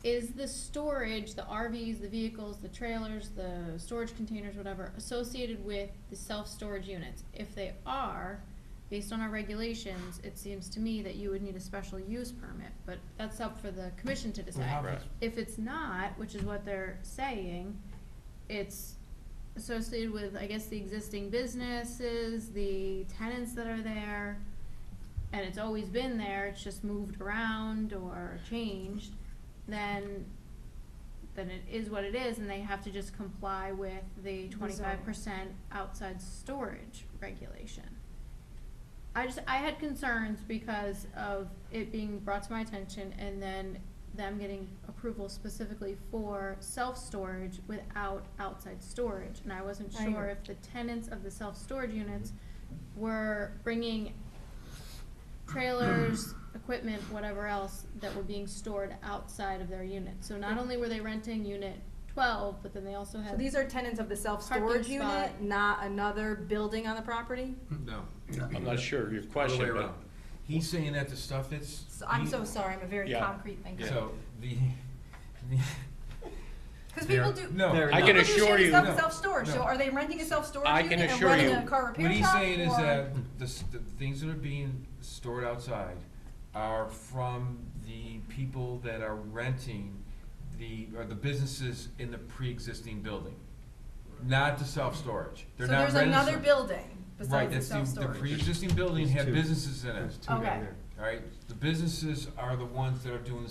is the storage, the RVs, the vehicles, the trailers, the storage containers, whatever, associated with the self-storage units? If they are, based on our regulations, it seems to me that you would need a special use permit, but that's up for the commission to decide. Right. If it's not, which is what they're saying, it's associated with, I guess, the existing businesses, the tenants that are there, and it's always been there, it's just moved around or changed, then it is what it is, and they have to just comply with the 25% outside storage regulation. I had concerns because of it being brought to my attention and then them getting approval specifically for self-storage without outside storage. And I wasn't I sure agree. if the tenants of the self-storage units were bringing trailers equipment, whatever else, that were being stored outside of their unit. So not only were they renting unit 12, but then they also had. So these are tenants of the self-storage Parking spot. unit, not another building on the property? No. I'm not sure of your Other way question, but around. He's saying that the stuff that's. So I'm so sorry, I'm a very Yeah. concrete thinker. So, the. Because people do. No. I can people do assure share you. stuff No. with self-storage, so No. are they renting a self-storage I unit can and assure running you- a car repair What he's shop, saying is or- that the things that are being stored outside are from the people that are renting or the businesses in the pre-existing building, not the self-storage. They're So not there's renting another some- building Right, besides the that's the self-storage? pre-existing building had There's two. businesses in it. There's two down Okay. there. All right, the businesses are the ones that are doing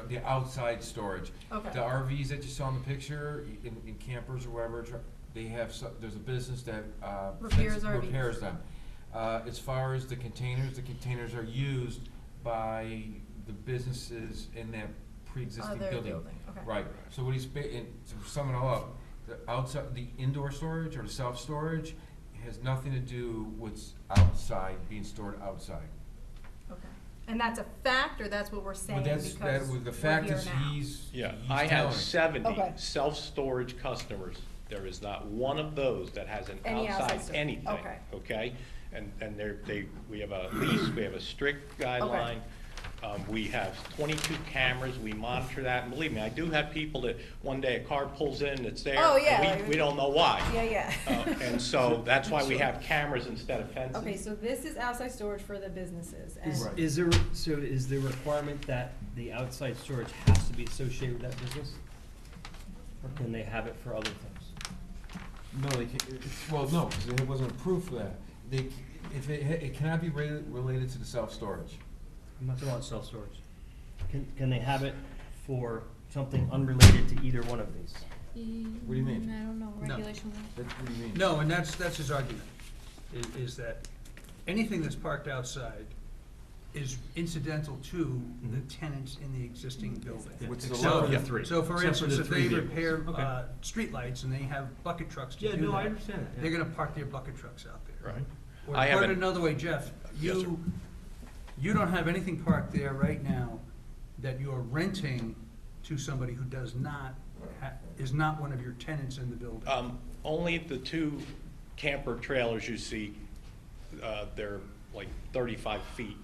the outside storage. Okay. The RVs that you saw in the picture, in campers or wherever, they have, there's a business that, Repairs RVs. repairs them. As far as the containers are used by the businesses in that pre-existing Other building. building, okay. Right, so what to sum it all up, the indoor storage or the self-storage has nothing to do with outside, being stored outside. Okay. And that's a fact, or that's what we're saying Well, because the we're fact here is now? he's I telling have us. 70 Okay. self-storage customers. There is not one of those that has an Any outside outside storage. anything, Okay. okay? And we have a lease, we have a strict guideline. We have 22 cameras, we monitor that, and believe me, I do have people that one day a car pulls in, it's there. Oh, and yeah. We don't know why. Yeah, yeah. And so that's why we have cameras instead of fences. Okay, so this is outside storage for the businesses, and Is, is there, so is the requirement that the outside storage has to be associated with that business? Or can they have it for other things? No, they can't, well, no, because it wasn't approved for that. It cannot be related to the self-storage. I'm not talking about self-storage. Can they have it for something unrelated to either one of these? What do you mean? I don't know, No. regulation. What do you mean? No, and that's his argument, is that anything that's parked outside is incidental to the tenants in the existing building. Which is So- allowed for the three. So for Except for instance, the if three they vehicles. repair, Okay. streetlights and they have bucket trucks to Yeah, do no, I that, understand that, yeah. they're gonna park their bucket trucks out there. Right. Or I to put it haven't- another way, Jeff, Yes, sir. you don't have anything parked there right now that you're renting to somebody who does not, is not one of your tenants in the building. Only the two camper trailers you see, they're like 35 feet,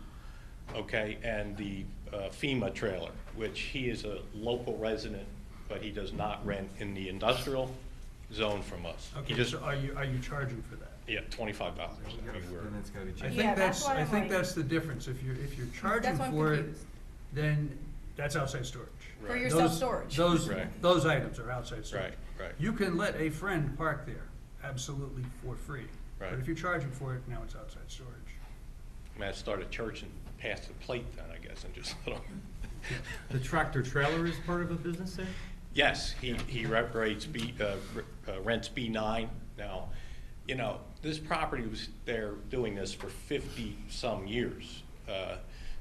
okay? And the FEMA trailer, which he is a local resident, but he does not rent in the industrial zone from us. He Okay, just, so are you charging for that? yeah, $25. I mean, we're- Then it's gotta be I changed. Yeah, think that's that's, why I I'm think like- that's the difference. If you're charging That's why I'm for it, confused. then that's outside storage. For Right. your Those- self-storage. Right. Those items are outside storage. Right, right. You can let a friend park there, absolutely for free. Right. But if you're charging for it, now it's outside storage. I mean, I start a church and pass the plate then, I guess, and just let 'em- The tractor trailer is part of a business there? Yes, he rents B9 now. You know, this property was there doing this for 50-some years.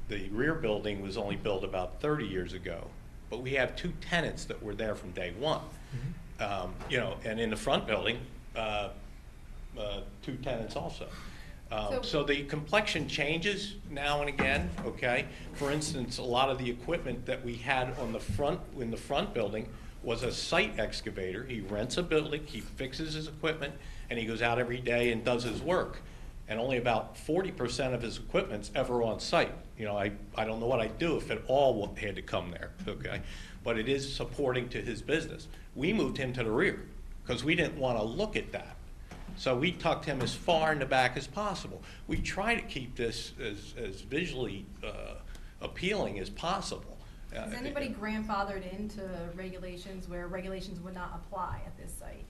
The rear building was only built about 30 years ago, but we have two tenants that were there from day one. You know, and in the front building, two tenants also. So the complexion changes now and again, okay? For instance, a lot of the equipment that we had on the front, in the front building was a site excavator. He rents a building, he fixes his equipment, and he goes out every day and does his work. And only about 40% of his equipment's ever on site. You know, I don't know what I'd do if it all had to come there, okay? But it is supporting to his business. We moved him to the rear, because we didn't want to look at that. So we tucked him as far in the back as possible. We try to keep this as visually appealing as possible. Is anybody grandfathered into regulations where regulations would not apply at this site?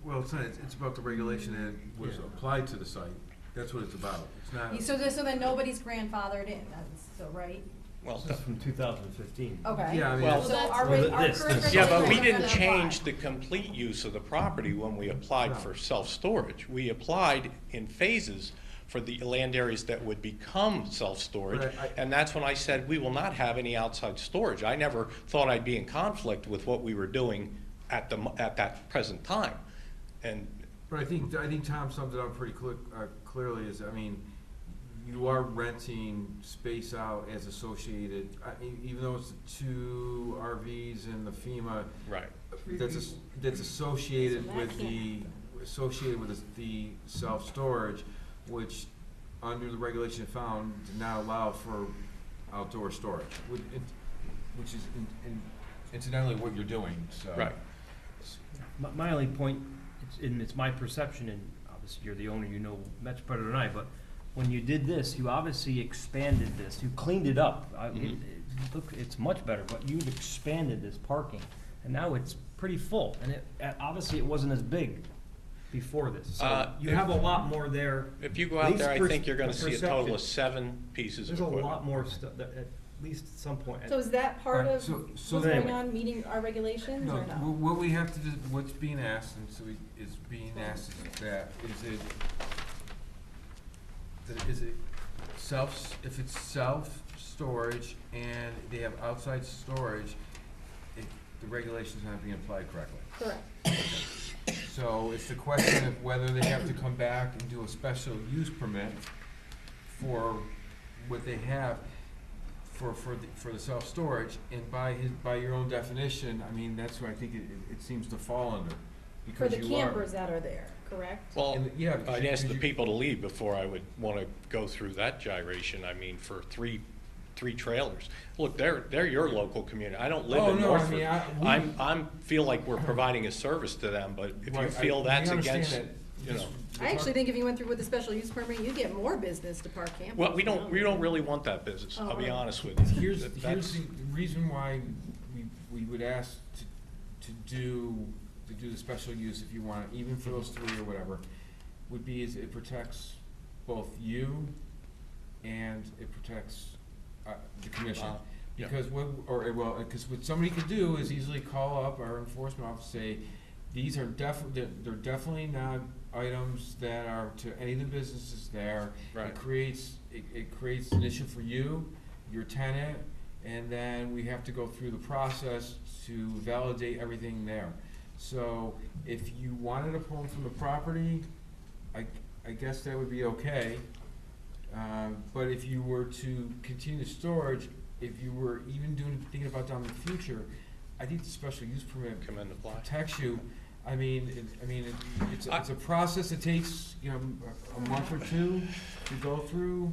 Well, it's about the regulation that was applied to the site. That's what it's about. It's not. So then nobody's grandfathered in, that's, so, right? Well, This is from 2015. Okay. Yeah, I mean, Well, So our Well, our this- current this- yeah, but we regulations are didn't gonna apply. change the complete use of the property when we applied for self-storage. We applied in phases for the land areas that would become self-storage. But I- And that's when I said, we will not have any outside storage. I never thought I'd be in conflict with what we were doing at that present time. And But I think Tom summed it up pretty clearly, is, I mean, you are renting space out as associated, even though it's the 2 RVs and the FEMA. Right. That's associated with the self-storage, which under the regulation found did not allow for outdoor storage, which is incidentally what you're doing, so. Right. My only point, it's my perception, and obviously you're the owner, you know much better than I, but when you did this, you obviously expanded this, you cleaned it up. Look, it's much better, but you've expanded this parking, and now it's pretty full, and obviously it wasn't as big before this. So you have a lot more there. If you go out there, I think you're gonna see a total of 7 pieces of There's equipment. a lot more stuff, at least at some point. So is that part Right, of so what's anyway. going on, meeting our regulations, No, or no? what we have to do, what's being asked, and so is being asked is it if it's self-storage and they have outside storage, the regulation's not being applied correctly. Correct. So it's the question of whether they have to come back and do a special use permit for what they have for the self-storage, and by your own definition, I mean, that's where I think it seems to fall under. For Because the you are- campers that are there, correct? Well, And, yeah, because I'd you- ask the because you- people to leave before I would wanna go through that gyration. I mean, for three trailers. Look, they're your local community. I don't live Oh, in no, I Northford. mean, I'm feel like we're providing a service to them, but if you Right, feel we that's understand against, that. you know. I actually think if you went through with the special use permit, you get more business to park campers. Well, we don't really want that business, I'll be Oh. honest with you. Here's That's- the reason why we would ask to do the special use, if you want, even for those 3 or whatever, would be is it protects both you and it protects the commission. Yeah. Because because what somebody could do is easily call up our enforcement officer, say, these are they're definitely not items that are to any of the businesses there. Right. It creates an issue for you, your tenant, and then we have to go through the process to validate everything there. So if you wanted to pull them from the property, I guess that would be okay. But if you were to continue storage, if you were even thinking about down in the future, I think the special use permit Come into play. protects you. I mean, it's a process that takes, a month or 2 to go through,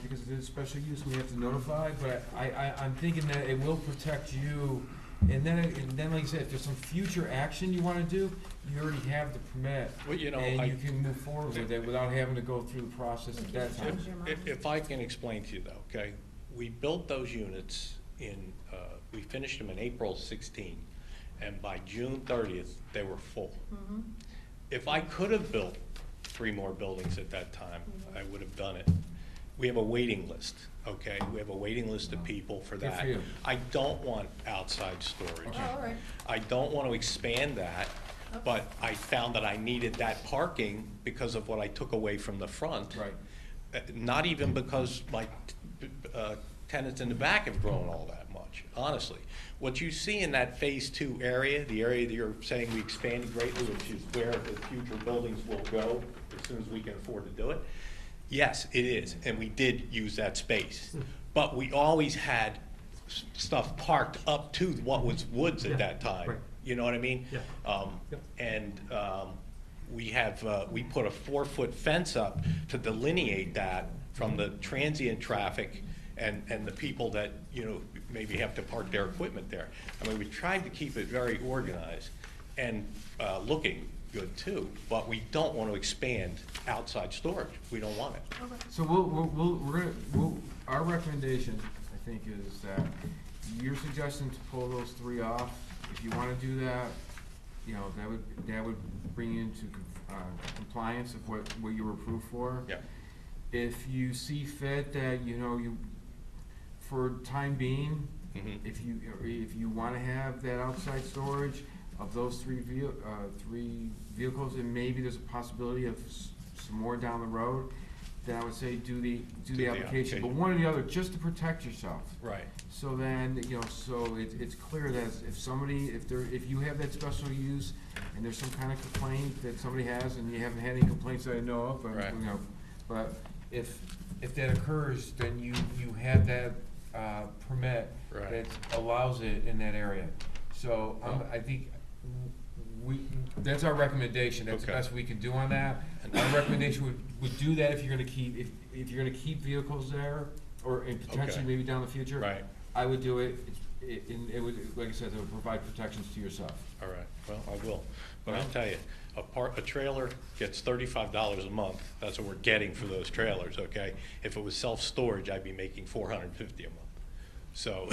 because it is special use, we have to notify, but I'm thinking that it will protect you. And then, like I said, if there's some future action you wanna do, you already have the permit. Well, you know, and you can move forward with it without having to go through the process at that time. If I can explain to you though, okay, we built those units we finished them in April 16, and by June 30th, they were full. Mm-hmm. If I could have built 3 more buildings at that time, I would have done it. We have a waiting list, okay? We have a waiting list of people for Good that. for you. I don't want outside storage. Okay. Oh, all right. I don't want to expand that, Okay. but I found that I needed that parking because of what I took away from the front. Right. Not even because my tenants in the back have grown all that much, honestly. What you see in that Phase 2 area, the area that you're saying we expanded greatly, which is where the future buildings will go as soon as we can afford to do it, yes, it is, and we did use that space. But we always had stuff parked up to what was woods at that time. right. You know what I mean? Yeah. Yep. And we put a 4-foot fence up to delineate that from the transient traffic and the people that, maybe have to park their equipment there. I mean, we tried to keep it very organized and looking good too, but we don't want to expand outside storage. We don't want it. So our recommendation, I think, is that you're suggesting to pull those 3 off. If you wanna do that, that would bring you into compliance of what you were approved for. Yeah. If you see fit that, for time being, Mhm. if you wanna have that outside storage of those 3 vehicles, and maybe there's a possibility of some more down the road, then I would say do the application, but one or the other, just to protect yourself. Right. So then, so it's clear that if you have that special use and there's some kind of complaint that somebody has, and you haven't had any complaints that I know of, Right. but if that occurs, then you have that, permit Right. that allows it in that area. So, Oh. I think that's our recommendation, that's the Okay. best we can do on that. Our recommendation would do that if you're gonna keep, if you're gonna keep vehicles there, or and potentially Okay. maybe down the future. Right. I would do it, and it would, like I said, it would provide protections to yourself. All right, well, I will. But I'll tell you, a trailer gets $35 a month. That's what we're getting for those trailers, okay? If it was self-storage, I'd be making $450 a month. So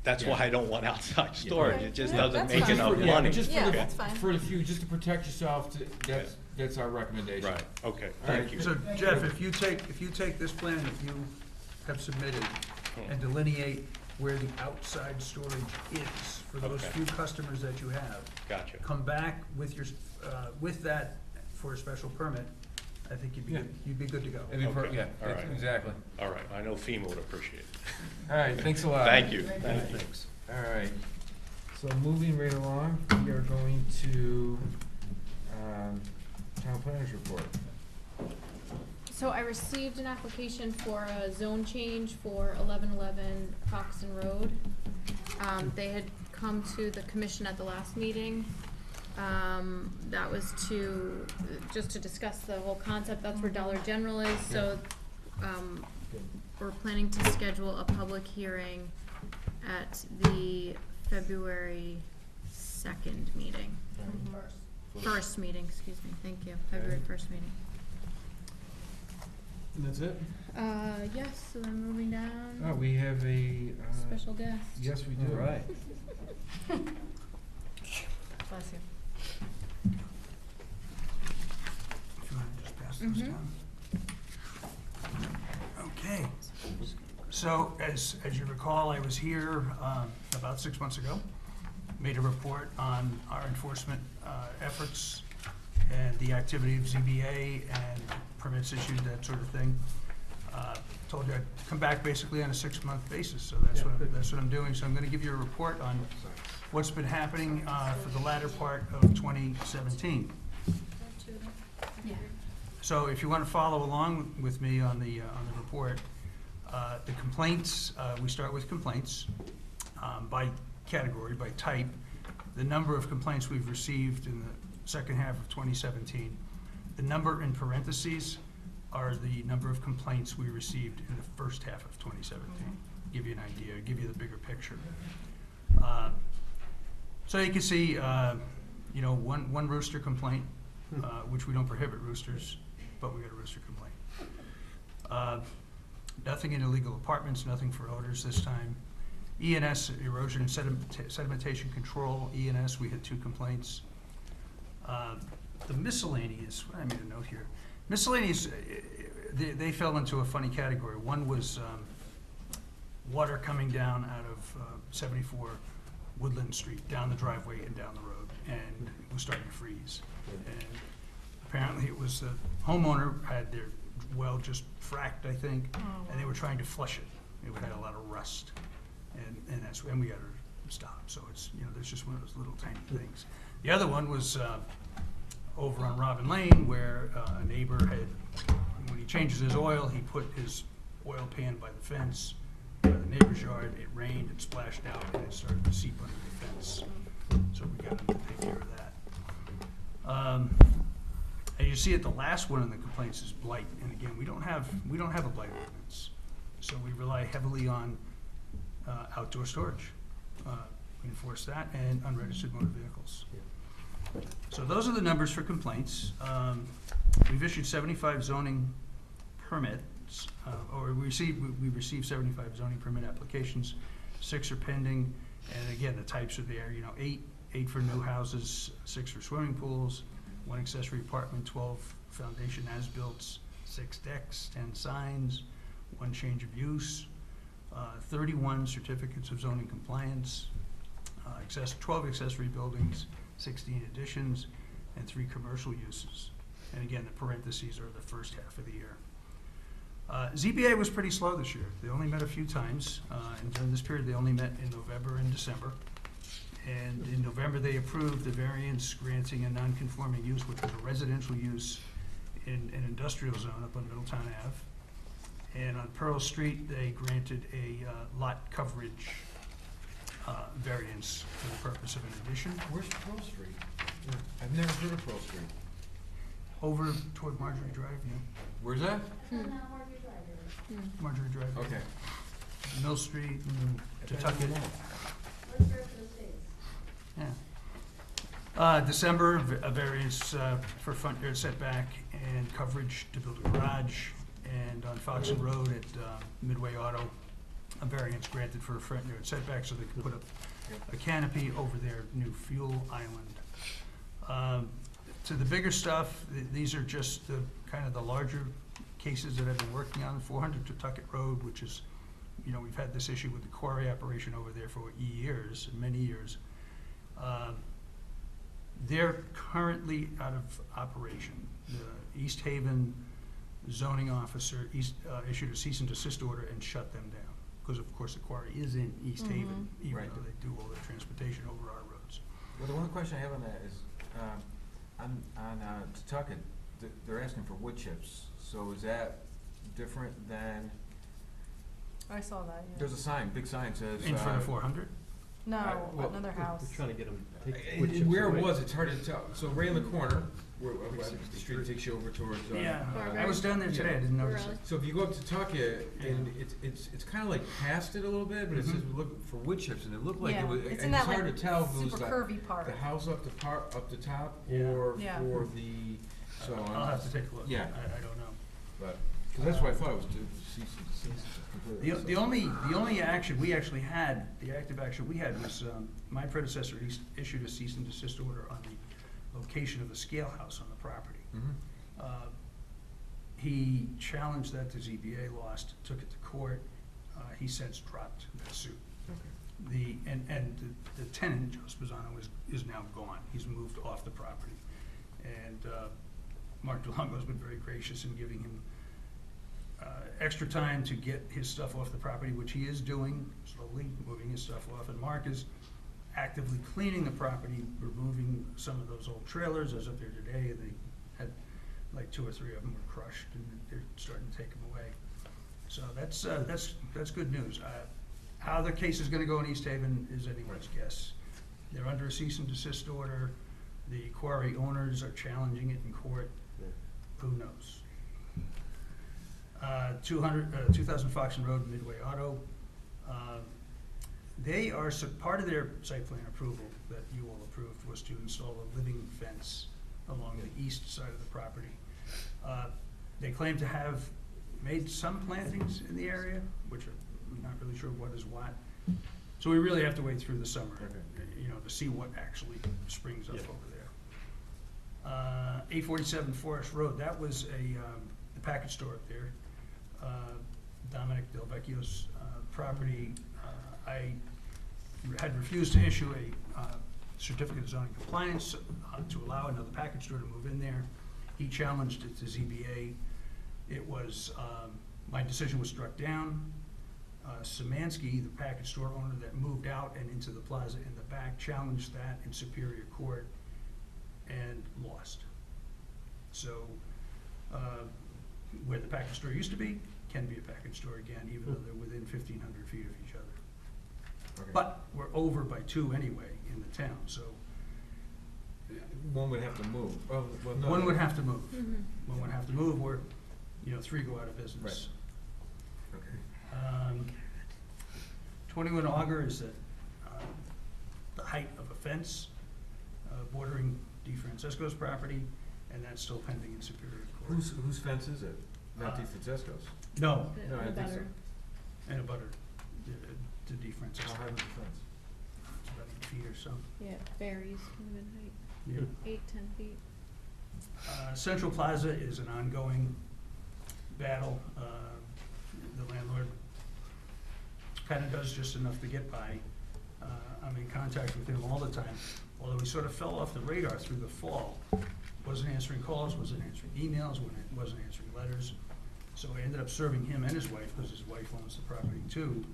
that's why I don't want outside storage. It just Yeah, doesn't that's make fine. enough Yeah, money. just Yeah, for the, that's fine. for the few, just to protect yourself, that's our recommendation. Right, okay, All right. thank you. So Jeff, if you take this plan that you have submitted and delineate where the outside storage is for those Okay. few customers that you have, Gotcha. come back with your, with that for a special permit, I think Yeah. you'd be good to go. It'd be Okay. yeah, All right. exactly. All right, I know FEMA would appreciate it. All right, thanks a lot. Thank you, thank you. All right, so moving right along, we are going to, town planners report. So I received an application for a zone change for 1111 Foxton Road. They had come to the commission at the last meeting. That was just to discuss the whole concept, that's where Dollar General is, so, we're planning to schedule a public hearing at the February 2nd meeting. First meeting, excuse me, thank you, February 1st meeting. And that's it? Yes, so then moving down, Oh, we have a, special guest. yes, we do. All right. Bless you. If you want to just pass those down. Okay. So as you recall, I was here about 6 months ago, made a report on our enforcement efforts and the activity of ZBA and permits issued, that sort of thing. Told you I'd come back basically on a 6-month basis, so that's what I'm doing. So I'm gonna give you a report on what's been happening for the latter part of 2017. Yeah. So if you want to follow along with me on the report, the complaints, we start with complaints by category, by type. The number of complaints we've received in the second half of 2017. The number in parentheses are the number of complaints we received in the first half of 2017. Give you an idea, give you the bigger picture. So you can see, one rooster complaint, which we don't prohibit roosters, but we got a rooster complaint. Nothing in illegal apartments, nothing for odors this time. ENS, erosion and sedimentation control, ENS, we had 2 complaints. The miscellaneous, I made a note here. Miscellaneous, they fell into a funny category. One was water coming down out of 74 Woodland Street, down the driveway and down the road, and it was starting to freeze. And apparently it was the homeowner had their well just fracked, I think, and they were trying to flush it. It had a lot of rust, and we got to stop. So it's, there's just one of those little tiny things. The other one was over on Robin Lane, where a neighbor had, when he changes his oil, he put his oil pan by the fence, by the neighbor's yard. It rained, it splashed out, and it started to seep under the fence. So we got him to take care of that. And you see at the last one in the complaints is blight, and again, we don't have a blight ordinance, so we rely heavily on outdoor storage. We enforce that, and unregistered motor vehicles. So those are the numbers for complaints. We've issued 75 zoning permits, or we received 75 zoning permit applications. 6 are pending, and again, the types are there. 8 for new houses, 6 for swimming pools, 1 accessory apartment, 12 foundation as-built, 6 decks, 10 signs, 1 change of use, 31 certificates of zoning compliance, 12 accessory buildings, 16 additions, and 3 commercial uses. And again, the parentheses are the first half of the year. ZBA was pretty slow this year. They only met a few times, and during this period, they only met in November and December. And in November, they approved the variance granting a non-conforming use, which was a residential use in an industrial zone up on Middletown Ave. And on Pearl Street, they granted a lot coverage variance for the purpose of an addition. Where's Pearl Street? I've never heard of Pearl Street. Over toward Marjorie Drive, yeah. Where's that? Marjorie Drive. Okay. Mill Street, Pawtucket. Yeah. December, a variance for front yard setback and coverage to build a garage. And on Foxen Road at Midway Auto, a variance granted for a front yard setback so they can put up a canopy over their new fuel island. To the bigger stuff, these are just the kind of the larger cases that I've been working on. 400 Pawtucket Road, which is, you know, we've had this issue with the quarry operation over there for years, many years. They're currently out of operation. The East Haven zoning officer issued a cease and desist order and shut them down. Because of course the quarry is in East Haven, even Right. though they do all the transportation over our roads. Well, the one question I have on that is, on Pawtucket, they're asking for wood chips, so is that different than, I saw that, yeah. there's a sign, big sign says. In front of 400? No, well, another house. We're trying to get them to take wood chips Where it away. was, it's hard to tell, so right in the corner, where, the street takes you over towards, Yeah, Barbara? I was down there today, I didn't notice Really? it. So if you go up to Tuckett, and it's kind of like past it a little bit, but it says we're looking for wood chips, and it looked like Yeah, it was, it's in and it's that, hard to like, tell if it was super curvy part. the house up the top, Yeah. or Yeah. for the, so. I'll have to take a look. Yeah. I don't know. But, cause that's what I thought it was, cease and desist completely. The only action we actually had, the active action we had was, my predecessor issued a cease and desist order on the location of the scale house on the property. Mhm. He challenged that to ZBA, lost, took it to court. He since dropped that suit. Okay. The tenant, Joe Sposano, is now gone. He's moved off the property. And Mark DeLongo's been very gracious in giving him extra time to get his stuff off the property, which he is doing, slowly moving his stuff off. And Mark is actively cleaning the property, removing some of those old trailers. I was up there today, and they had, like, 2 or 3 of them were crushed, and they're starting to take them away. So that's good news. How the case is gonna go in East Haven is anyone's guess. They're under a cease and desist order. The quarry owners are challenging it in court. Who knows? 2000 Foxen Road, Midway Auto. They are, part of their site plan approval that you all approved was to install a living fence along the east side of the property. They claim to have made some plantings in the area, which I'm not really sure what is what. So we really have to wait through the summer, you know, to see what actually springs up over there. 847 Forest Road, that was a package store up there. Dominic Del Vecchio's property. I had refused to issue a certificate of zoning compliance to allow another package store to move in there. He challenged it to ZBA. It was, my decision was struck down. Szymanski, the package store owner that moved out and into the plaza in the back, challenged that in Superior Court and lost. So, where the package store used to be, can be a package store again, even though they're within 1,500 feet of each other. Okay. But we're over by 2 anyway in the town, so One would have to move. Well, no. one would have to move. One would have to move, or, 3 go out of business. Okay. 21 Augur is at the height of a fence bordering DeFrancesco's property, and that's still pending in Superior Court. Whose fence is it? Not DeFrancesco's? No, No, I think so. and a butter to DeFrancesco. How high is the fence? It's about 8 feet or so. Yeah, it varies kind of in height, Yeah. 8-10 feet. Central Plaza is an ongoing battle. The landlord kind of does just enough to get by. I'm in contact with him all the time, although he sort of fell off the radar through the fall. Wasn't answering calls, wasn't answering emails, wasn't answering letters. So I ended up serving him and his wife, because his wife owns the property too,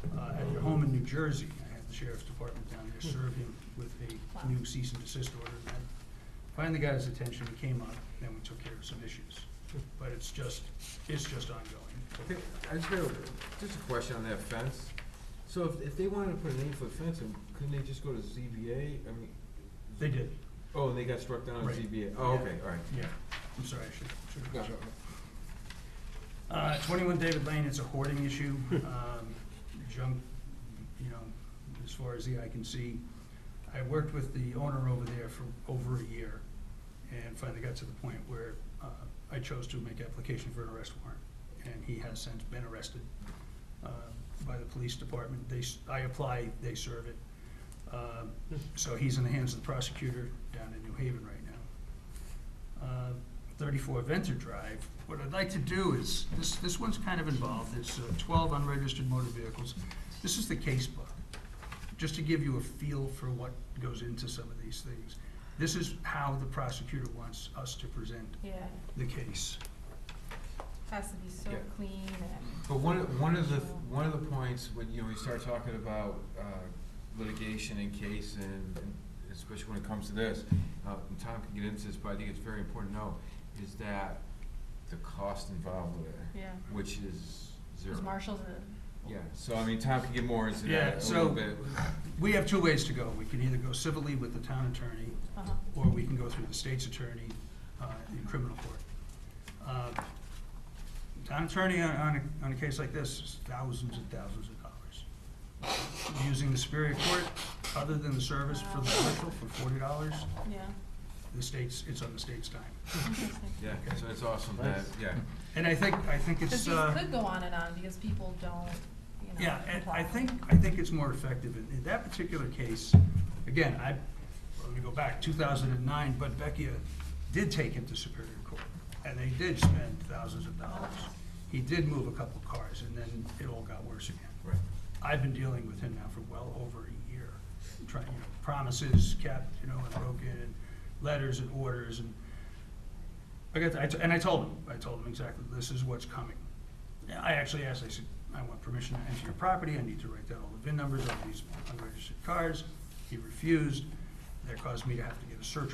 at their home in New Jersey. I had the sheriff's department down there serve him with a new cease and desist order, and that Finally got his attention, he came up, then we took care of some issues. But it's just ongoing. Okay, I just got just a question on that fence. So if they wanted to put an 8-foot fence in, couldn't they just go to ZBA? I mean. They did. Oh, and they got struck down on Right. ZBA? Oh, okay, all right. Yeah, I'm sorry, I should have No. shown it. 21 David Lane, it's a hoarding issue. Junk, as far as the eye can see. I worked with the owner over there for over a year and finally got to the point where I chose to make application for an arrest warrant. And he has since been arrested by the police department. I apply, they serve it. So he's in the hands of the prosecutor down in New Haven right now. 34 Venter Drive, what I'd like to do is, this one's kind of involved. It's 12 unregistered motor vehicles. This is the case book, just to give you a feel for what goes into some of these things. This is how the prosecutor wants us to present the case. Has to be so Yeah. clean and. But one of the points when, we start talking about litigation and case and especially when it comes to this, and Tom can get into this, but I think it's very important to know, is that the cost involved with it. Yeah. Which is zero. Because Marshall's Yeah, so I mean, Tom can get more into Yeah, that a so little bit. we have two ways to go. We can either go civilly with the town attorney, or we can go through the state's attorney in criminal court. Town attorney on a case like this is thousands and thousands of dollars. Using the Superior Court, other than the service for the commercial for $40, Yeah. it's on the state's time. Yeah, so it's awesome that, yeah. And I think it's. Because these could go on and on because people don't, Yeah, and comply. I think it's more effective in that particular case. Again, let me go back, 2009, Bud Vecchia did take him to Superior Court, and they did spend thousands of dollars. He did move a couple cars, and then it all got worse again. Right. I've been dealing with him now for well over a year, trying, promises kept, and broken, and letters and orders, and I told him exactly, this is what's coming. I actually asked, I said, I want permission to enter your property, I need to write down all the VIN numbers of these unregistered cars. He refused. That caused me to have to get a search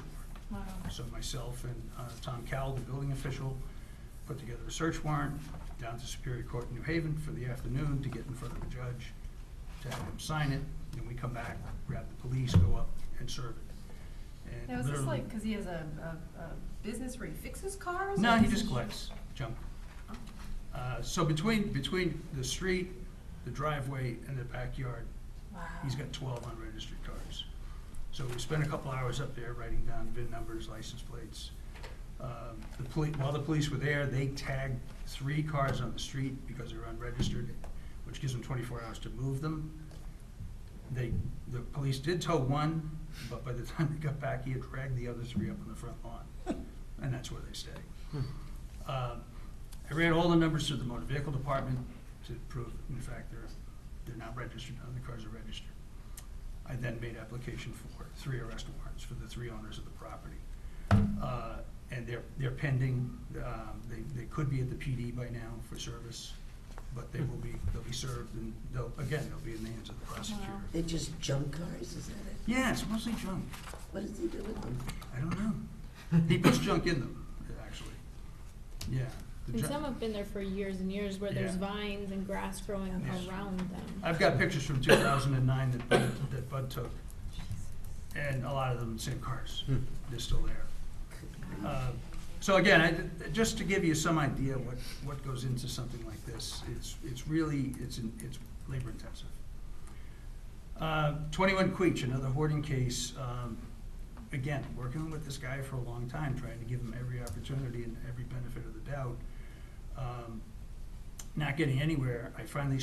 warrant. Wow. So myself and Tom Cowell, the building official, put together a search warrant down to Superior Court in New Haven for the afternoon to get in front of the judge, to have him sign it. Then we come back, grab the police, go up and serve it. And Now, is this literally- like, because he has a business where he fixes cars? No, or he is just this- collects junk. So between the street, the driveway, and the backyard, Wow. he's got 12 unregistered cars. So we spent a couple hours up there writing down VIN numbers, license plates. While the police were there, they tagged 3 cars on the street because they were unregistered, which gives them 24 hours to move them. The police did tow one, but by the time they got back, he had dragged the other 3 up on the front lawn, and that's where they stay. I ran all the numbers to the motor vehicle department to prove, in fact, they're not registered, none of the cars are registered. I then made application for 3 arrest warrants for the 3 owners of the property. And they're pending, they could be at the PD by now for service, but they'll be served, and they'll be in the hands of the prosecutor. They're just junk cars, is that it? Yeah, it's mostly junk. What does he do with them? I don't know. He puts junk in them, actually. Yeah. the And junk- some have been there for years and years where there's Yeah. vines and grass growing Yes. around them. I've got pictures from 2009 that Bud took, and a lot of them, same cars. They're still there. So again, just to give you some idea what goes into something like this, it's really labor intensive. 21 Queech, another hoarding case. Again, working with this guy for a long time, trying to give him every opportunity and every benefit of the doubt. Not getting anywhere, I finally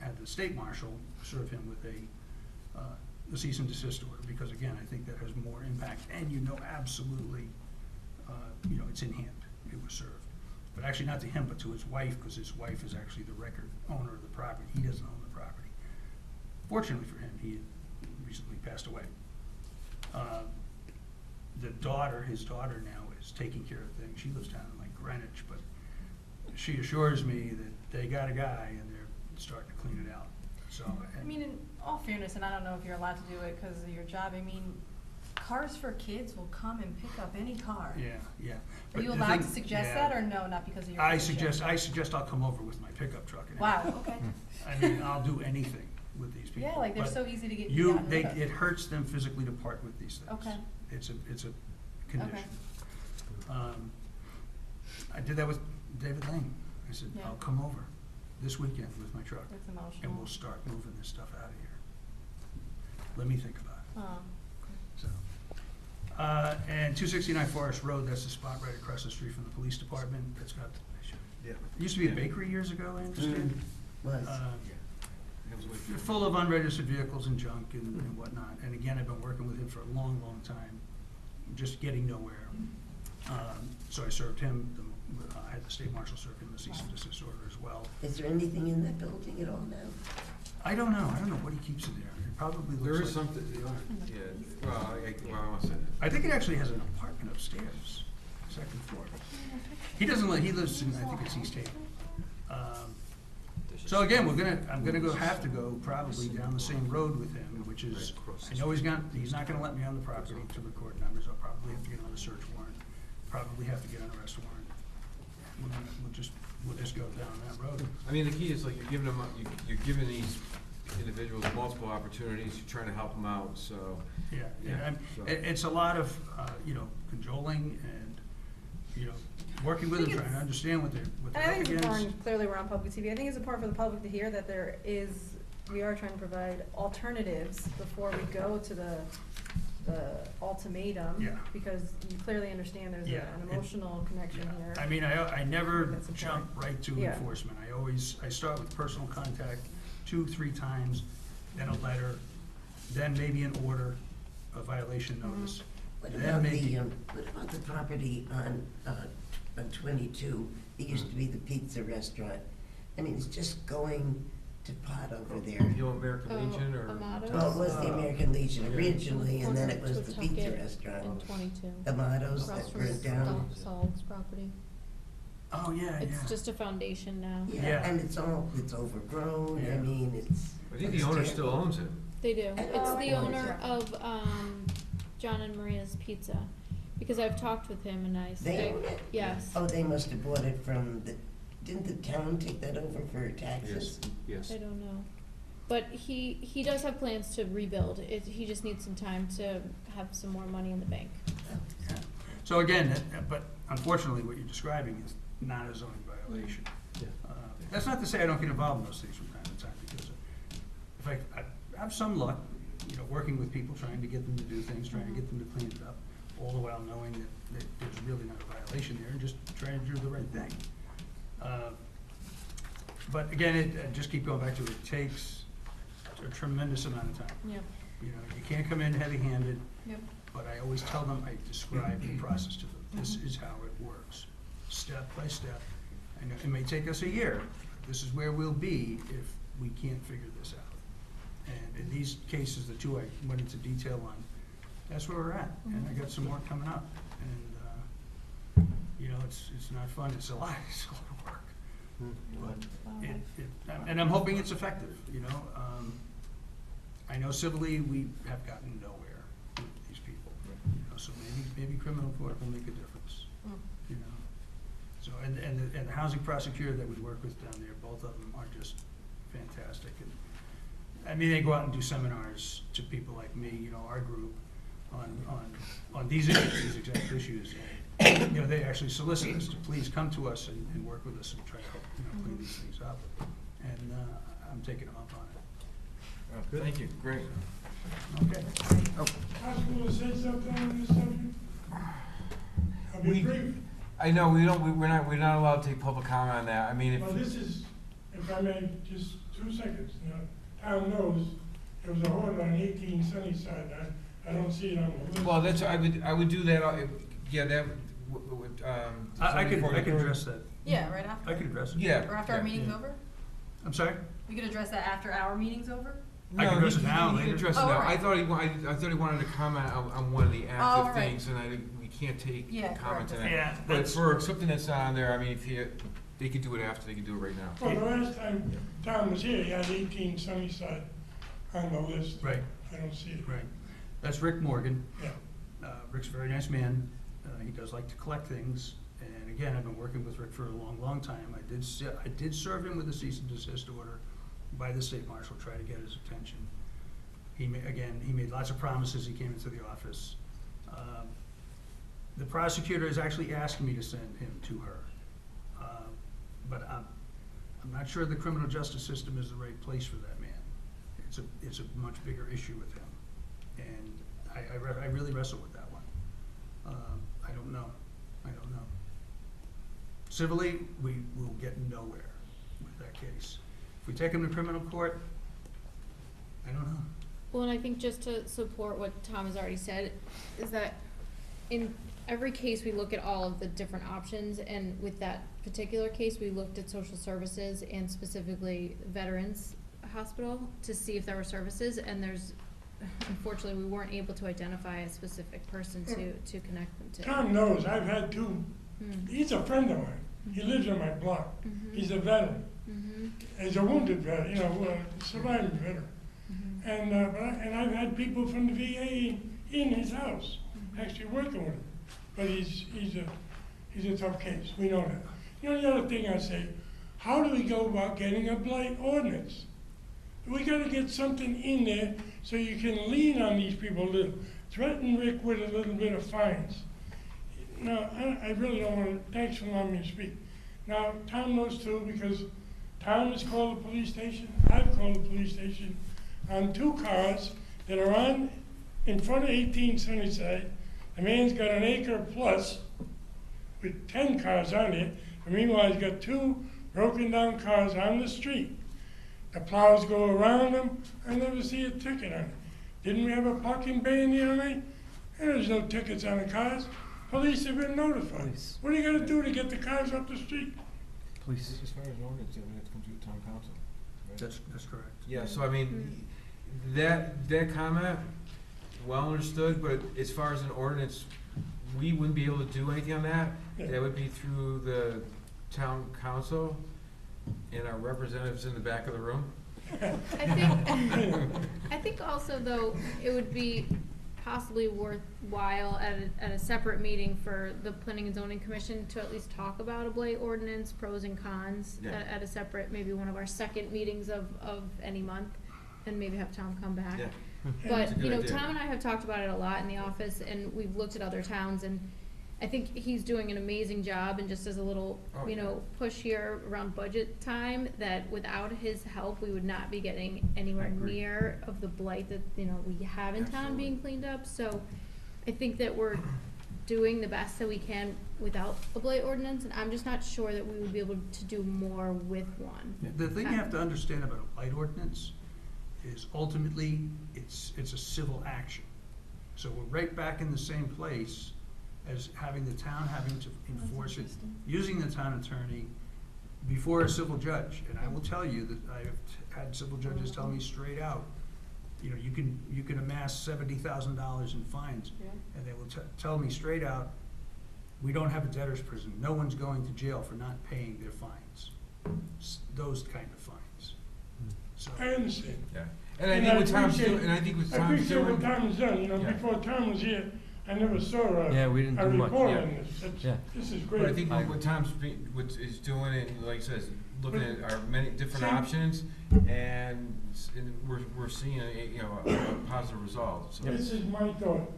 had the state marshal serve him with a cease and desist order, because again, I think that has more impact, and absolutely, it's in hand, it was served. But actually not to him, but to his wife, because his wife is actually the record owner of the property, he doesn't own the property. Fortunately for him, he had recently passed away. His daughter now is taking care of things, she lives down in like Greenwich, but she assures me that they got a guy and they're starting to clean it out, so. I mean, in all fairness, and I don't know if you're allowed to do it because of your job, I mean, Cars for Kids will come and pick up any car. Yeah, yeah. Are But you the allowed to thing- suggest yeah. that, or no, not because of your I position? suggest I'll come over with my pickup truck and Wow, everything. okay. I mean, I'll do anything with these people. Yeah, like they're but so easy to get you, gotten rid of. it hurts them physically to part with these things. Okay. It's a condition. I did that with David Lane. I said, Yeah. I'll come over this weekend with my truck. That's emotional. And we'll start moving this stuff out of here. Let me think about it. Oh. So, and 269 Forest Road, that's the spot right across the street from the police department. That's got, it used to be a bakery years ago, I understand. Was. They're full of unregistered vehicles and junk and whatnot. And again, I've been working with him for a long, long time, just getting nowhere. So I served him, I had the state marshal serve him the cease and desist order as well. Is there anything in that building at all now? I don't know what he keeps in there. It probably looks like. There is something, yeah, well, I want to say that. I think it actually has an apartment upstairs, second floor. He doesn't he lives in, I think it's East Haven. So again, I'm gonna have to go probably down the same road with him, which is, I know he's not gonna let me on the property to record numbers. I'll probably have to get on a search warrant, probably have to get an arrest warrant. We'll just go down that road. I mean, the key is like you're giving these individuals multiple opportunities, you're trying to help them out, so. Yeah, so. it's a lot of, cajoling and, working with them, trying to understand what they're And I up think it's against. important, clearly we're on public TV, I think it's important for the public to hear that we are trying to provide alternatives before we go to the ultimatum. Yeah. Because you clearly understand there's Yeah, an emotional connection here. I mean, I never That's important. jump right to Yeah. enforcement. I start with personal contact 2-3 times, then a letter, then maybe an order, a violation notice. What Then about maybe- what about the property on 22? It used to be the pizza restaurant. I mean, it's just going to pot over there. You know, American Legion or? Amado's? Well, it was the American Legion originally, and then it was the pizza In restaurant. 22. Amado's Across that from burned down. Saul's property. Oh, yeah, It's yeah. just a foundation now. Yeah, and it's overgrown. I Yeah. mean, it's. I think the it's owner terrible. still owns it. They do. It's the Oh, owner of John and Maria's Pizza, because I've talked with him and They own it? yes. Oh, they must have bought it from didn't the town take that over for taxes? Yes. I don't know, but he does have plans to rebuild. He just needs some time to have some more money in the bank. Yeah. So again, but unfortunately, what you're describing is not a zoning violation. Yeah. That's not to say I don't get involved in those things from time to time, because if I have some luck, working with people, trying to get them to do things, trying to get them to clean it up, all the while knowing that there's really not a violation there, and just trying to do the right thing. But again, just keep going back to it takes a tremendous amount of time. Yep. You can't come in heavy-handed. Yep. But I always tell them, I describe the process to them. This is how it works, step by step. I know it may take us a year. This is where we'll be if we can't figure this out. And in these cases, the two I went into detail on, that's where we're at. And I got some more coming up. And, it's not fun. It's a lot of work. But and I'm hoping it's effective, I know civilly we have gotten nowhere with these people, so maybe criminal court will make a difference, So, and the housing prosecutor that we work with down there, both of them are just fantastic. And I mean, they go out and do seminars to people like me, our group, on these issues, these exact issues. And, they actually solicit us to please come to us and work with us and try to help, clean these things up. And I'm taking them up on it. Good. Thank you, great. Okay. Possible to say something on this subject? I'll be brief. I know, we're not allowed to take public comment on that. I mean, Well, this is, if I may, just 2 seconds. Town knows there was a horn on 18 Sunnyside. I don't see it on the list. well, that's, I would do that, that would, I could address that. Yeah, right after. I could address it. Yeah. Or after our meeting's over? I'm sorry? We could address that after our meeting's over? I can address it now, He later. can address it Oh, now. alright. I thought he wanted to comment on one of the active alright. things, and we can't take Yeah, comment on correct. that. Yeah, But that's- for something that's not on there, I mean, if they could do it after, they could do it right now. Well, the last time Tom was here, he had 18 Sunnyside on the list. Right. I don't see it. Right. That's Rick Morgan. Yeah. Rick's a very nice man. He does like to collect things. And again, I've been working with Rick for a long, long time. I did serve him with a cease and desist order by the state marshal, try to get his attention. He made lots of promises. He came into the office. The prosecutor has actually asked me to send him to her. But I'm not sure the criminal justice system is the right place for that man. It's a much bigger issue with him. And I really wrestle with that one. I don't know. Civilly, we will get nowhere with that case. If we take him to criminal court, I don't know. Well, and I think just to support what Tom has already said, is that in every case, we look at all of the different options, and with that particular case, we looked at social services and specifically Veterans Hospital to see if there were services, and unfortunately, we weren't able to identify a specific person to connect them to. Tom knows, I've had two. He's a friend of mine. He lives on my block. He's a veteran. He's a wounded veteran, surviving veteran. And I've had people from the VA in his house, actually working with him. But he's a tough case. We know that. The other thing I say, how do we go about getting a blight ordinance? We got to get something in there so you can lean on these people a little. Threaten Rick with a little bit of fines. Now, I really don't want to, thanks for allowing me to speak. Now, Tom knows too, because Tom has called the police station, I've called the police station on 2 cars that are in front of 18 Sunnyside. The man's got an acre plus with 10 cars on it, and meanwhile he's got 2 broken down cars on the street. The plows go around them, I never see a ticket on it. Didn't we have a parking bay in the other night? There's no tickets on the cars. Police have been notified. Police. What are you gonna do to get the cars up the street? Police. As far as an ordinance, it would have to come through the town council. Right? That's correct. Yeah, so I mean, that comment, well understood, but as far as an ordinance, we wouldn't be able to do anything on that. Yeah. That would be through the town council and our representatives in the back of the room. I think also though, it would be possibly worthwhile at a separate meeting for the Planning and Zoning Commission to at least talk about a blight ordinance, pros and cons, Yeah. at a separate, maybe one of our second meetings of any month, and maybe have Tom come back. Yeah. But, That's a good idea. Tom and I have talked about it a lot in the office, and we've looked at other towns, and I think he's doing an amazing job, and just as a little, Oh, yeah. push here around budget time, that without his help, we would not be getting anywhere I agree. near of the blight that, we have in town Absolutely. being cleaned up, so I think that we're doing the best that we can without a blight ordinance, and I'm just not sure that we would be able to do more with one. The thing you have to understand about a blight ordinance is ultimately, it's a civil action. So we're right back in the same place as having the town having to enforce it, using the town attorney before a civil judge. And I will tell you that I have had civil judges tell me straight out, you can amass $70,000 in fines. Yeah. And they will tell me straight out, we don't have a debtor's prison. No one's going to jail for not paying their fines. Those kind of fines. So, I understand. Yeah. And I think what Tom's appreciate- doing, and I think what I Tom's appreciate what doing. Tom's done, Yeah. before Tom was here, I never saw Yeah, we didn't a do much, report yeah. on this. Yeah. This is But I great. think what Tom's what is doing, and like I says, looking at our many different Same. options, and we're seeing a positive result. So This is my thought.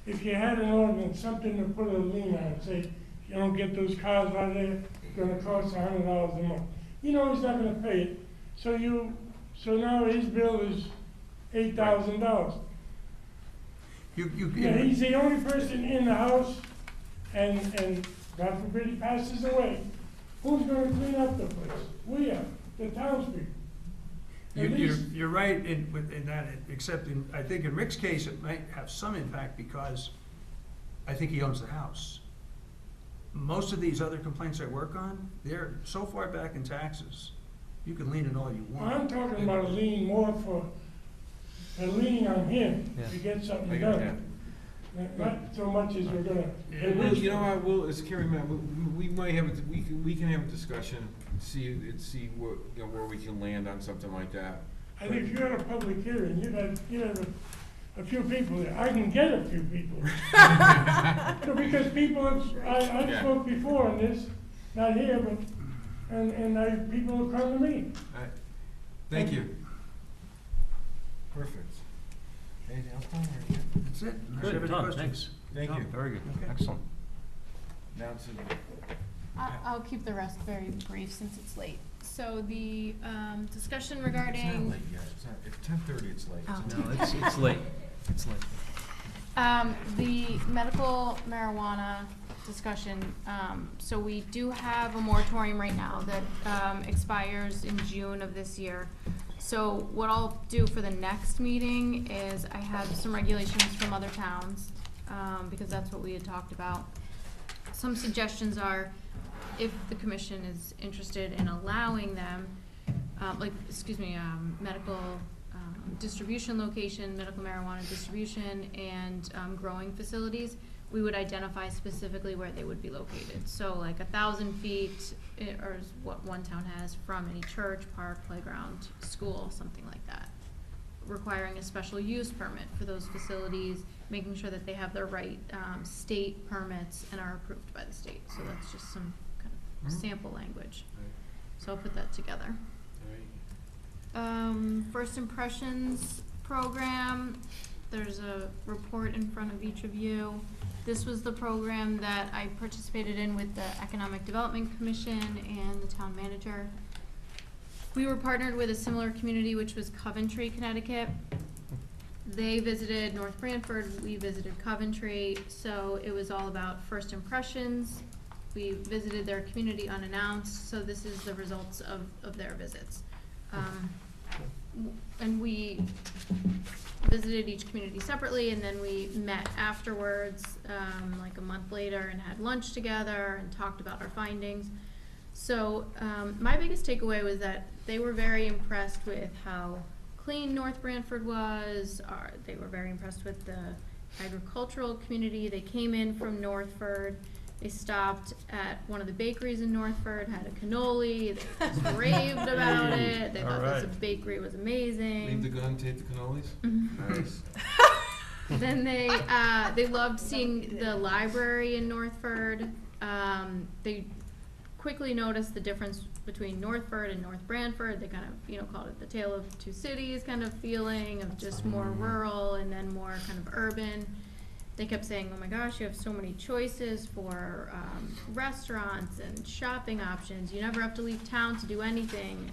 If you had an ordinance, something to put a lien on, say, you don't get those cars out of there, it's gonna cost $100 a month. He's not gonna pay it, so now his bill is $8,000. Yeah, he's the only person in the house, and God forbid he passes away. Who's gonna clean up the place? We are, the townspeople. At least- You're right in that, except I think in Rick's case, it might have some impact because I think he owns the house. Most of these other complaints I work on, they're so far back in taxes, you can lean it all you want. I'm talking about a lien more for a lien on him to get something done. Not so much as we're gonna. Well, you know what, as Carrie meant, we might have, we can have a discussion, see what, where we can land on something like that. I think if you had a public hearing, you'd have a few people there. I can get a few people. So because people have, I spoke before on this, not here, but, and people have come to me. All right. Thank you. Perfect. Anything else, Tom? or- That's it. Unless you have Good, any Tom, questions. Thank you. Very good, Okay. excellent. Now to I'll keep the rest very brief since it's late. So the discussion It's regarding. not late yet. It's not, it's 10:30, it's late. Oh. No, it's late. It's late. The medical marijuana discussion, so we do have a moratorium right now that expires in June of this year. So what I'll do for the next meeting is I have some regulations from other towns, because that's what we had talked about. Some suggestions are, if the commission is interested in allowing them, medical distribution location, medical marijuana distribution, and growing facilities, we would identify specifically where they would be located. So like 1,000 feet, or is what one town has, from any church, park, playground, school, something like that. Requiring a special use permit for those facilities, making sure that they have the right state permits and are approved by the state. So that's just some kind of sample language. So I'll put that together. First impressions program, there's a report in front of each of you. This was the program that I participated in with the Economic Development Commission and the town manager. We were partnered with a similar community, which was Coventry, Connecticut. They visited North Branford, we visited Coventry, so it was all about first impressions. We visited their community unannounced, so this is the results of their visits. And we visited each community separately, and then we met afterwards, like a month later, and had lunch together and talked about our findings. So my biggest takeaway was that they were very impressed with how clean North Branford was. They were very impressed with the agricultural community. They came in from Northford. They stopped at one of the bakeries in Northford, had a cannoli. They just raved about it. They thought this bakery was amazing. leave the gun, take the cannolis. Nice. Then they loved seeing the library in Northford. They quickly noticed the difference between Northford and North Branford. They kind of, called it the tale of two cities kind of feeling, of just more rural and then more kind of urban. They kept saying, oh my gosh, you have so many choices for restaurants and shopping options. You never have to leave town to do anything.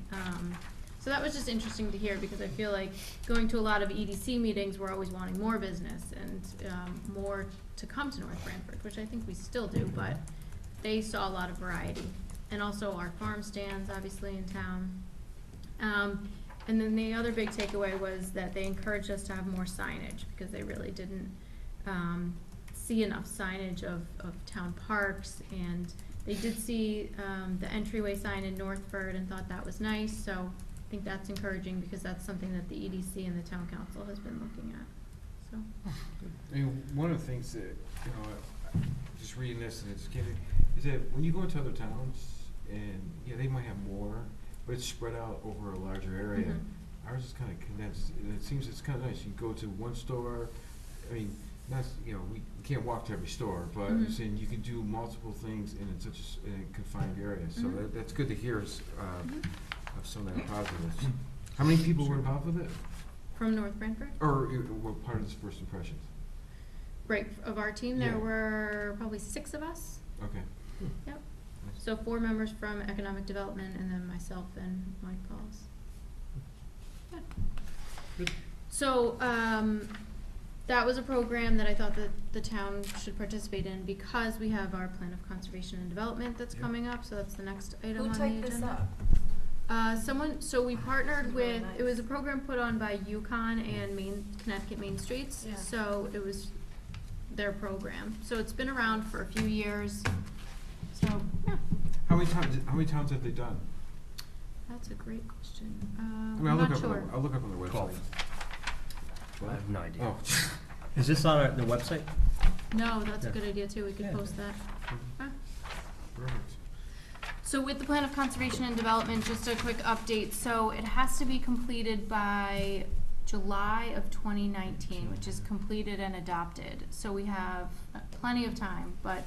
So that was just interesting to hear, because I feel like going to a lot of EDC meetings, we're always wanting more business and more to come to North Branford, which I think we still do, but they saw a lot of variety. And also our farm stands, obviously, in town. And then the other big takeaway was that they encouraged us to have more signage, because they really didn't see enough signage of town parks, and they did see the entryway sign in Northford and thought that was nice, so I think that's encouraging, because that's something that the EDC and the town council has been looking at, so. I mean, one of the things that, just reading this and it's getting, is that when you go into other towns, and, they might have more, but it's spread out over a larger area. Mhm. Ours is kind of condensed, and it seems it's kind of nice. You go to one store, I mean, that's, we can't walk to every store, but I'm Mhm. saying you can do multiple things in such a confined area. So Mhm. that's good to hear of some of that positives. Mm-hmm. How many people were involved with it? From North Branford? Or were part of this first impressions? Right, of our team, Yeah. there were probably 6 of us. Okay. Yep. So 4 members from Economic Development, and then myself and Mike Pauls. Yeah. Good. So, that was a program that I thought that the town should participate in, because we have our plan of conservation and development that's Yeah. coming up, so that's the next item Who on the typed agenda. this up? So we partnered with, Nice. it was a program put on by UConn and Connecticut Main Streets, Yeah. so it was their program. So it's been around for a few years, so, yeah, How many towns have they done? that's a great question. I I'm mean, I'll not look sure. up on their website. 12. I have no idea. Oh. Is this on the website? No, that's a Yeah. good idea too, we could Yeah. post that. Huh? Perfect. So with the plan of conservation and development, just a quick update, so it has to be completed by July of 2019, which is completed and adopted. So we have plenty of time, but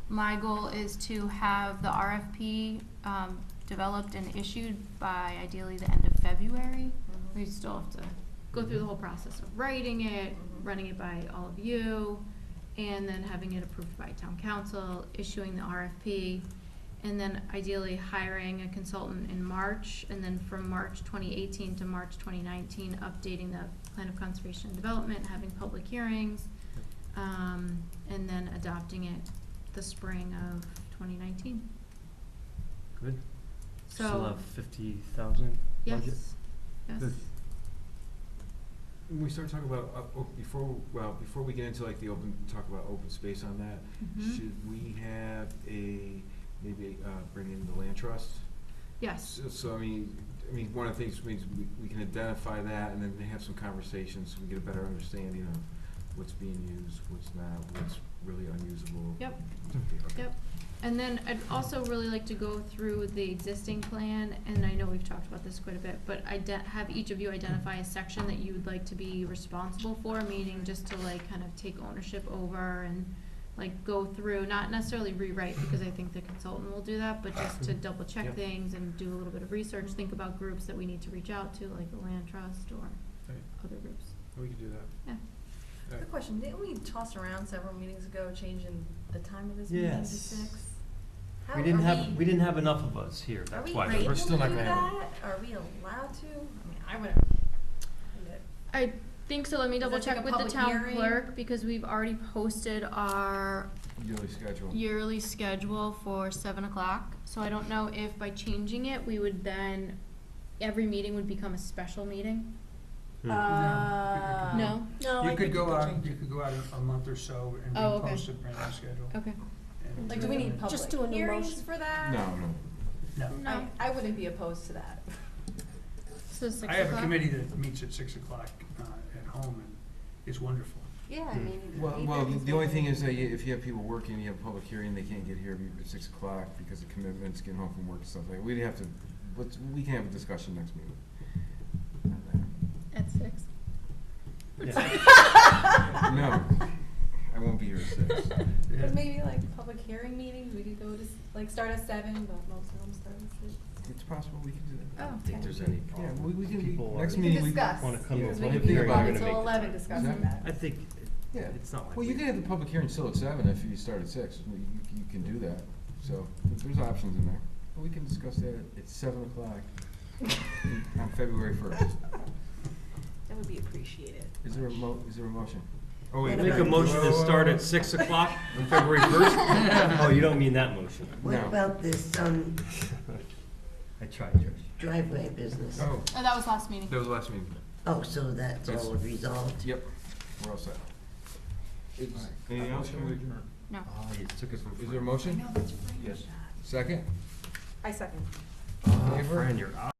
my goal is to have the RFP developed and issued by ideally the end of February. We still have to go through the whole process of writing it, running it by all of you, and then having it approved by town council, issuing the RFP, and then ideally hiring a consultant in March, and then from March 2018 to March 2019, updating the plan of conservation and development, having public hearings, and then adopting it the spring of 2019. Good. So. Still have 50,000 Yes, budget? yes. Good. When we start talking about, before we get into like talk about open space on that, Mhm. should we have bring in the land trust? Yes. So, I mean, one of the things means we can identify that and then have some conversations so we get a better understanding of what's being used, what's not, what's really unusable. Yep. Okay. Yep. And then I'd also really like to go through the existing plan, and I know we've talked about this quite a bit, but have each of you identify a section that you would like to be responsible for, meaning just to like kind of take ownership over and like go through, not necessarily rewrite, because I think the consultant will do that, but just to double check Yep. things and do a little bit of research, think about groups that we need to reach out to, like the land trust or Right. other groups. We can do that. Yeah. Quick question, didn't we toss around several meetings ago changing the time of this meeting to Yes. 6? We didn't have enough of us here, Are that's we why. able We're to still not do gonna have that? Are we allowed to? I mean, I would. I think so, let me Does double that take check a with the public town hearing? clerk, because we've already posted our Yearly schedule. yearly schedule for 7 o'clock. So I don't know if by changing it, we would then, every meeting would become a special meeting? No? No, I You think could go out, change you it. could go out a month or so and Oh, okay. repost a brand new schedule. Okay. And- Like, do we need Just do a public new hearings motion. for that? No. No. No. I wouldn't be opposed to that. So 6 I have a o'clock? committee that meets at 6 o'clock at home, and it's wonderful. Yeah, I mean. Well, 8:30 is the only good. thing is that if you have people working, you have a public hearing, they can't get here at 6 o'clock because of commitments, getting home from work and stuff like that. We'd have to, we can have a discussion next meeting. on At 6? that. No, I won't be here at 6. But maybe like public hearing meetings, we could go to, like, start at 7, but most of them start at 6. It's possible we can do that. Oh, I don't think okay. there's any Yeah, problem. we can, People next are- We meeting, can we discuss, wanna come Yeah, with because we well, could think be about here it. until Make the 11 time. discussing Exactly. that. I think Yeah. it's not like. Well, you can have the public hearing still at 7 if you start at 6. You can do that. So there's options in there. But we can discuss that at 7 o'clock on February 1st. That would be appreciated. Is there a motion? Oh, wait, Wait a make a minute. motion to start at 6 o'clock on February 1st? Oh, you don't mean that motion. What No. about this, I tried, Josh. driveway business? Oh, Oh, that was last meeting. that was the last meeting. Oh, so that's all resolved? Yep, we're all set. Anything else? No. Oh, you took it from. Is there a motion? No, that's right. Yes. Second? I second. Favor? Fran, you're out.